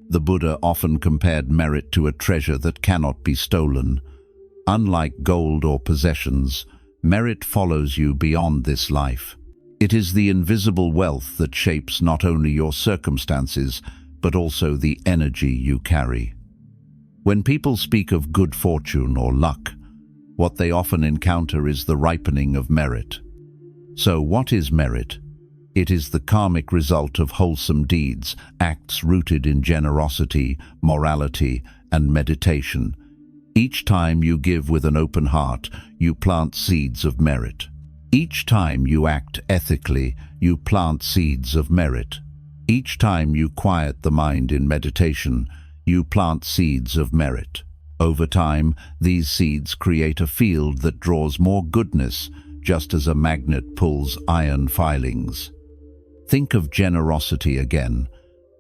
The Buddha often compared merit to a treasure that cannot be stolen. Unlike gold or possessions, merit follows you beyond this life. It is the invisible wealth that shapes not only your circumstances, but also the energy you carry. When people speak of good fortune or luck, what they often encounter is the ripening of merit. So what is merit? It is the karmic result of wholesome deeds, acts rooted in generosity, morality, and meditation. Each time you give with an open heart, you plant seeds of merit. Each time you act ethically, you plant seeds of merit. Each time you quiet the mind in meditation, you plant seeds of merit. Over time, these seeds create a field that draws more goodness, just as a magnet pulls iron filings. Think of generosity again.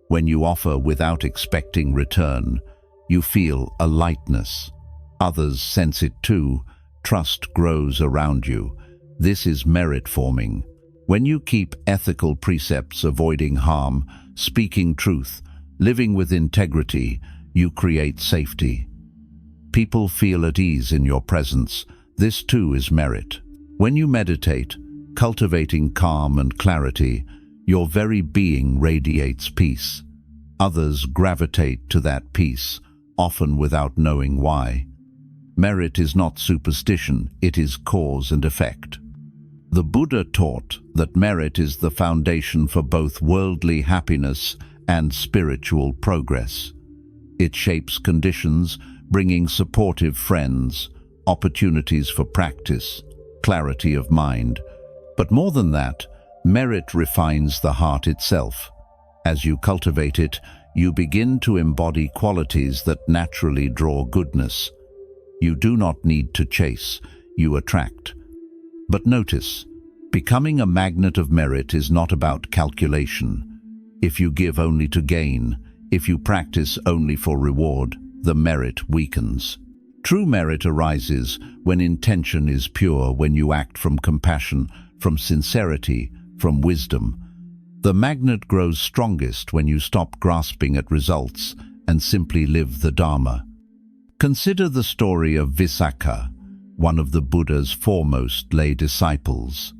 When you offer without expecting return, you feel a lightness. Others sense it too. Trust grows around you. This is merit forming. When you keep ethical precepts, avoiding harm, speaking truth, living with integrity, you create safety. People feel at ease in your presence. This too is merit. When you meditate, cultivating calm and clarity, your very being radiates peace. Others gravitate to that peace, often without knowing why. Merit is not superstition, it is cause and effect. The Buddha taught that merit is the foundation for both worldly happiness and spiritual progress. It shapes conditions, bringing supportive friends, opportunities for practice, clarity of mind. But more than that, merit refines the heart itself. As you cultivate it, you begin to embody qualities that naturally draw goodness. You do not need to chase, you attract. But notice, becoming a magnet of merit is not about calculation. If you give only to gain, if you practice only for reward, the merit weakens. True merit arises when intention is pure, when you act from compassion, from sincerity, from wisdom. The magnet grows strongest when you stop grasping at results and simply live the Dharma. Consider the story of Visakha, one of the Buddha's foremost lay disciples.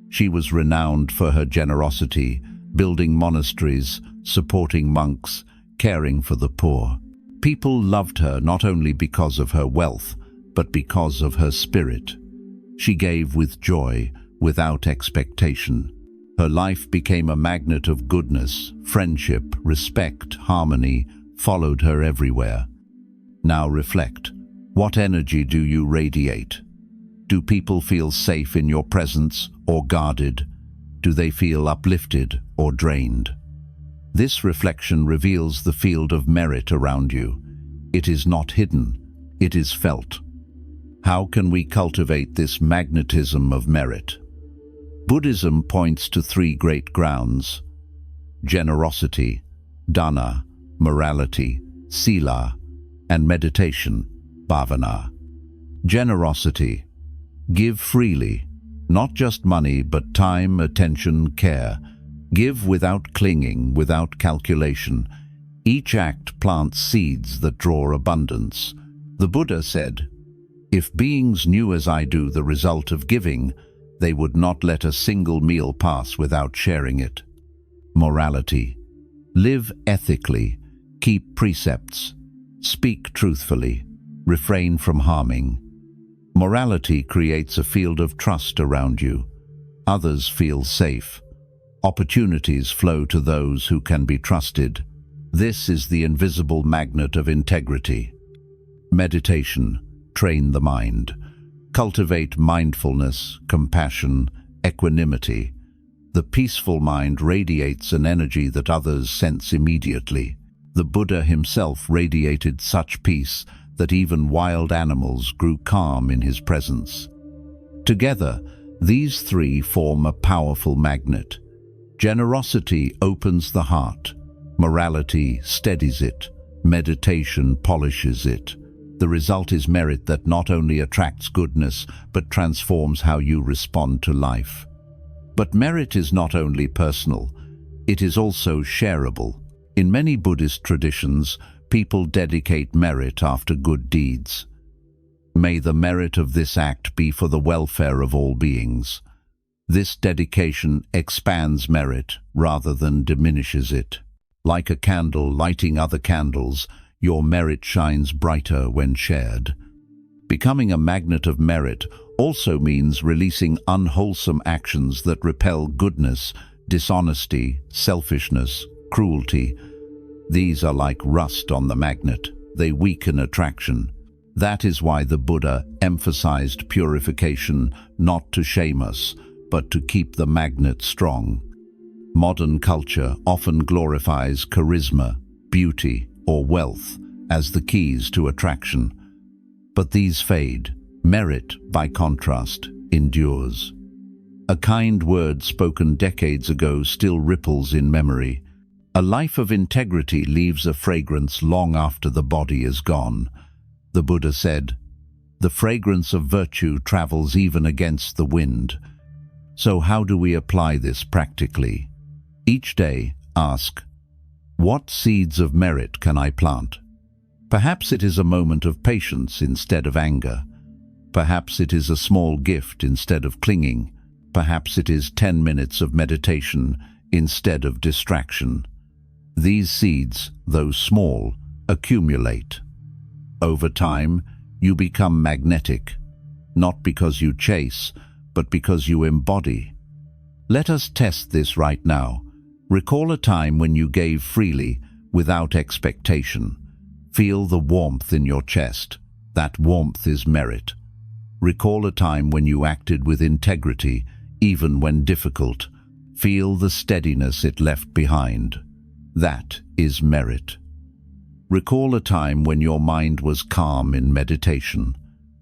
She was renowned for her generosity, building monasteries, supporting monks, caring for the poor. People loved her not only because of her wealth, but because of her spirit. She gave with joy, without expectation. Her life became a magnet of goodness, friendship, respect, harmony, followed her everywhere. Now reflect. What energy do you radiate? Do people feel safe in your presence or guarded? Do they feel uplifted or drained? This reflection reveals the field of merit around you. It is not hidden, it is felt. How can we cultivate this magnetism of merit? Buddhism points to three great grounds: generosity, dana, morality, sila, and meditation, bhavana. Generosity. Give freely, not just money, but time, attention, care. Give without clinging, without calculation. Each act plants seeds that draw abundance. The Buddha said, "If beings knew as I do the result of giving, they would not let a single meal pass without sharing it." Morality. Live ethically, keep precepts, speak truthfully, refrain from harming. Morality creates a field of trust around you. Others feel safe. Opportunities flow to those who can be trusted. This is the invisible magnet of integrity. Meditation. Train the mind. Cultivate mindfulness, compassion, equanimity. The peaceful mind radiates an energy that others sense immediately. The Buddha himself radiated such peace that even wild animals grew calm in his presence. Together, these three form a powerful magnet. Generosity opens the heart. Morality steadies it. Meditation polishes it. The result is merit that not only attracts goodness, but transforms how you respond to life. But merit is not only personal, it is also shareable. In many Buddhist traditions, people dedicate merit after good deeds. May the merit of this act be for the welfare of all beings. This dedication expands merit rather than diminishes it. Like a candle lighting other candles, your merit shines brighter when shared. Becoming a magnet of merit also means releasing unwholesome actions that repel goodness, dishonesty, selfishness, cruelty. These are like rust on the magnet. They weaken attraction. That is why the Buddha emphasized purification, not to shame us, but to keep the magnet strong. Modern culture often glorifies charisma, beauty, or wealth as the keys to attraction. But these fade. Merit, by contrast, endures. A kind word spoken decades ago still ripples in memory. A life of integrity leaves a fragrance long after the body is gone. The Buddha said, "The fragrance of virtue travels even against the wind." So how do we apply this practically? Each day, ask, what seeds of merit can I plant? Perhaps it is a moment of patience instead of anger. Perhaps it is a small gift instead of clinging. Perhaps it is 10 minutes of meditation instead of distraction. These seeds, though small, accumulate. Over time, you become magnetic, not because you chase, but because you embody. Let us test this right now. Recall a time when you gave freely, without expectation. Feel the warmth in your chest. That warmth is merit. Recall a time when you acted with integrity, even when difficult. Feel the steadiness it left behind. That is merit. Recall a time when your mind was calm in meditation.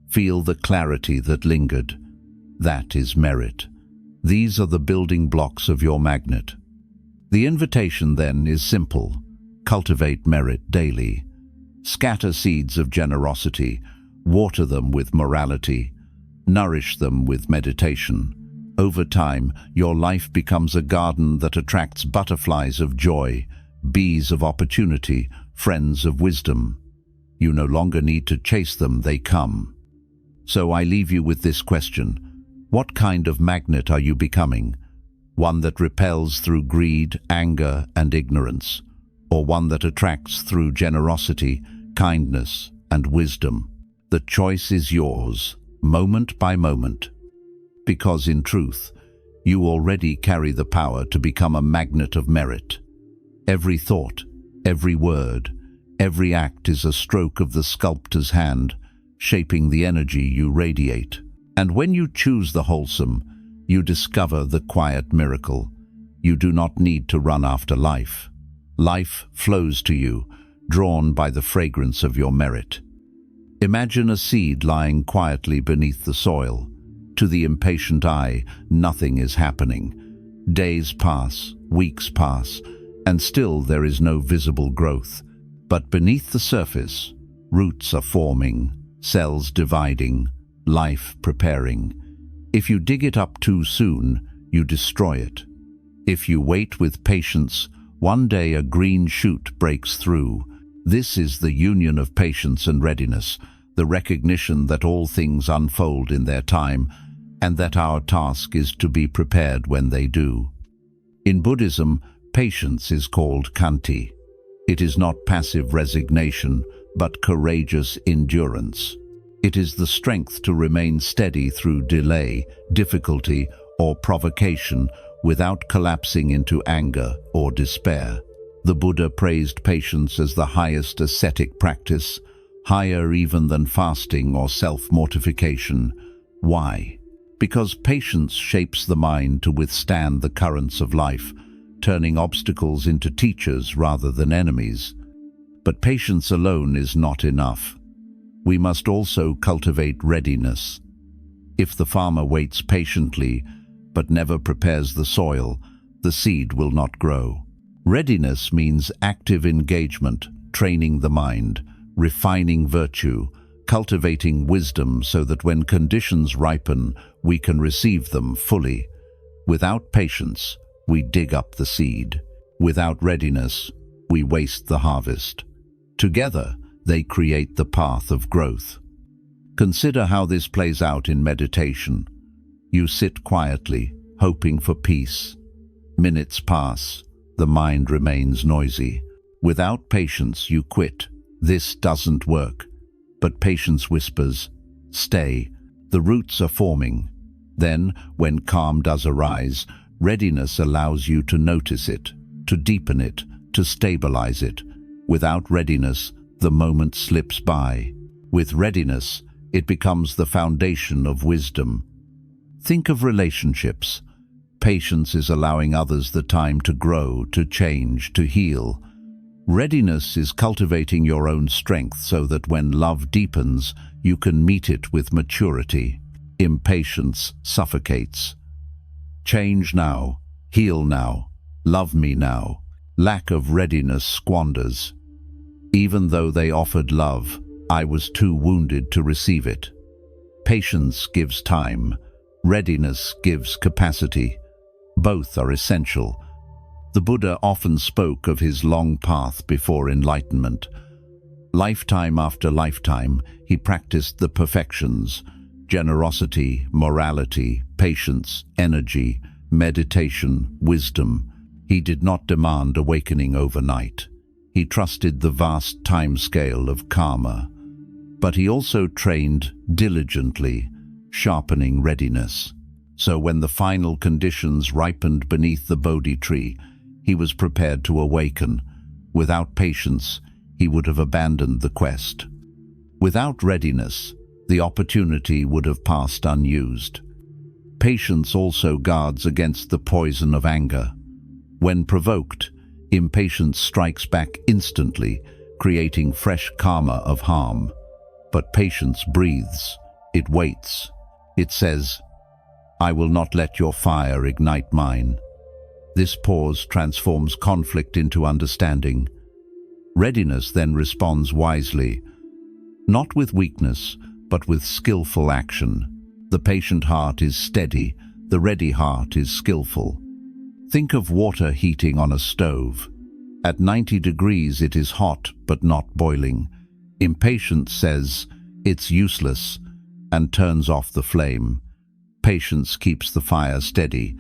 Feel the clarity that lingered. That is merit. These are the building blocks of your magnet. The invitation then is simple. Cultivate merit daily. Scatter seeds of generosity. Water them with morality. Nourish them with meditation. Over time, your life becomes a garden that attracts butterflies of joy, bees of opportunity, friends of wisdom. You no longer need to chase them, they come. So I leave you with this question. What kind of magnet are you becoming? One that repels through greed, anger, and ignorance, or one that attracts through generosity, kindness, and wisdom? The choice is yours, moment by moment. Because in truth, you already carry the power to become a magnet of merit. Every thought, every word, every act is a stroke of the sculptor's hand, shaping the energy you radiate. And when you choose the wholesome, you discover the quiet miracle. You do not need to run after life. Life flows to you, drawn by the fragrance of your merit. Imagine a seed lying quietly beneath the soil. To the impatient eye, nothing is happening. Days pass, weeks pass, and still there is no visible growth. But beneath the surface, roots are forming, cells dividing, life preparing. If you dig it up too soon, you destroy it. If you wait with patience, one day a green shoot breaks through. This is the union of patience and readiness, the recognition that all things unfold in their time, and that our task is to be prepared when they do. In Buddhism, patience is called khanti. It is not passive resignation, but courageous endurance. It is the strength to remain steady through delay, difficulty, or provocation without collapsing into anger or despair. The Buddha praised patience as the highest ascetic practice, higher even than fasting or self-mortification. Why? Because patience shapes the mind to withstand the currents of life, turning obstacles into teachers rather than enemies. But patience alone is not enough. We must also cultivate readiness. If the farmer waits patiently but never prepares the soil, the seed will not grow. Readiness means active engagement, training the mind, refining virtue, cultivating wisdom so that when conditions ripen, we can receive them fully. Without patience, we dig up the seed. Without readiness, we waste the harvest. Together, they create the path of growth. Consider how this plays out in meditation. You sit quietly, hoping for peace. Minutes pass. The mind remains noisy. Without patience, you quit. This doesn't work. But patience whispers, stay. The roots are forming. Then, when calm does arise, readiness allows you to notice it, to deepen it, to stabilize it. Without readiness, the moment slips by. With readiness, it becomes the foundation of wisdom. Think of relationships. Patience is allowing others the time to grow, to change, to heal. Readiness is cultivating your own strength so that when love deepens, you can meet it with maturity. Impatience suffocates. Change now, heal now, love me now. Lack of readiness squanders. Even though they offered love, I was too wounded to receive it. Patience gives time. Readiness gives capacity. Both are essential. The Buddha often spoke of his long path before enlightenment. Lifetime after lifetime, he practiced the perfections: generosity, morality, patience, energy, meditation, wisdom. He did not demand awakening overnight. He trusted the vast time scale of karma. But he also trained diligently, sharpening readiness. So when the final conditions ripened beneath the Bodhi tree, he was prepared to awaken. Without patience, he would have abandoned the quest. Without readiness, the opportunity would have passed unused. Patience also guards against the poison of anger. When provoked, impatience strikes back instantly, creating fresh karma of harm. But patience breathes. It waits. It says, I will not let your fire ignite mine. This pause transforms conflict into understanding. Readiness then responds wisely, not with weakness, but with skillful action. The patient heart is steady, the ready heart is skillful. Think of water heating on a stove. At 90 degrees it is hot but not boiling. Impatience says, it's useless, and turns off the flame. Patience keeps the fire steady.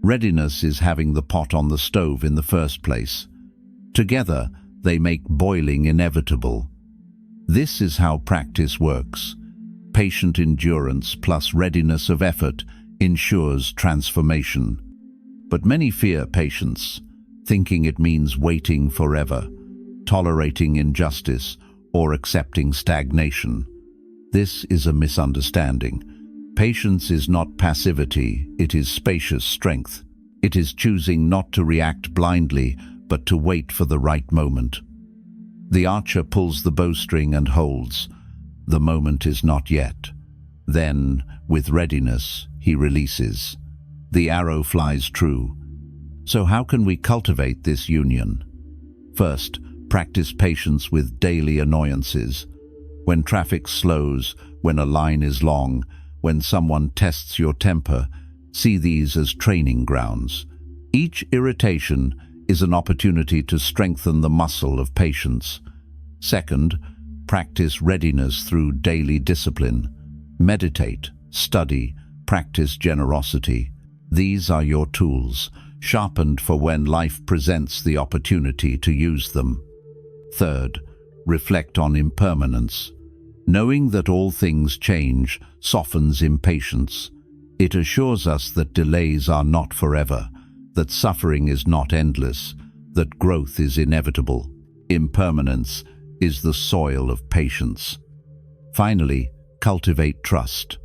Readiness is having the pot on the stove in the first place. Together, they make boiling inevitable. This is how practice works. Patient endurance plus readiness of effort ensures transformation. But many fear patience, thinking it means waiting forever, tolerating injustice, or accepting stagnation. This is a misunderstanding. Patience is not passivity, it is spacious strength. It is choosing not to react blindly, but to wait for the right moment. The archer pulls the bowstring and holds. The moment is not yet. Then, with readiness, he releases. The arrow flies true. So how can we cultivate this union? First, practice patience with daily annoyances. When traffic slows, when a line is long, when someone tests your temper, see these as training grounds. Each irritation is an opportunity to strengthen the muscle of patience. Second, practice readiness through daily discipline. Meditate, study, practice generosity. These are your tools, sharpened for when life presents the opportunity to use them. Third, reflect on impermanence. Knowing that all things change softens impatience. It assures us that delays are not forever, that suffering is not endless, that growth is inevitable. Impermanence is the soil of patience. Finally, cultivate trust.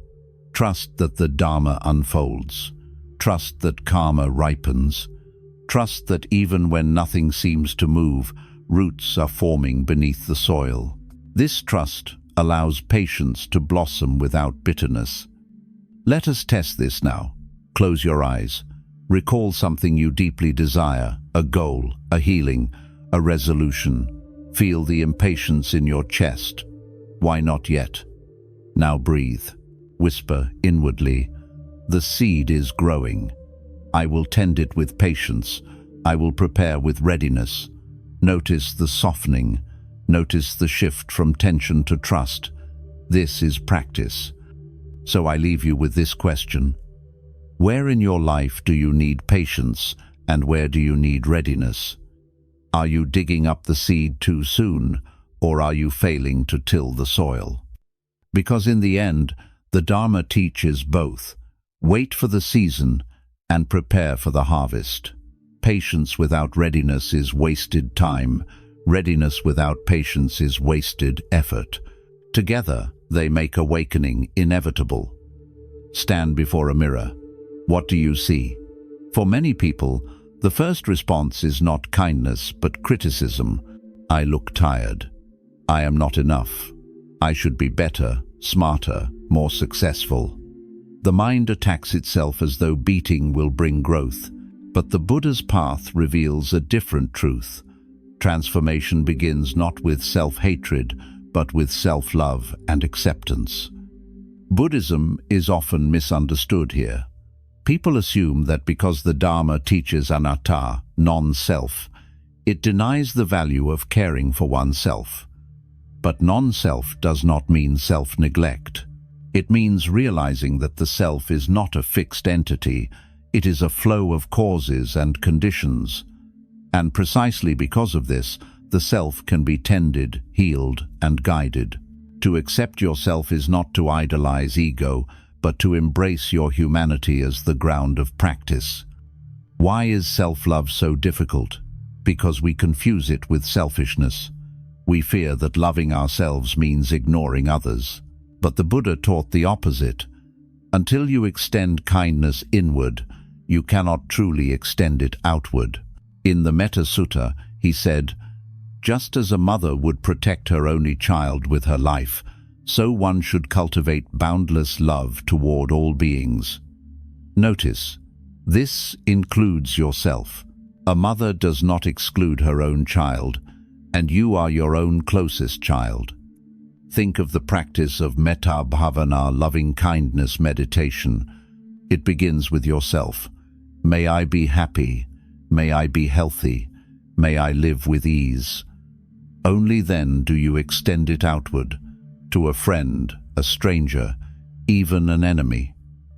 Trust that the Dharma unfolds. Trust that karma ripens. Trust that even when nothing seems to move, roots are forming beneath the soil. This trust allows patience to blossom without bitterness. Let us test this now. Close your eyes. Recall something you deeply desire, a goal, a healing, a resolution. Feel the impatience in your chest. Why not yet? Now breathe. Whisper inwardly, "The seed is growing. I will tend it with patience. I will prepare with readiness." Notice the softening. Notice the shift from tension to trust. This is practice. So I leave you with this question. Where in your life do you need patience, and where do you need readiness? Are you digging up the seed too soon, or are you failing to till the soil? Because in the end, the Dharma teaches both. Wait for the season and prepare for the harvest. Patience without readiness is wasted time. Readiness without patience is wasted effort. Together, they make awakening inevitable. Stand before a mirror. What do you see? For many people, the first response is not kindness, but criticism. I look tired. I am not enough. I should be better, smarter, more successful. The mind attacks itself as though beating will bring growth. But the Buddha's path reveals a different truth. Transformation begins not with self-hatred, but with self-love and acceptance. Buddhism is often misunderstood here. People assume that because the Dharma teaches anatta, non-self, it denies the value of caring for oneself. But non-self does not mean self-neglect. It means realizing that the self is not a fixed entity. It is a flow of causes and conditions. And precisely because of this, the self can be tended, healed, and guided. To accept yourself is not to idolize ego, but to embrace your humanity as the ground of practice. Why is self-love so difficult? Because we confuse it with selfishness. We fear that loving ourselves means ignoring others. But the Buddha taught the opposite. Until you extend kindness inward, you cannot truly extend it outward. In the Metta Sutta, he said, "Just as a mother would protect her only child with her life, so one should cultivate boundless love toward all beings." Notice, this includes yourself. A mother does not exclude her own child, and you are your own closest child. Think of the practice of metta bhavana, loving-kindness meditation. It begins with yourself. May I be happy. May I be healthy. May I live with ease. Only then do you extend it outward, to a friend, a stranger, even an enemy.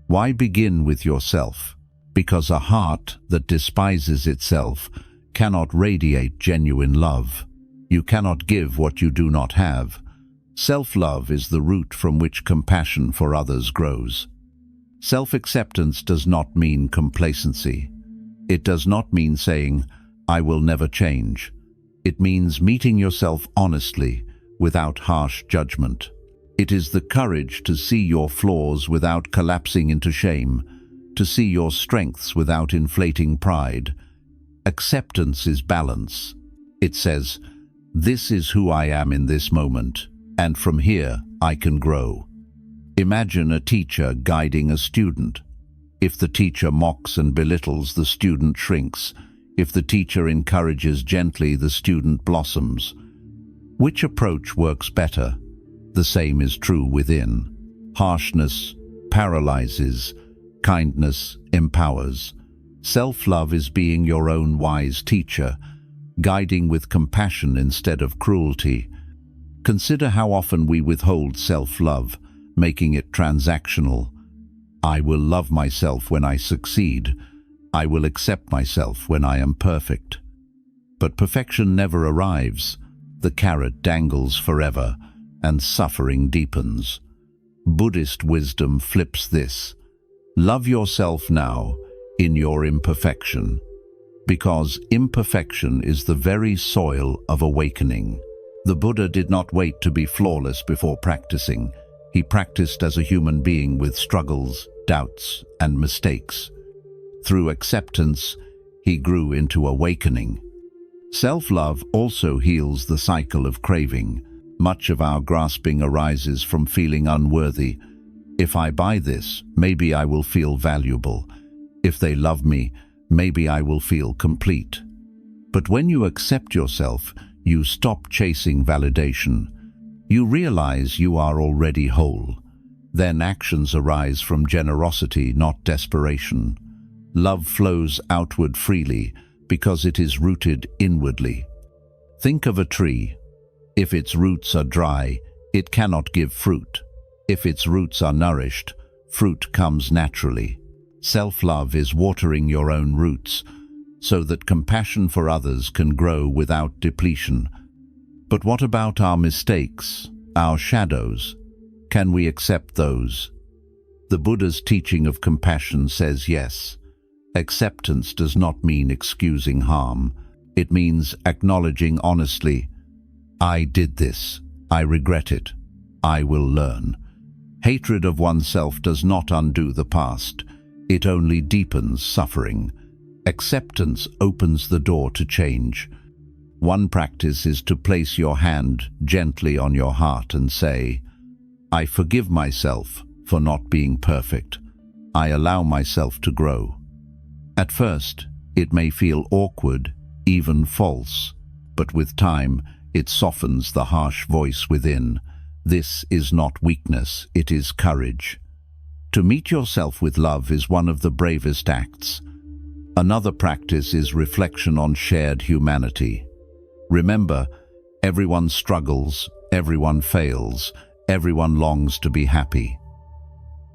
Why begin with yourself? Because a heart that despises itself cannot radiate genuine love. You cannot give what you do not have. Self-love is the root from which compassion for others grows. Self-acceptance does not mean complacency. It does not mean saying, "I will never change." It means meeting yourself honestly, without harsh judgment. It is the courage to see your flaws without collapsing into shame, to see your strengths without inflating pride. Acceptance is balance. It says, "This is who I am in this moment, and from here I can grow." Imagine a teacher guiding a student. If the teacher mocks and belittles, the student shrinks. If the teacher encourages gently, the student blossoms. Which approach works better? The same is true within. Harshness paralyzes, kindness empowers. Self-love is being your own wise teacher, guiding with compassion instead of cruelty. Consider how often we withhold self-love, making it transactional. I will love myself when I succeed. I will accept myself when I am perfect. But perfection never arrives. The carrot dangles forever, and suffering deepens. Buddhist wisdom flips this. Love yourself now, in your imperfection, because imperfection is the very soil of awakening. The Buddha did not wait to be flawless before practicing. He practiced as a human being with struggles, doubts, and mistakes. Through acceptance, he grew into awakening. Self-love also heals the cycle of craving. Much of our grasping arises from feeling unworthy. If I buy this, maybe I will feel valuable. If they love me, maybe I will feel complete. But when you accept yourself, you stop chasing validation. You realize you are already whole. Then actions arise from generosity, not desperation. Love flows outward freely because it is rooted inwardly. Think of a tree. If its roots are dry, it cannot give fruit. If its roots are nourished, fruit comes naturally. Self-love is watering your own roots so that compassion for others can grow without depletion. But what about our mistakes, our shadows? Can we accept those? The Buddha's teaching of compassion says yes. Acceptance does not mean excusing harm. It means acknowledging honestly, I did this, I regret it, I will learn. Hatred of oneself does not undo the past. It only deepens suffering. Acceptance opens the door to change. One practice is to place your hand gently on your heart and say, I forgive myself for not being perfect. I allow myself to grow. At first, it may feel awkward, even false, but with time, it softens the harsh voice within. This is not weakness, it is courage. To meet yourself with love is one of the bravest acts. Another practice is reflection on shared humanity. Remember, everyone struggles, everyone fails, everyone longs to be happy.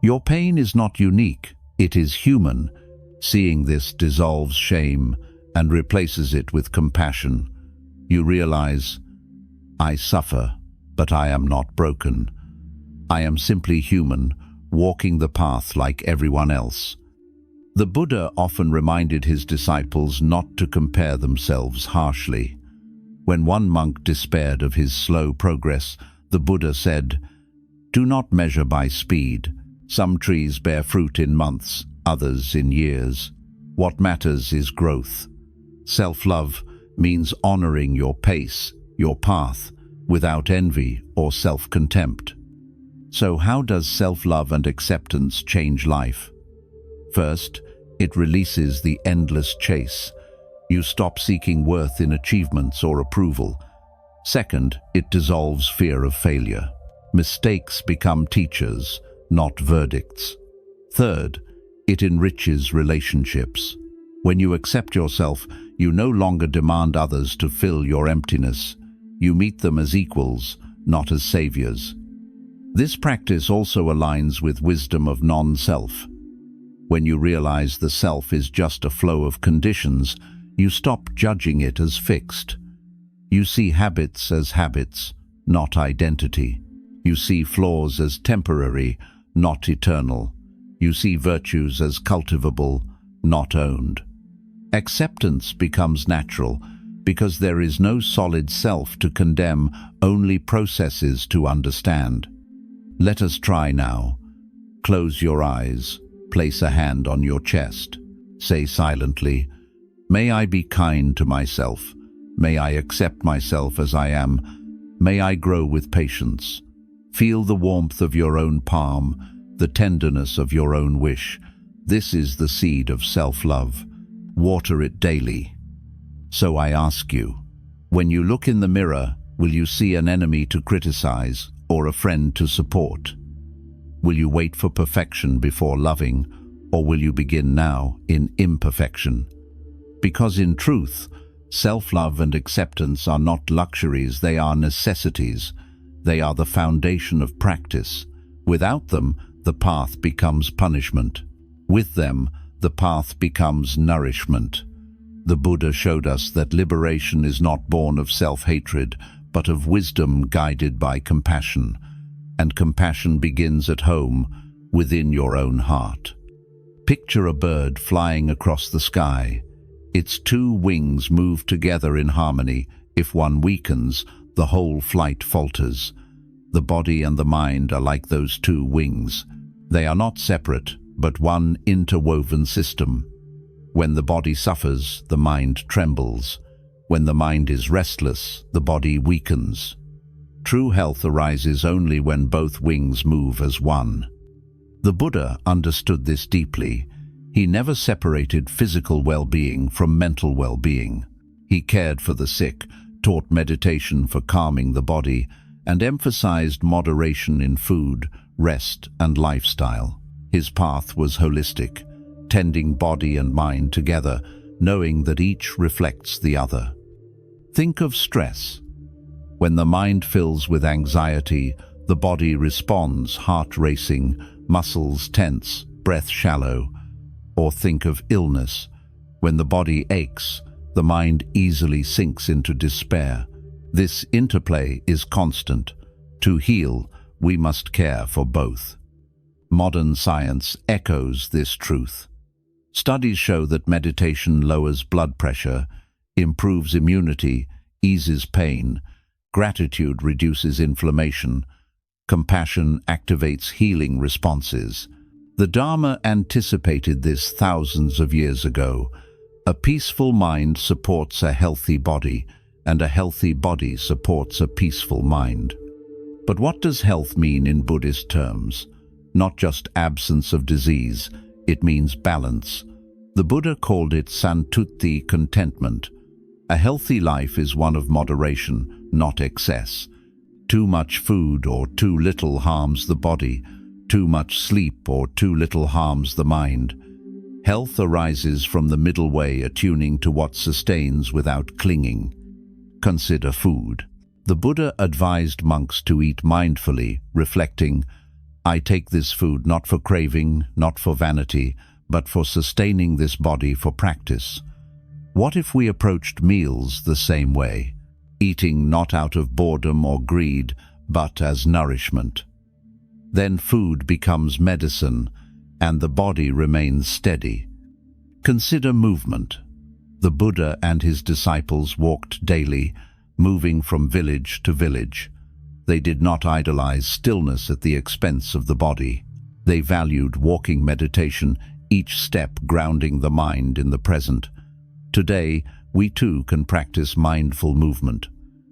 Your pain is not unique, it is human. Seeing this dissolves shame and replaces it with compassion. You realize, I suffer, but I am not broken. I am simply human, walking the path like everyone else. The Buddha often reminded his disciples not to compare themselves harshly. When one monk despaired of his slow progress, the Buddha said, Do not measure by speed. Some trees bear fruit in months, others in years. What matters is growth. Self-love means honoring your pace, your path, without envy or self-contempt. So how does self-love and acceptance change life? First, it releases the endless chase. You stop seeking worth in achievements or approval. Second, it dissolves fear of failure. Mistakes become teachers, not verdicts. Third, it enriches relationships. When you accept yourself, you no longer demand others to fill your emptiness. You meet them as equals, not as saviors. This practice also aligns with wisdom of non-self. When you realize the self is just a flow of conditions, you stop judging it as fixed. You see habits as habits, not identity. You see flaws as temporary, not eternal. You see virtues as cultivable, not owned. Acceptance becomes natural because there is no solid self to condemn, only processes to understand. Let us try now. Close your eyes. Place a hand on your chest. Say silently, "May I be kind to myself. May I accept myself as I am. May I grow with patience." Feel the warmth of your own palm, the tenderness of your own wish. This is the seed of self-love. Water it daily. So I ask you, when you look in the mirror, will you see an enemy to criticize or a friend to support? Will you wait for perfection before loving, or will you begin now in imperfection? Because in truth, self-love and acceptance are not luxuries, they are necessities. They are the foundation of practice. Without them, the path becomes punishment. With them, the path becomes nourishment. The Buddha showed us that liberation is not born of self-hatred, but of wisdom guided by compassion. And compassion begins at home, within your own heart. Picture a bird flying across the sky. Its two wings move together in harmony. If one weakens, the whole flight falters. The body and the mind are like those two wings. They are not separate, but one interwoven system. When the body suffers, the mind trembles. When the mind is restless, the body weakens. True health arises only when both wings move as one. The Buddha understood this deeply. He never separated physical well-being from mental well-being. He cared for the sick, taught meditation for calming the body, and emphasized moderation in food, rest, and lifestyle. His path was holistic, tending body and mind together, knowing that each reflects the other. Think of stress. When the mind fills with anxiety, the body responds, heart racing, muscles tense, breath shallow. Or think of illness. When the body aches, the mind easily sinks into despair. This interplay is constant. To heal, we must care for both. Modern science echoes this truth. Studies show that meditation lowers blood pressure, improves immunity, eases pain. Gratitude reduces inflammation. Compassion activates healing responses. The Dharma anticipated this thousands of years ago. A peaceful mind supports a healthy body, and a healthy body supports a peaceful mind. But what does health mean in Buddhist terms? Not just absence of disease, it means balance. The Buddha called it santutti, contentment. A healthy life is one of moderation, not excess. Too much food or too little harms the body. Too much sleep or too little harms the mind. Health arises from the middle way, attuning to what sustains without clinging. Consider food. The Buddha advised monks to eat mindfully, reflecting, "I take this food not for craving, not for vanity, but for sustaining this body for practice." What if we approached meals the same way, eating not out of boredom or greed, but as nourishment? Then food becomes medicine, and the body remains steady. Consider movement. The Buddha and his disciples walked daily, moving from village to village. They did not idolize stillness at the expense of the body. They valued walking meditation, each step grounding the mind in the present. Today, we too can practice mindful movement,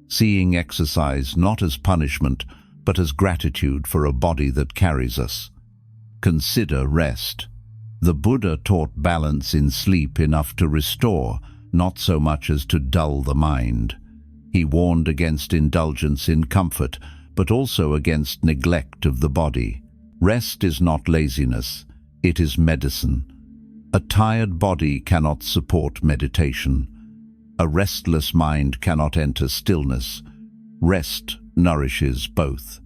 seeing exercise not as punishment, but as gratitude for a body that carries us. Consider rest. The Buddha taught balance in sleep, enough to restore, not so much as to dull the mind. He warned against indulgence in comfort, but also against neglect of the body. Rest is not laziness, it is medicine. A tired body cannot support meditation. A restless mind cannot enter stillness. Rest nourishes both.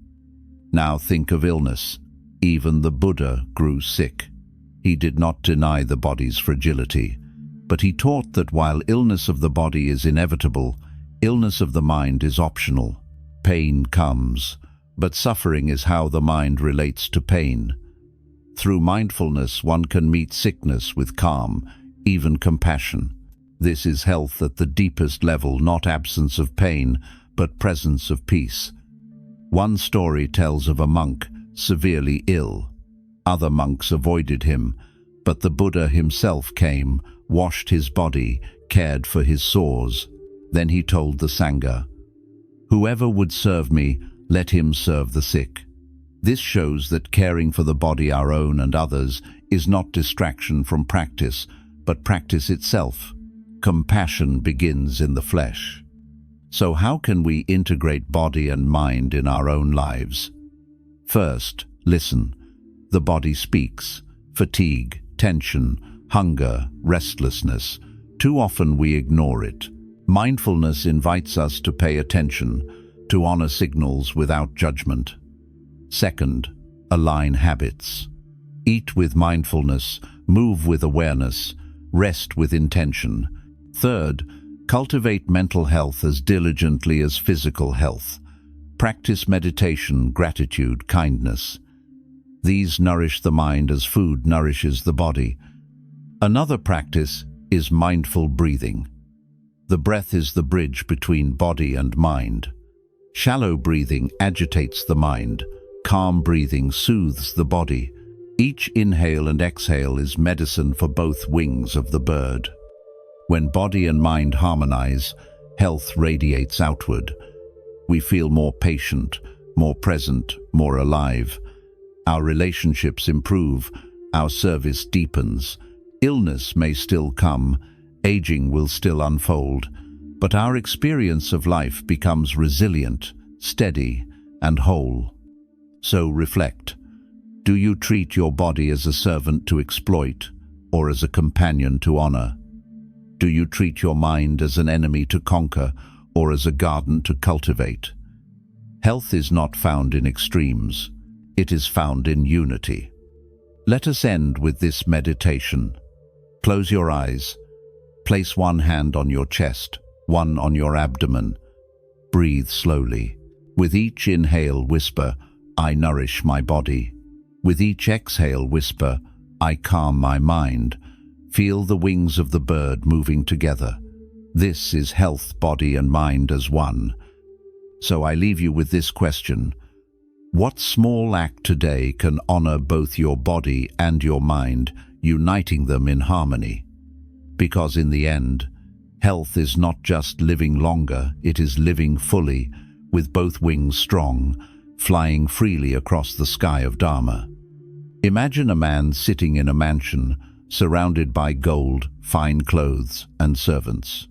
Now think of illness. Even the Buddha grew sick. He did not deny the body's fragility, but he taught that while illness of the body is inevitable, illness of the mind is optional. Pain comes, but suffering is how the mind relates to pain. Through mindfulness, one can meet sickness with calm, even compassion. This is health at the deepest level, not absence of pain, but presence of peace. One story tells of a monk severely ill. Other monks avoided him, but the Buddha himself came, washed his body, cared for his sores. Then he told the Sanga, "Whoever would serve me, let him serve the sick." This shows that caring for the body, our own and others, is not distraction from practice, but practice itself. Compassion begins in the flesh. So how can we integrate body and mind in our own lives? First, listen. The body speaks. Fatigue, tension, hunger, restlessness. Too often we ignore it. Mindfulness invites us to pay attention, to honor signals without judgment. Second, align habits. Eat with mindfulness, move with awareness, rest with intention. Third, cultivate mental health as diligently as physical health. Practice meditation, gratitude, kindness. These nourish the mind as food nourishes the body. Another practice is mindful breathing. The breath is the bridge between body and mind. Shallow breathing agitates the mind. Calm breathing soothes the body. Each inhale and exhale is medicine for both wings of the bird. When body and mind harmonize, health radiates outward. We feel more patient, more present, more alive. Our relationships improve, our service deepens. Illness may still come, aging will still unfold, but our experience of life becomes resilient, steady, and whole. So reflect. Do you treat your body as a servant to exploit, or as a companion to honor? Do you treat your mind as an enemy to conquer, or as a garden to cultivate? Health is not found in extremes. It is found in unity. Let us end with this meditation. Close your eyes. Place one hand on your chest, one on your abdomen. Breathe slowly. With each inhale, whisper, "I nourish my body." With each exhale, whisper, "I calm my mind." Feel the wings of the bird moving together. This is health, body and mind as one. So I leave you with this question. What small act today can honor both your body and your mind, uniting them in harmony? Because in the end, health is not just living longer, it is living fully, with both wings strong, flying freely across the sky of Dharma. Imagine a man sitting in a mansion, surrounded by gold, fine clothes, and servants.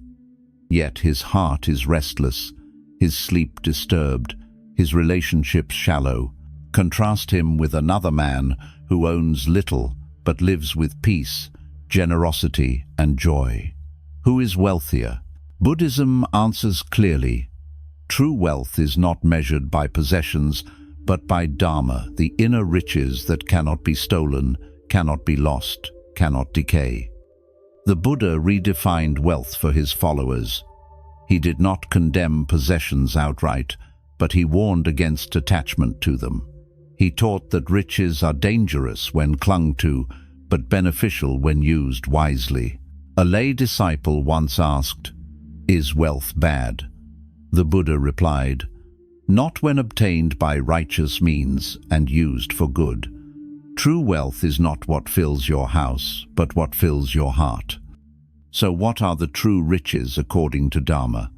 Yet his heart is restless, his sleep disturbed, his relationships shallow. Contrast him with another man who owns little but lives with peace, generosity, and joy. Who is wealthier? Buddhism answers clearly. True wealth is not measured by possessions, but by Dharma, the inner riches that cannot be stolen, cannot be lost, cannot decay. The Buddha redefined wealth for his followers. He did not condemn possessions outright, but he warned against attachment to them. He taught that riches are dangerous when clung to, but beneficial when used wisely. A lay disciple once asked, "Is wealth bad?" The Buddha replied, "Not when obtained by righteous means and used for good. True wealth is not what fills your house, but what fills your heart." So what are the true riches according to Dharma?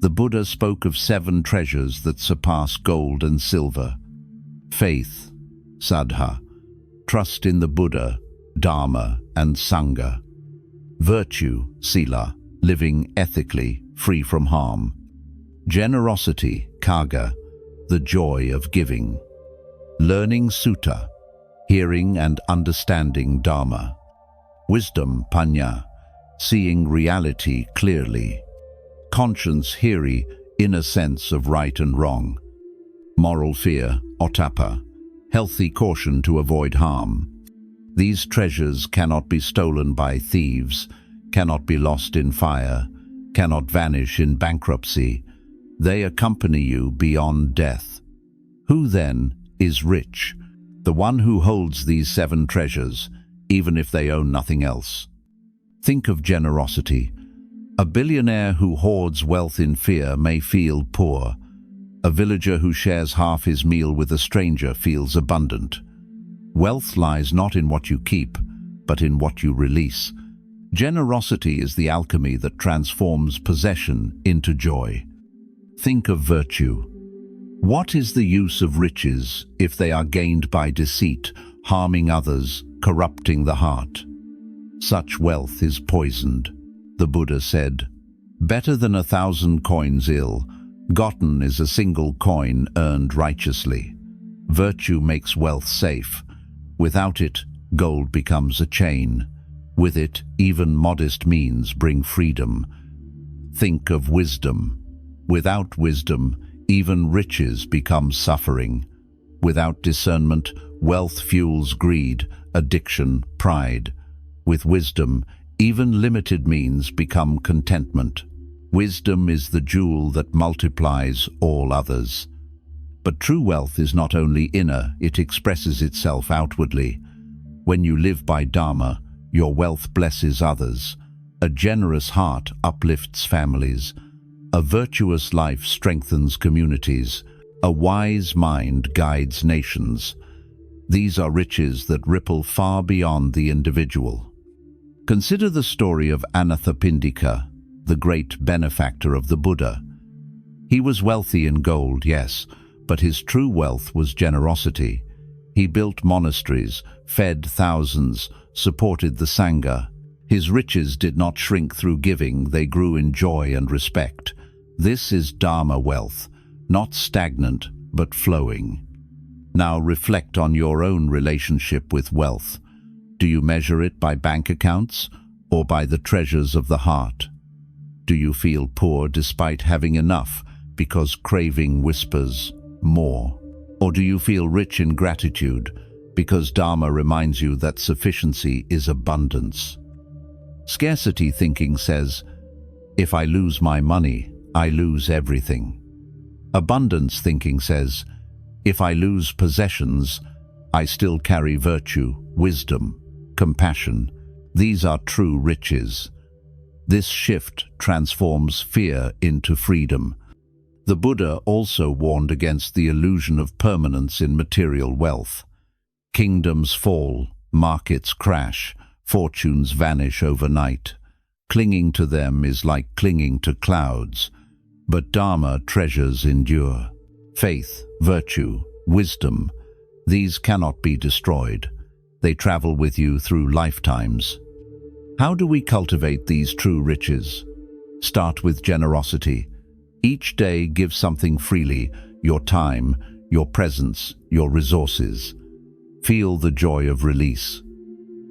The Buddha spoke of 7 treasures that surpass gold and silver. Faith, saddha, trust in the Buddha, Dharma, and Sanga. Virtue, sila, living ethically, free from harm. Generosity, kaga, the joy of giving. Learning, sutta, hearing and understanding Dharma. Wisdom, panya, seeing reality clearly. Conscience, hiri, inner sense of right and wrong. Moral fear, ottappa, healthy caution to avoid harm. These treasures cannot be stolen by thieves, cannot be lost in fire, cannot vanish in bankruptcy. They accompany you beyond death. Who then is rich? The one who holds these 7 treasures, even if they own nothing else. Think of generosity. A billionaire who hoards wealth in fear may feel poor, A villager who shares half his meal with a stranger feels abundant. Wealth lies not in what you keep, but in what you release. Generosity is the alchemy that transforms possession into joy. Think of virtue. What is the use of riches if they are gained by deceit, harming others, corrupting the heart? Such wealth is poisoned. The Buddha said, "Better than 1,000 coins ill gotten is a single coin earned righteously." Virtue makes wealth safe. Without it, gold becomes a chain. With it, even modest means bring freedom. Think of wisdom. Without wisdom, even riches become suffering. Without discernment, wealth fuels greed, addiction, pride. With wisdom, even limited means become contentment. Wisdom is the jewel that multiplies all others. But true wealth is not only inner, it expresses itself outwardly. When you live by Dharma, your wealth blesses others. A generous heart uplifts families. A virtuous life strengthens communities. A wise mind guides nations. These are riches that ripple far beyond the individual. Consider the story of Anathapindika, the great benefactor of the Buddha. He was wealthy in gold, yes, but his true wealth was generosity. He built monasteries, fed thousands, supported the Sanga. His riches did not shrink through giving, they grew in joy and respect. This is Dharma wealth, not stagnant, but flowing. Now reflect on your own relationship with wealth. Do you measure it by bank accounts or by the treasures of the heart? Do you feel poor despite having enough because craving whispers more? Or do you feel rich in gratitude because Dharma reminds you that sufficiency is abundance? Scarcity thinking says, if I lose my money, I lose everything. Abundance thinking says, if I lose possessions, I still carry virtue, wisdom, compassion. These are true riches. This shift transforms fear into freedom. The Buddha also warned against the illusion of permanence in material wealth. Kingdoms fall, markets crash, fortunes vanish overnight. Clinging to them is like clinging to clouds, but Dharma treasures endure. Faith, virtue, wisdom, these cannot be destroyed. They travel with you through lifetimes. How do we cultivate these true riches? Start with generosity. Each day give something freely, your time, your presence, your resources. Feel the joy of release.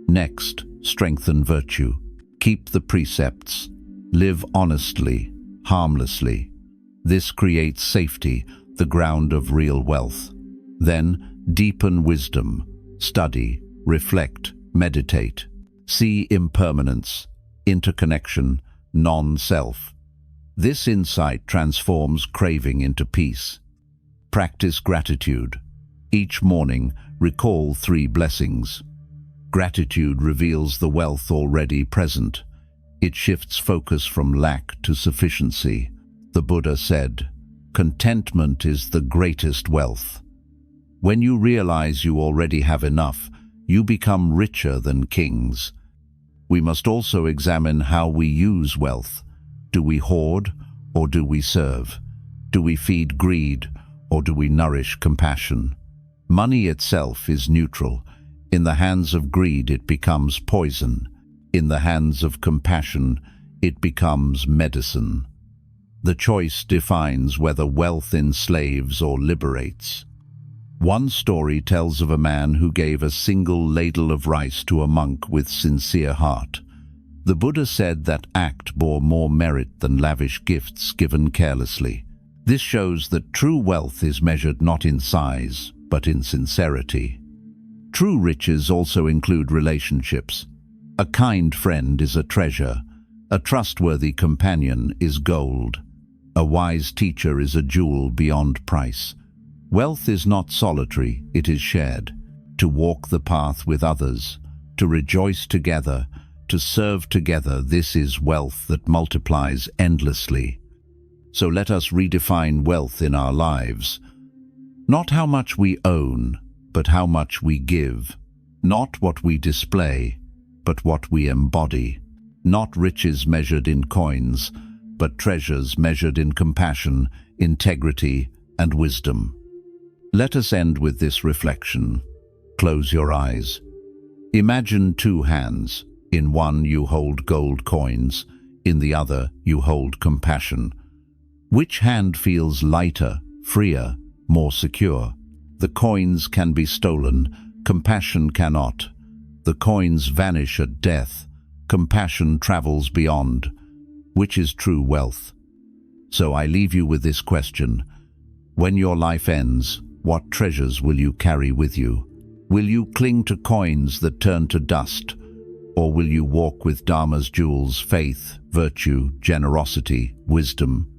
Next, strengthen virtue. Keep the precepts. Live honestly, harmlessly. This creates safety, the ground of real wealth. Then, deepen wisdom. Study, reflect, meditate. See impermanence, interconnection, non-self. This insight transforms craving into peace. Practice gratitude. Each morning, recall 3 blessings. Gratitude reveals the wealth already present. It shifts focus from lack to sufficiency. The Buddha said, "Contentment is the greatest wealth." When you realize you already have enough, you become richer than kings. We must also examine how we use wealth. Do we hoard or do we serve? Do we feed greed or do we nourish compassion? Money itself is neutral. In the hands of greed, it becomes poison. In the hands of compassion, it becomes medicine. The choice defines whether wealth enslaves or liberates. One story tells of a man who gave a single ladle of rice to a monk with sincere heart. The Buddha said that act bore more merit than lavish gifts given carelessly. This shows that true wealth is measured not in size, but in sincerity. True riches also include relationships. A kind friend is a treasure. A trustworthy companion is gold. A wise teacher is a jewel beyond price. Wealth is not solitary, it is shared. To walk the path with others, to rejoice together, to serve together, this is wealth that multiplies endlessly. So let us redefine wealth in our lives. Not how much we own, but how much we give. Not what we display, but what we embody. Not riches measured in coins, but treasures measured in compassion, integrity, and wisdom. Let us end with this reflection. Close your eyes. Imagine two hands. In one you hold gold coins, in the other you hold compassion. Which hand feels lighter, freer, more secure? The coins can be stolen, compassion cannot. The coins vanish at death, compassion travels beyond. Which is true wealth? So I leave you with this question. When your life ends, what treasures will you carry with you? Will you cling to coins that turn to dust? Or will you walk with Dharma's jewels, faith, virtue, generosity, wisdom?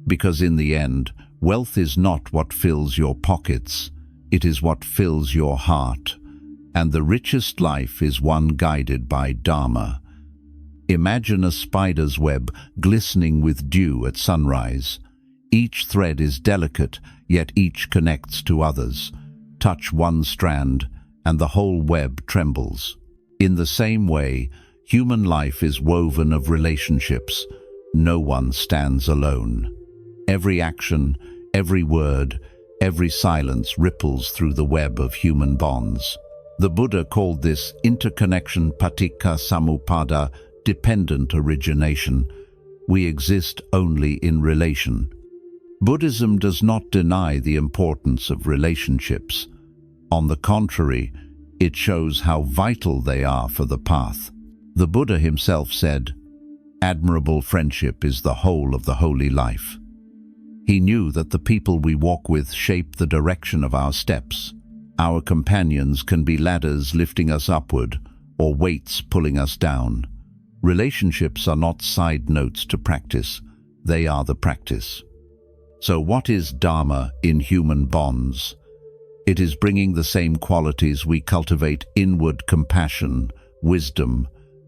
Because in the end, wealth is not what fills your pockets, it is what fills your heart. And the richest life is one guided by Dharma. Imagine a spider's web glistening with dew at sunrise. Each thread is delicate, yet each connects to others. Touch one strand, and the whole web trembles. In the same way, human life is woven of relationships. No one stands alone. Every action, every word, every silence ripples through the web of human bonds. The Buddha called this interconnection paticca samuppada, dependent origination. We exist only in relation. Buddhism does not deny the importance of relationships. On the contrary, it shows how vital they are for the path. The Buddha himself said, "Admirable friendship is the whole of the holy life." He knew that the people we walk with shape the direction of our steps. Our companions can be ladders lifting us upward or weights pulling us down. Relationships are not side notes to practice, they are the practice. So what is Dharma in human bonds? It is bringing the same qualities we cultivate: inward compassion, wisdom,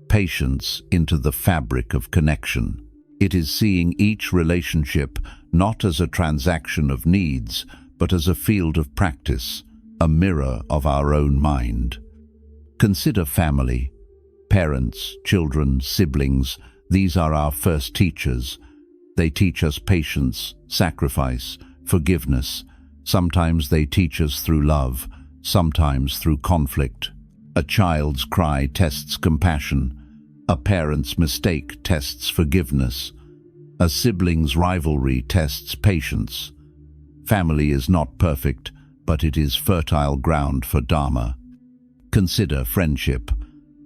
patience into the fabric of connection. It is seeing each relationship not as a transaction of needs, but as a field of practice, a mirror of our own mind. Consider family. Parents, children, siblings, these are our first teachers. They teach us patience, sacrifice, forgiveness. Sometimes they teach us through love, sometimes through conflict. A child's cry tests compassion. A parent's mistake tests forgiveness. A sibling's rivalry tests patience. Family is not perfect, but it is fertile ground for Dharma. Consider friendship.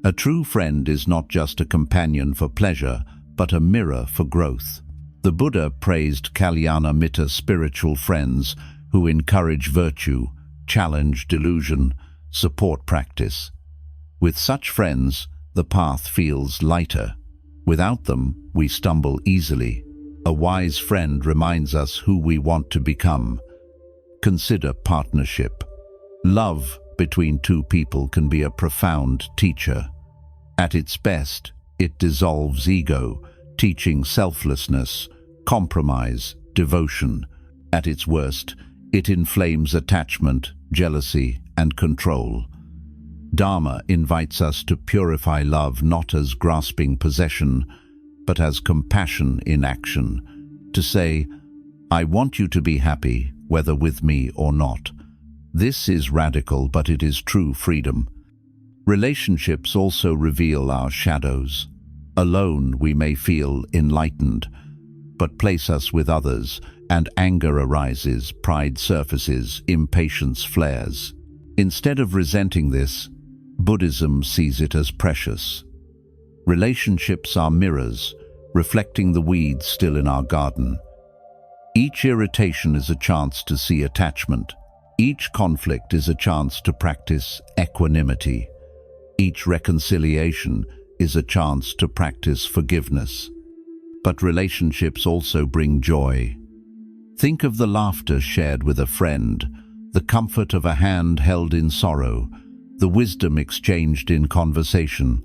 A true friend is not just a companion for pleasure, but a mirror for growth. The Buddha praised Kalyana Mitta spiritual friends who encourage virtue, challenge delusion, support practice. With such friends, the path feels lighter. Without them, we stumble easily. A wise friend reminds us who we want to become. Consider partnership. Love between two people can be a profound teacher. At its best, it dissolves ego, teaching selflessness, compromise, devotion. At its worst, it inflames attachment, jealousy, and control. Dharma invites us to purify love not as grasping possession, but as compassion in action. To say, "I want you to be happy, whether with me or not." This is radical, but it is true freedom. Relationships also reveal our shadows. Alone we may feel enlightened, but place us with others, and anger arises, pride surfaces, impatience flares. Instead of resenting this, Buddhism sees it as precious. Relationships are mirrors, reflecting the weeds still in our garden. Each irritation is a chance to see attachment. Each conflict is a chance to practice equanimity. Each reconciliation is a chance to practice forgiveness. But relationships also bring joy. Think of the laughter shared with a friend, the comfort of a hand held in sorrow, the wisdom exchanged in conversation.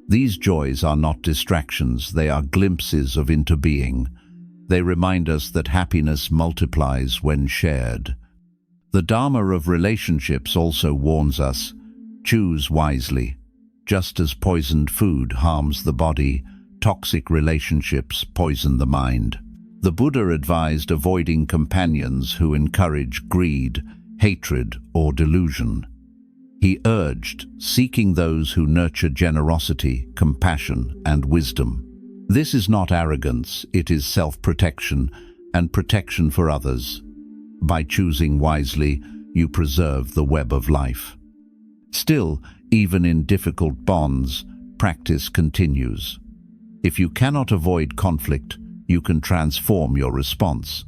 These joys are not distractions, they are glimpses of interbeing. They remind us that happiness multiplies when shared. The Dharma of relationships also warns us, choose wisely. Just as poisoned food harms the body, toxic relationships poison the mind. The Buddha advised avoiding companions who encourage greed, hatred, or delusion. He urged seeking those who nurture generosity, compassion, and wisdom. This is not arrogance, it is self-protection and protection for others. By choosing wisely, you preserve the web of life. Still, even in difficult bonds, practice continues. If you cannot avoid conflict, you can transform your response.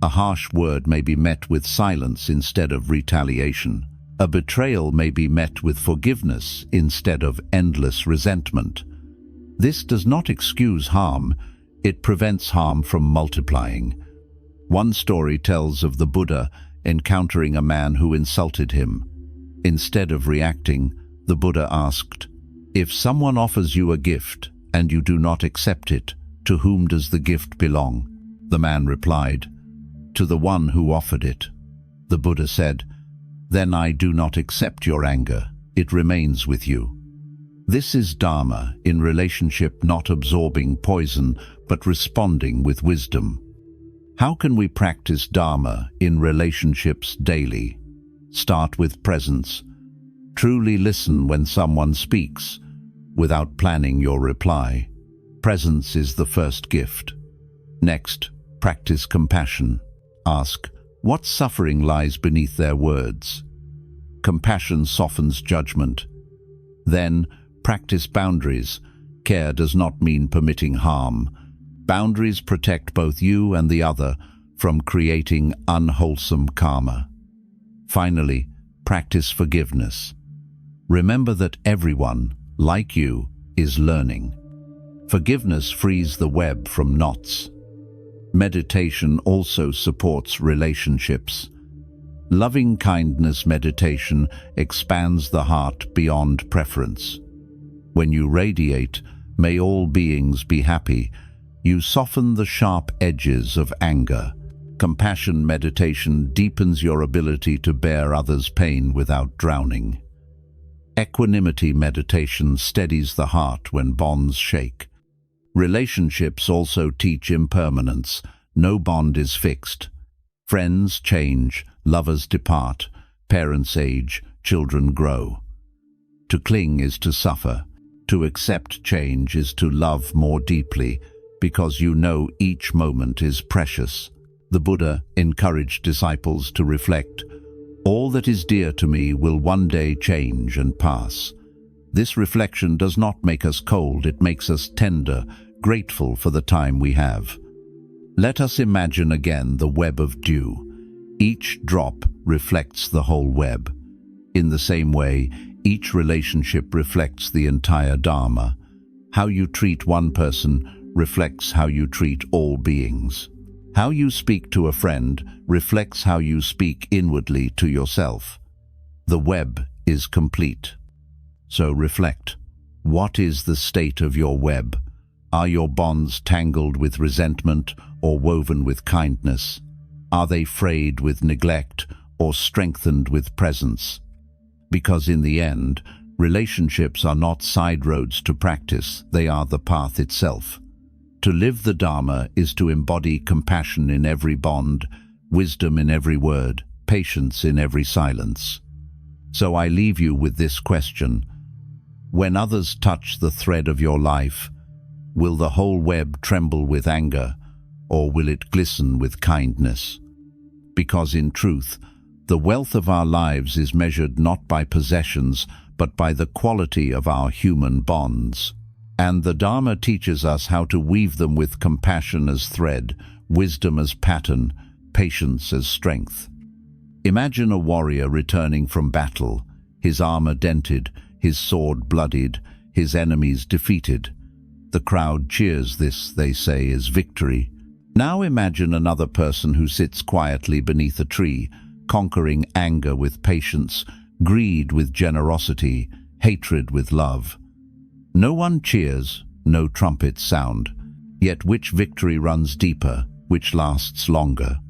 A harsh word may be met with silence instead of retaliation. A betrayal may be met with forgiveness instead of endless resentment. This does not excuse harm, it prevents harm from multiplying. One story tells of the Buddha encountering a man who insulted him. Instead of reacting, the Buddha asked, "If someone offers you a gift and you do not accept it, to whom does the gift belong?" The man replied, "To the one who offered it." The Buddha said, "Then I do not accept your anger, it remains with you." This is Dharma in relationship, not absorbing poison, but responding with wisdom. How can we practice Dharma in relationships daily? Start with presence. Truly listen when someone speaks, without planning your reply. Presence is the first gift. Next, practice compassion. Ask, what suffering lies beneath their words? Compassion softens judgment. Then, practice boundaries. Care does not mean permitting harm. Boundaries protect both you and the other from creating unwholesome karma. Finally, practice forgiveness. Remember that everyone, like you, is learning. Forgiveness frees the web from knots. Meditation also supports relationships. Loving kindness meditation expands the heart beyond preference. When you radiate, "May all beings be happy," you soften the sharp edges of anger. Compassion meditation deepens your ability to bear others' pain without drowning. Equanimity meditation steadies the heart when bonds shake. Relationships also teach impermanence. No bond is fixed. Friends change, lovers depart, parents age, children grow. To cling is to suffer. To accept change is to love more deeply, because you know each moment is precious. The Buddha encouraged disciples to reflect, "All that is dear to me will one day change and pass." This reflection does not make us cold, it makes us tender, grateful for the time we have. Let us imagine again the web of dew. Each drop reflects the whole web. In the same way, each relationship reflects the entire Dharma. How you treat one person reflects how you treat all beings. How you speak to a friend reflects how you speak inwardly to yourself. The web is complete. So reflect. What is the state of your web? Are your bonds tangled with resentment or woven with kindness? Are they frayed with neglect or strengthened with presence? Because in the end, relationships are not side roads to practice, they are the path itself. To live the Dharma is to embody compassion in every bond, wisdom in every word, patience in every silence. So I leave you with this question. When others touch the thread of your life, will the whole web tremble with anger, or will it glisten with kindness? Because in truth, the wealth of our lives is measured not by possessions, but by the quality of our human bonds. And the Dharma teaches us how to weave them with compassion as thread, wisdom as pattern, patience as strength. Imagine a warrior returning from battle, his armor dented, his sword bloodied, his enemies defeated. The crowd cheers this, they say, as victory. Now imagine another person who sits quietly beneath a tree, conquering anger with patience, greed with generosity, hatred with love. No one cheers, no trumpets sound, Yet which victory runs deeper, which lasts longer?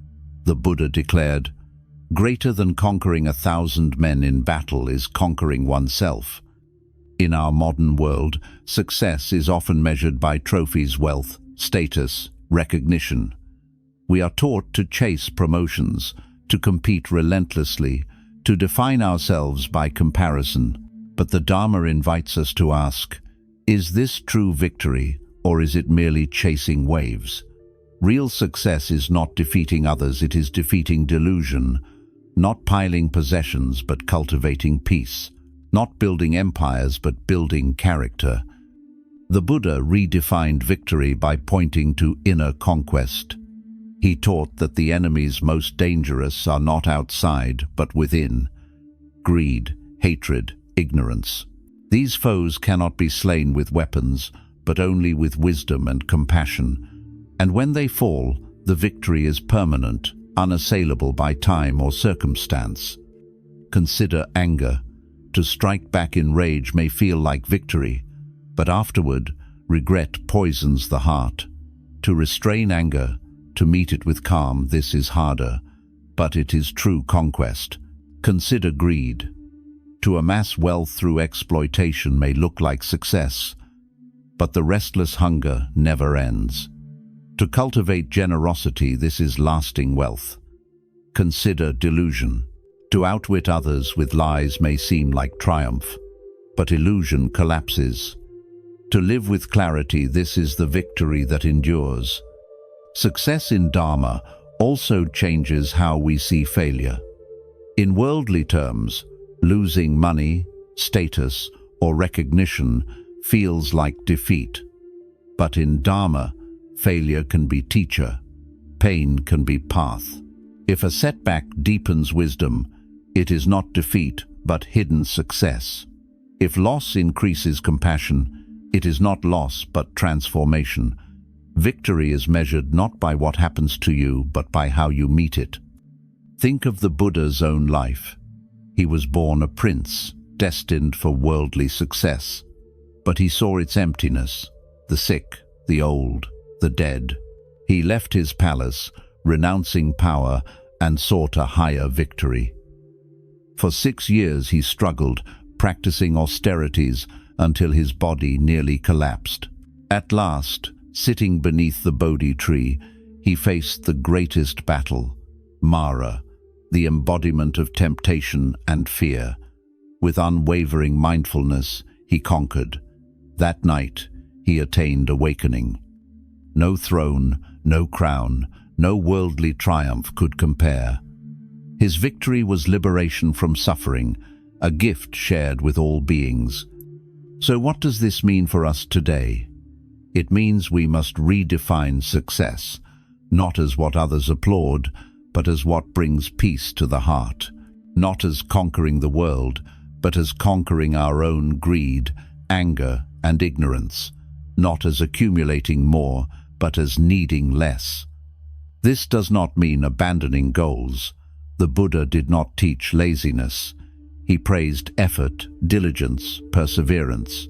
The Buddha declared, "Greater than conquering 1,000 men in battle is conquering oneself." In our modern world, success is often measured by trophies, wealth, status, recognition. We are taught to chase promotions, to compete relentlessly, to define ourselves by comparison. But the Dharma invites us to ask, is this true victory, or is it merely chasing waves? Real success is not defeating others, it is defeating delusion, not piling possessions but cultivating peace, not building empires but building character. The Buddha redefined victory by pointing to inner conquest. He taught that the enemies most dangerous are not outside but within. Greed, hatred, ignorance. These foes cannot be slain with weapons, but only with wisdom and compassion. And when they fall, the victory is permanent, unassailable by time or circumstance. Consider anger. To strike back in rage may feel like victory, but afterward, regret poisons the heart. To restrain anger, to meet it with calm, this is harder, but it is true conquest. Consider greed. To amass wealth through exploitation may look like success, but the restless hunger never ends. To cultivate generosity, this is lasting wealth. Consider delusion. To outwit others with lies may seem like triumph, but illusion collapses. To live with clarity, this is the victory that endures. Success in Dharma also changes how we see failure. In worldly terms, losing money, status, or recognition feels like defeat. But in Dharma, failure can be teacher, pain can be path. If a setback deepens wisdom, it is not defeat, but hidden success. If loss increases compassion, it is not loss, but transformation. Victory is measured not by what happens to you, but by how you meet it. Think of the Buddha's own life. He was born a prince, destined for worldly success. But he saw its emptiness, the sick, the old, the dead. He left his palace, renouncing power, and sought a higher victory. For 6 years he struggled, practicing austerities until his body nearly collapsed. At last, sitting beneath the Bodhi tree, he faced the greatest battle, Mara, the embodiment of temptation and fear. With unwavering mindfulness, he conquered. That night, he attained awakening. No throne, no crown, no worldly triumph could compare. His victory was liberation from suffering, a gift shared with all beings. So what does this mean for us today? It means we must redefine success, not as what others applaud, but as what brings peace to the heart. Not as conquering the world, but as conquering our own greed, anger, and ignorance. Not as accumulating more, but as needing less. This does not mean abandoning goals. The Buddha did not teach laziness. He praised effort, diligence, perseverance.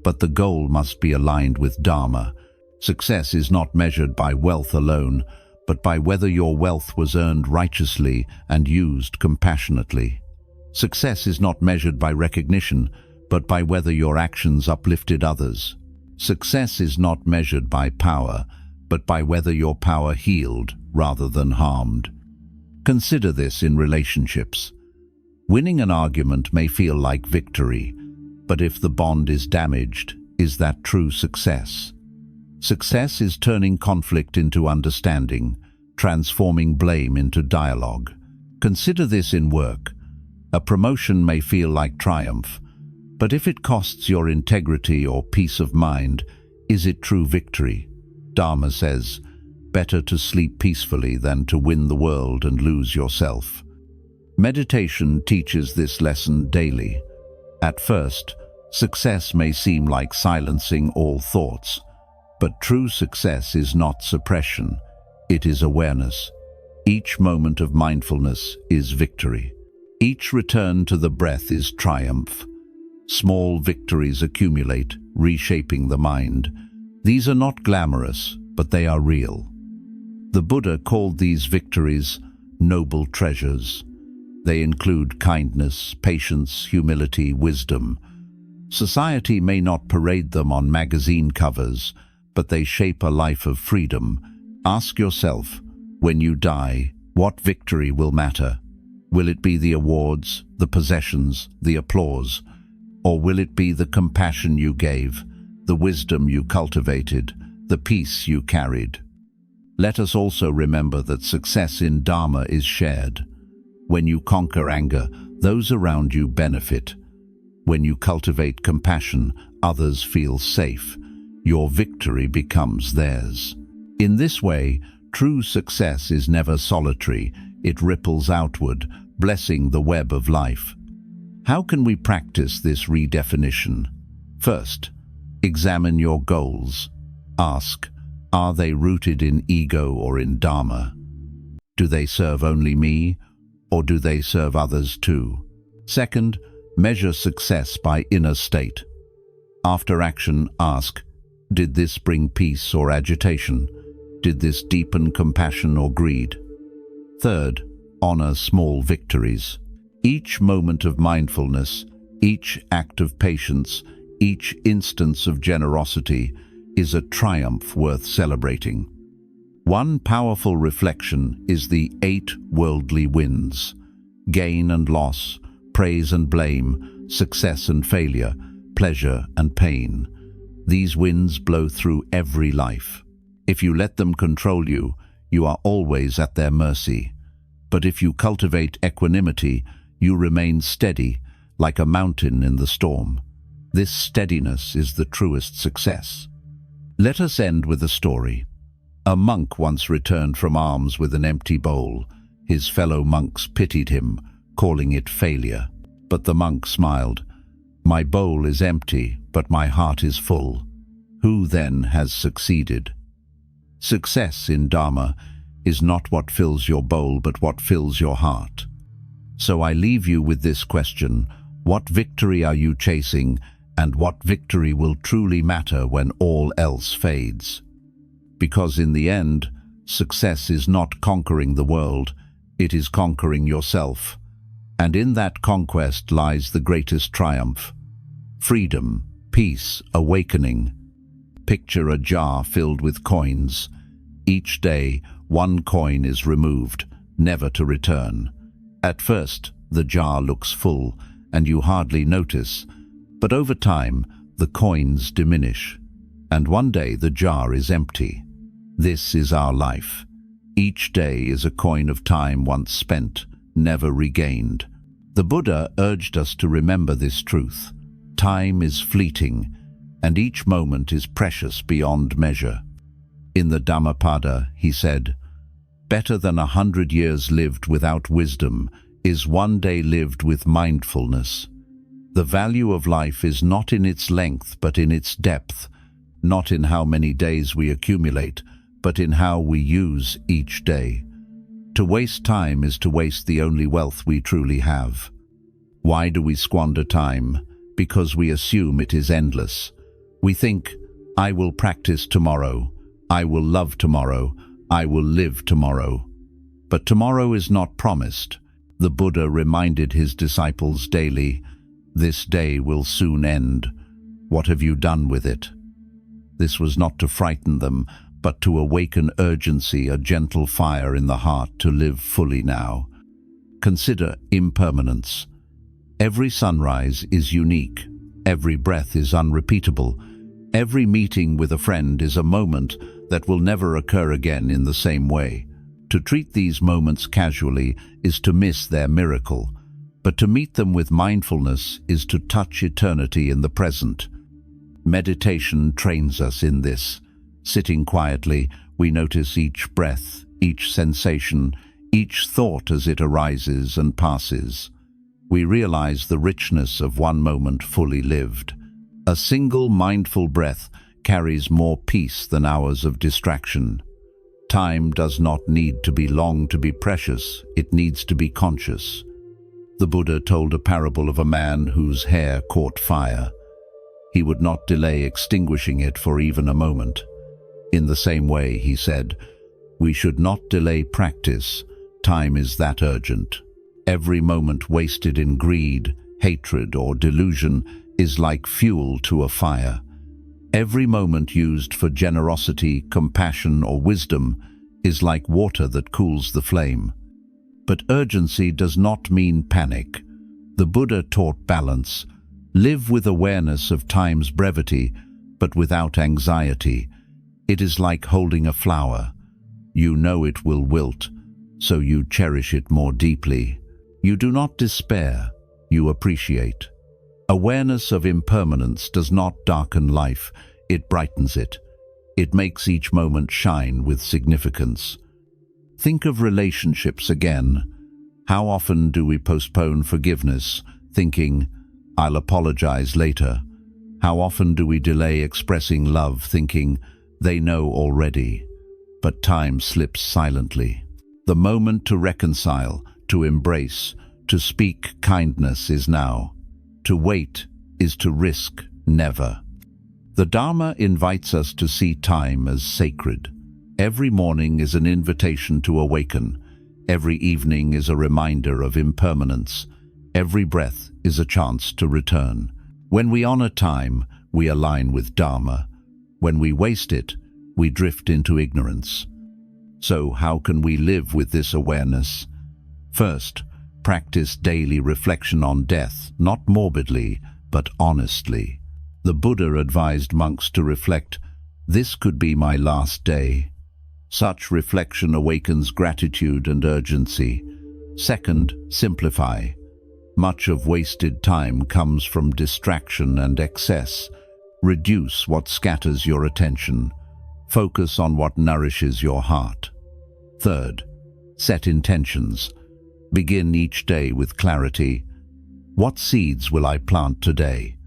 But the goal must be aligned with Dharma. Success is not measured by wealth alone, but by whether your wealth was earned righteously and used compassionately. Success is not measured by recognition, but by whether your actions uplifted others. Success is not measured by power, but by whether your power healed rather than harmed. Consider this in relationships. Winning an argument may feel like victory, but if the bond is damaged, is that true success? Success is turning conflict into understanding, transforming blame into dialogue. Consider this in work. A promotion may feel like triumph, but if it costs your integrity or peace of mind, is it true victory? Dharma says, better to sleep peacefully than to win the world and lose yourself. Meditation teaches this lesson daily. At first, success may seem like silencing all thoughts, but true success is not suppression, it is awareness. Each moment of mindfulness is victory. Each return to the breath is triumph. Small victories accumulate, reshaping the mind. These are not glamorous, but they are real. The Buddha called these victories noble treasures. They include kindness, patience, humility, wisdom. Society may not parade them on magazine covers, but they shape a life of freedom. Ask yourself, when you die, what victory will matter? Will it be the awards, the possessions, the applause? Or will it be the compassion you gave, the wisdom you cultivated, the peace you carried? Let us also remember that success in Dharma is shared. When you conquer anger, those around you benefit. When you cultivate compassion, others feel safe. Your victory becomes theirs. In this way, true success is never solitary. It ripples outward, blessing the web of life. How can we practice this redefinition? First, examine your goals. Ask, are they rooted in ego or in Dharma? Do they serve only me, or do they serve others too? Second, measure success by inner state. After action, ask, did this bring peace or agitation? Did this deepen compassion or greed? Third, honor small victories. Each moment of mindfulness, each act of patience, each instance of generosity is a triumph worth celebrating. One powerful reflection is the 8 worldly winds: gain and loss, praise and blame, success and failure, pleasure and pain. These winds blow through every life. If you let them control you, you are always at their mercy. But if you cultivate equanimity, you remain steady, like a mountain in the storm. This steadiness is the truest success. Let us end with a story. A monk once returned from alms with an empty bowl. His fellow monks pitied him, calling it failure. But the monk smiled. My bowl is empty, but my heart is full. Who then has succeeded? Success in Dharma is not what fills your bowl, but what fills your heart. So I leave you with this question: what victory are you chasing, and what victory will truly matter when all else fades? Because in the end, success is not conquering the world, it is conquering yourself. And in that conquest lies the greatest triumph: freedom, peace, awakening. Picture a jar filled with coins. Each day, one coin is removed, never to return. At first, the jar looks full, and you hardly notice. But over time, the coins diminish, and one day the jar is empty. This is our life. Each day is a coin of time once spent, never regained. The Buddha urged us to remember this truth. Time is fleeting, and each moment is precious beyond measure. In the Dhammapada, he said, "Better than 100 years lived without wisdom is one day lived with mindfulness." The value of life is not in its length, but in its depth, not in how many days we accumulate, but in how we use each day. To waste time is to waste the only wealth we truly have. Why do we squander time? Because we assume it is endless. We think, I will practice tomorrow, I will love tomorrow, I will live tomorrow. But tomorrow is not promised. The Buddha reminded his disciples daily, this day will soon end. What have you done with it? This was not to frighten them, but to awaken urgency, a gentle fire in the heart to live fully now. Consider impermanence. Every sunrise is unique. Every breath is unrepeatable. Every meeting with a friend is a moment that will never occur again in the same way. To treat these moments casually is to miss their miracle. But to meet them with mindfulness is to touch eternity in the present. Meditation trains us in this. Sitting quietly, we notice each breath, each sensation, each thought as it arises and passes. We realize the richness of one moment fully lived. A single mindful breath carries more peace than hours of distraction. Time does not need to be long to be precious, it needs to be conscious. The Buddha told a parable of a man whose hair caught fire. He would not delay extinguishing it for even a moment. In the same way, he said, we should not delay practice. Time is that urgent. Every moment wasted in greed, hatred, or delusion is like fuel to a fire. Every moment used for generosity, compassion, or wisdom is like water that cools the flame. But urgency does not mean panic. The Buddha taught balance. Live with awareness of time's brevity, but without anxiety. It is like holding a flower. You know it will wilt, so you cherish it more deeply. You do not despair, you appreciate. Awareness of impermanence does not darken life, it brightens it. It makes each moment shine with significance. Think of relationships again. How often do we postpone forgiveness, thinking, I'll apologize later? How often do we delay expressing love, thinking, they know already? But time slips silently. The moment to reconcile, to embrace, to speak kindness is now. To wait is to risk never. The Dharma invites us to see time as sacred. Every morning is an invitation to awaken. Every evening is a reminder of impermanence. Every breath is a chance to return. When we honor time, we align with Dharma. When we waste it, we drift into ignorance. So how can we live with this awareness? First, practice daily reflection on death, not morbidly, but honestly. The Buddha advised monks to reflect, this could be my last day. Such reflection awakens gratitude and urgency. Second, simplify. Much of wasted time comes from distraction and excess. Reduce what scatters your attention. Focus on what nourishes your heart. Third, set intentions. Begin each day with clarity. What seeds will I plant today?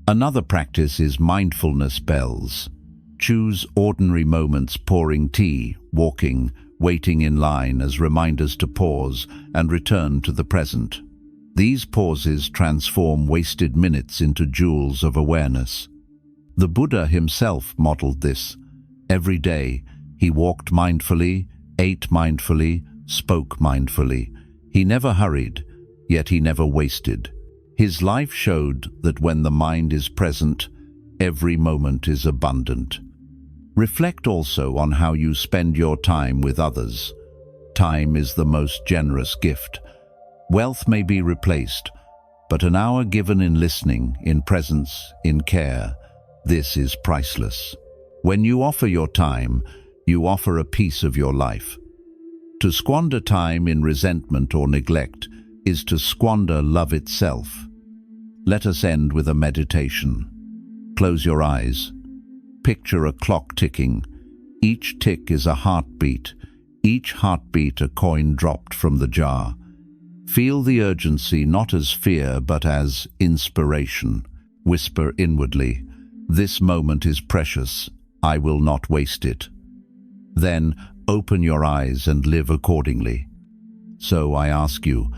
Another practice is mindfulness bells. Choose ordinary moments, pouring tea, walking, waiting in line as reminders to pause and return to the present. These pauses transform wasted minutes into jewels of awareness. The Buddha himself modeled this. Every day, he walked mindfully, ate mindfully, spoke mindfully. He never hurried, yet he never wasted. His life showed that when the mind is present, every moment is abundant. Reflect also on how you spend your time with others. Time is the most generous gift. Wealth may be replaced, but an hour given in listening, in presence, in care, this is priceless. When you offer your time, you offer a piece of your life. To squander time in resentment or neglect is to squander love itself. Let us end with a meditation. Close your eyes. Picture a clock ticking. Each tick is a heartbeat. Each heartbeat a coin dropped from the jar. Feel the urgency not as fear but as inspiration. Whisper inwardly, this moment is precious. I will not waste it. Then open your eyes and live accordingly. So I ask you,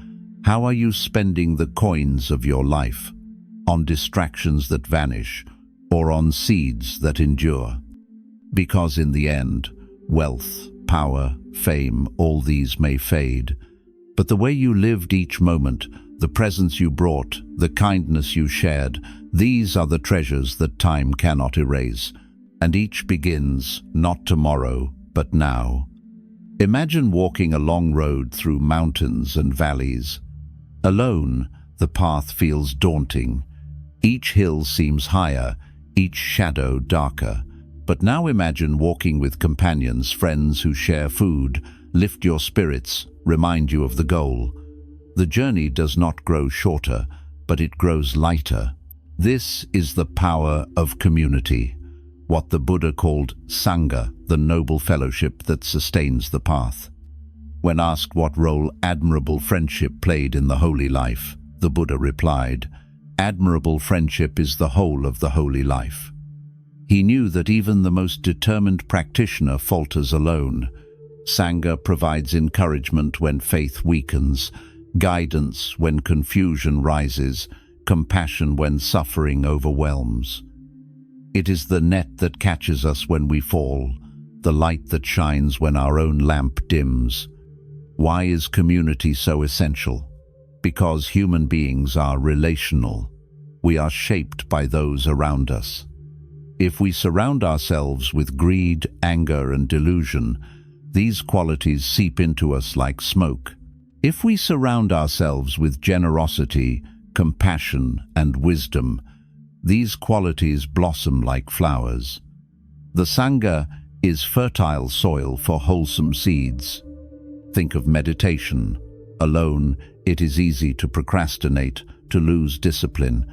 how are you spending the coins of your life? On distractions that vanish, or on seeds that endure? Because in the end, wealth, power, fame, all these may fade. But the way you lived each moment, the presence you brought, the kindness you shared, these are the treasures that time cannot erase. And each begins, not tomorrow, but now. Imagine walking a long road through mountains and valleys. Alone, the path feels daunting. Each hill seems higher, each shadow darker. But now imagine walking with companions, friends who share food, lift your spirits, remind you of the goal. The journey does not grow shorter, but it grows lighter. This is the power of community, what the Buddha called Sanga, the noble fellowship that sustains the path. When asked what role admirable friendship played in the holy life, the Buddha replied, admirable friendship is the whole of the holy life. He knew that even the most determined practitioner falters alone. Sanga provides encouragement when faith weakens, guidance when confusion rises, compassion when suffering overwhelms. It is the net that catches us when we fall, the light that shines when our own lamp dims. Why is community so essential? Because human beings are relational. We are shaped by those around us. If we surround ourselves with greed, anger, and delusion, these qualities seep into us like smoke. If we surround ourselves with generosity, compassion, and wisdom, these qualities blossom like flowers. The Sanga is fertile soil for wholesome seeds. Think of meditation. Alone, it is easy to procrastinate, to lose discipline,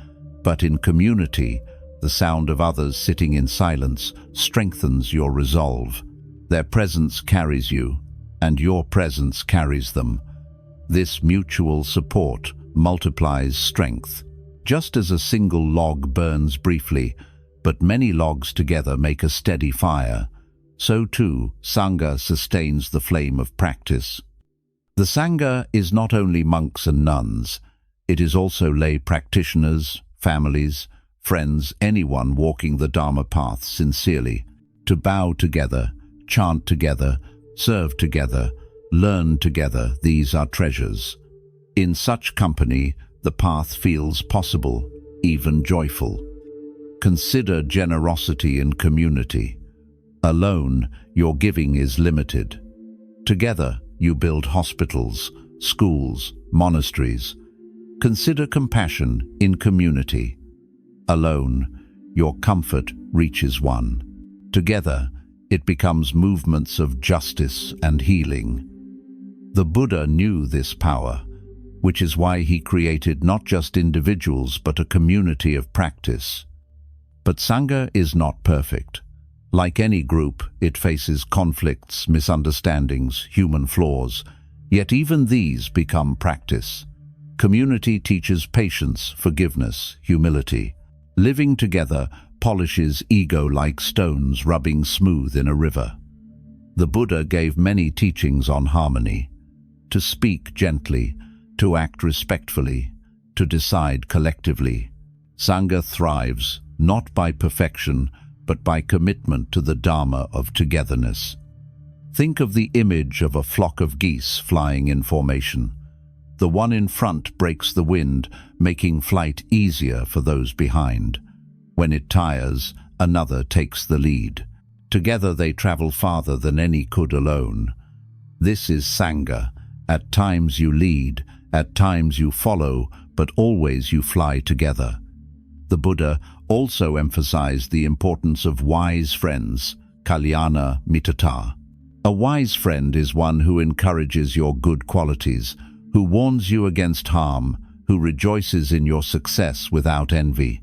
but in community, the sound of others sitting in silence strengthens your resolve. Their presence carries you, and your presence carries them. This mutual support multiplies strength. Just as a single log burns briefly, but many logs together make a steady fire, so too Sangha sustains the flame of practice. The Sangha is not only monks and nuns, it is also lay practitioners, families, friends, anyone walking the Dharma path sincerely. To bow together, chant together, serve together, learn together, these are treasures. In such company, the path feels possible, even joyful. Consider generosity in community. Alone, your giving is limited. Together, you build hospitals, schools, monasteries. Consider compassion in community. Alone, your comfort reaches one. Together, it becomes movements of justice and healing. The Buddha knew this power, which is why he created not just individuals but a community of practice. But Sangha is not perfect. Like any group, it faces conflicts, misunderstandings, human flaws, yet even these become practice. Community teaches patience, forgiveness, humility. Living together polishes ego like stones rubbing smooth in a river. The Buddha gave many teachings on harmony: to speak gently, to act respectfully, to decide collectively. Sangha thrives not by perfection, but by commitment to the Dharma of togetherness. Think of the image of a flock of geese flying in formation. The one in front breaks the wind, making flight easier for those behind. When it tires, another takes the lead. Together they travel farther than any could alone. This is Sangha. At times you lead, at times you follow, but always you fly together. The Buddha also emphasized the importance of wise friends, kalyana mittata. A wise friend is one who encourages your good qualities, who warns you against harm, who rejoices in your success without envy.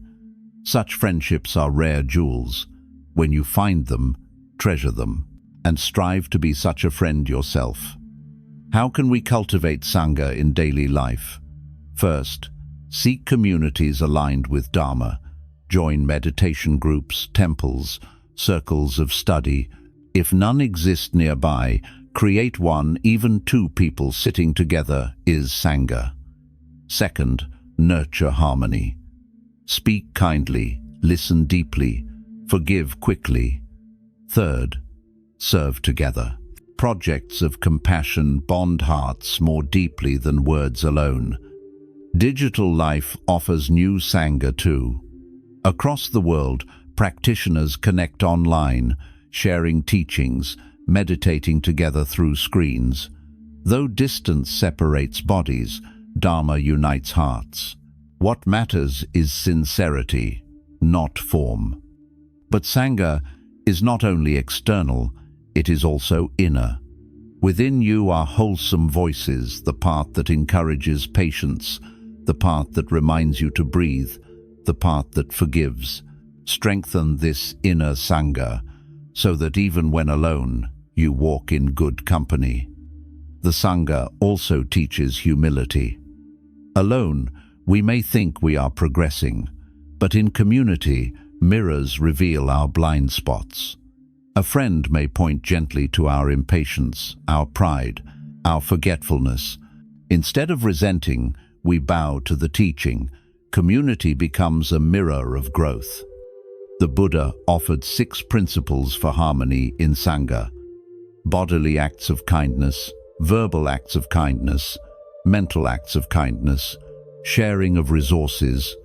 Such friendships are rare jewels. When you find them, treasure them, and strive to be such a friend yourself. How can we cultivate Sangha in daily life? First, seek communities aligned with Dharma. Join meditation groups, temples, circles of study. If none exist nearby, create one. Even two people sitting together is Sangha. Second, nurture harmony. Speak kindly, listen deeply, forgive quickly. Third, serve together. Projects of compassion bond hearts more deeply than words alone. Digital life offers new Sangha too. Across the world, practitioners connect online, sharing teachings, meditating together through screens. Though distance separates bodies, Dharma unites hearts. What matters is sincerity, not form. But Sangha is not only external, it is also inner. Within you are wholesome voices, the path that encourages patience, the path that reminds you to breathe, the path that forgives. Strengthen this inner Sangha, so that even when alone, you walk in good company. The Sangha also teaches humility. Alone, we may think we are progressing, but in community, mirrors reveal our blind spots. A friend may point gently to our impatience, our pride, our forgetfulness. Instead of resenting, we bow to the teaching. Community becomes a mirror of growth. The The Buddha offered 6 principles for harmony in Sanga: bodily acts of kindness, verbal acts of kindness, mental acts of kindness, sharing of resources,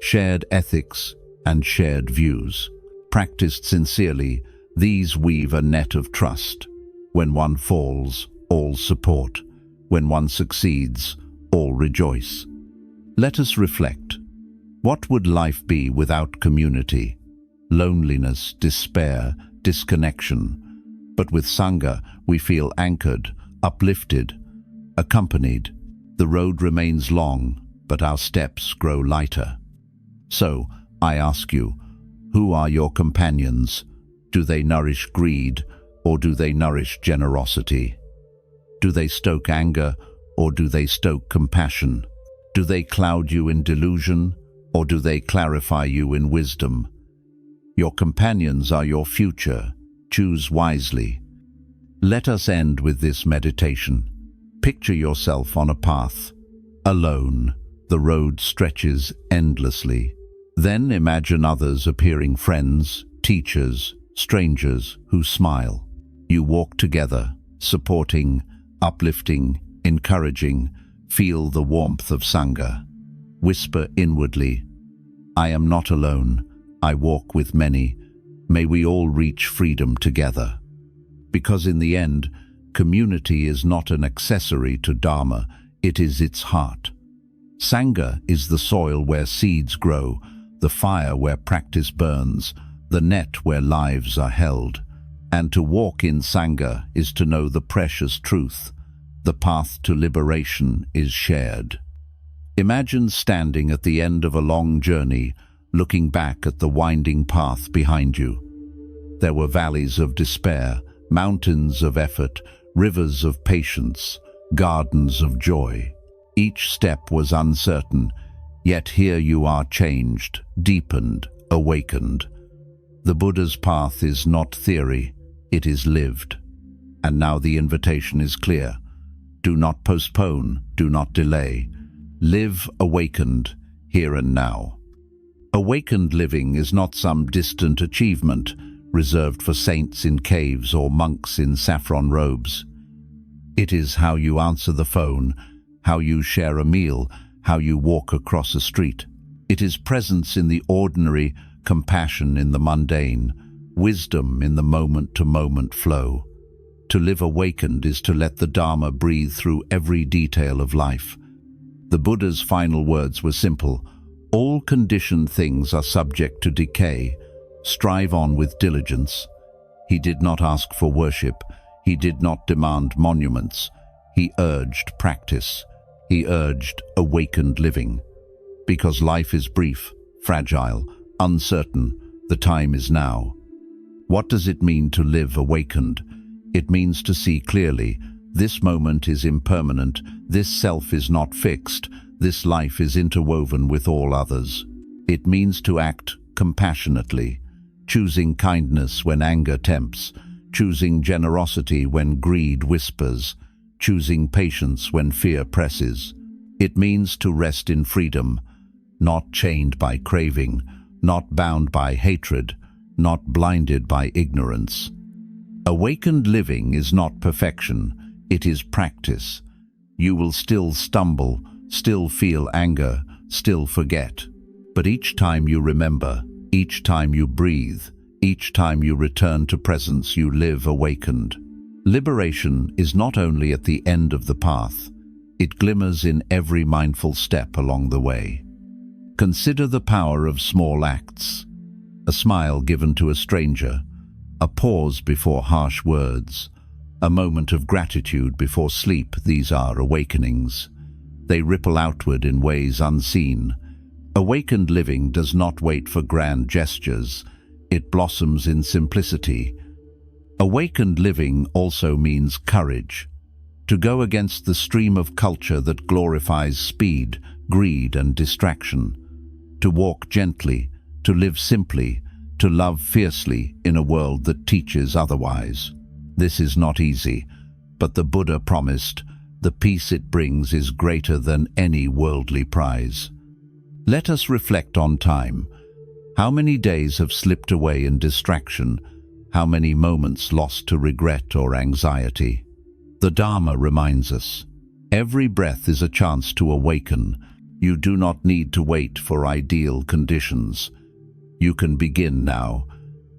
shared ethics, and shared views. Practiced sincerely, these weave a net of trust. When one falls, all support. When one succeeds, all rejoice. Let us reflect. What would life be without community? Loneliness, despair, disconnection. But with Sanga, we feel anchored, uplifted, accompanied. The road remains long, but our steps grow lighter. So, I ask you, who are your companions? Do they nourish greed, or do they nourish generosity? Do they stoke anger, or do they stoke compassion? Do they cloud you in delusion, or do they clarify you in wisdom? Your companions are your future. Choose wisely. Let us end with this meditation. Picture yourself on a path. Alone, the road stretches endlessly. Then imagine others appearing: friends, teachers, strangers who smile. You walk together, supporting, uplifting, encouraging. Feel the warmth of Sanga. Whisper inwardly, "I am not alone. I walk with many. May we all reach freedom together." Because in the end, community is not an accessory to Dharma, it is its heart. Sanga is the soil where seeds grow, the fire where practice burns, the net where lives are held. And to walk in Sanga is to know the precious truth. The path to liberation is shared. Imagine standing at the end of a long journey, looking back at the winding path behind you. There were valleys of despair, mountains of effort, rivers of patience, gardens of joy. Each step was uncertain, yet here you are, changed, deepened, awakened. The Buddha's path is not theory, it is lived. And now the invitation is clear. Do not postpone, do not delay. Live awakened, here and now. Awakened living is not some distant achievement reserved for saints in caves or monks in saffron robes. It is how you answer the phone, how you share a meal, how you walk across a street. It is presence in the ordinary, compassion in the mundane, wisdom in the moment-to-moment flow. To live awakened is to let the Dharma breathe through every detail of life. The Buddha's final words were simple: all conditioned things are subject to decay. Strive on with diligence. He did not ask for worship. He did not demand monuments. He urged practice. He urged awakened living. Because life is brief, fragile, uncertain, the time is now. What does it mean to live awakened? It means to see clearly. This moment is impermanent. This self is not fixed. This life is interwoven with all others. It means to act compassionately, choosing kindness when anger tempts, choosing generosity when greed whispers, choosing patience when fear presses. It means to rest in freedom, not chained by craving, not bound by hatred, not blinded by ignorance. Awakened living is not perfection, it is practice. You will still stumble, still feel anger, still forget. But each time you remember, each time you breathe, each time you return to presence, you live awakened. Liberation is not only at the end of the path, it glimmers in every mindful step along the way. Consider the power of small acts. A smile given to a stranger, a pause before harsh words, a moment of gratitude before sleep. These are awakenings. They ripple outward in ways unseen. Awakened living does not wait for grand gestures. It blossoms in simplicity. Awakened living also means courage. To go against the stream of culture that glorifies speed, greed, and distraction. To walk gently, to live simply, to love fiercely in a world that teaches otherwise. This is not easy, but the Buddha promised, the peace it brings is greater than any worldly prize. Let us reflect on time. How many days have slipped away in distraction? How many moments lost to regret or anxiety? The Dharma reminds us, every breath is a chance to awaken. You do not need to wait for ideal conditions. You can begin now,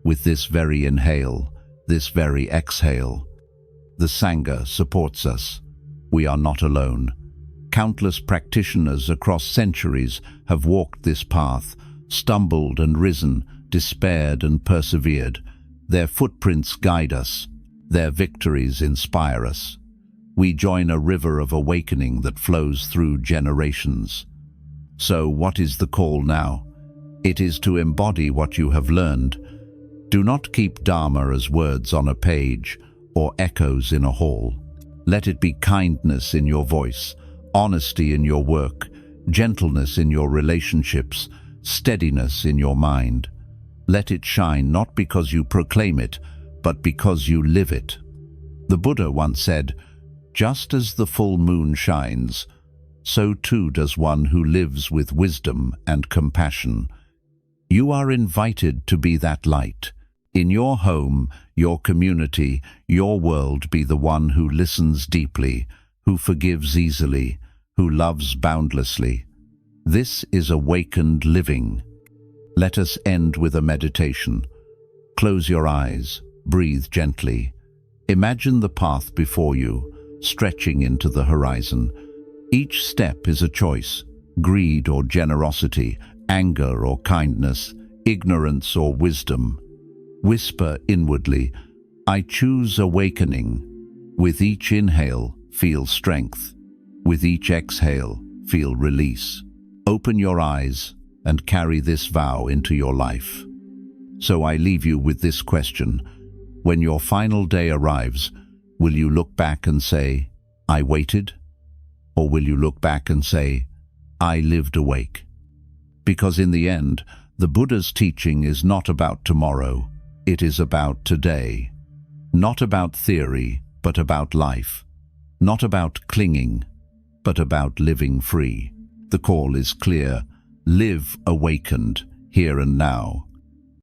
with this very inhale, this very exhale. The Sanga supports us. We are not alone. Countless practitioners across centuries have walked this path, stumbled and risen, despaired and persevered. Their footprints guide us. Their victories inspire us. We join a river of awakening that flows through generations. So what is the call now? It is to embody what you have learned. Do not keep Dharma as words on a page or echoes in a hall. Let it be kindness in your voice, honesty in your work, gentleness in your relationships, steadiness in your mind. Let it shine not because you proclaim it, but because you live it. The Buddha once said, "Just as the full moon shines, so too does one who lives with wisdom and compassion." You are invited to be that light. In your home, your community, your world, be the one who listens deeply, who forgives easily, who loves boundlessly. This is awakened living. Let us end with a meditation. Close your eyes, breathe gently. Imagine the path before you, stretching into the horizon. Each step is a choice, greed or generosity, anger or kindness, ignorance or wisdom. Whisper inwardly, "I choose awakening." With each inhale, feel strength. With each exhale, feel release. Open your eyes and carry this vow into your life. So I leave you with this question. When your final day arrives, will you look back and say, "I waited"? Or will you look back and say, "I lived awake"? Because in the end, the Buddha's teaching is not about tomorrow, it is about today. Not about theory, but about life. Not about clinging, but about living free. The call is clear. Live awakened, here and now.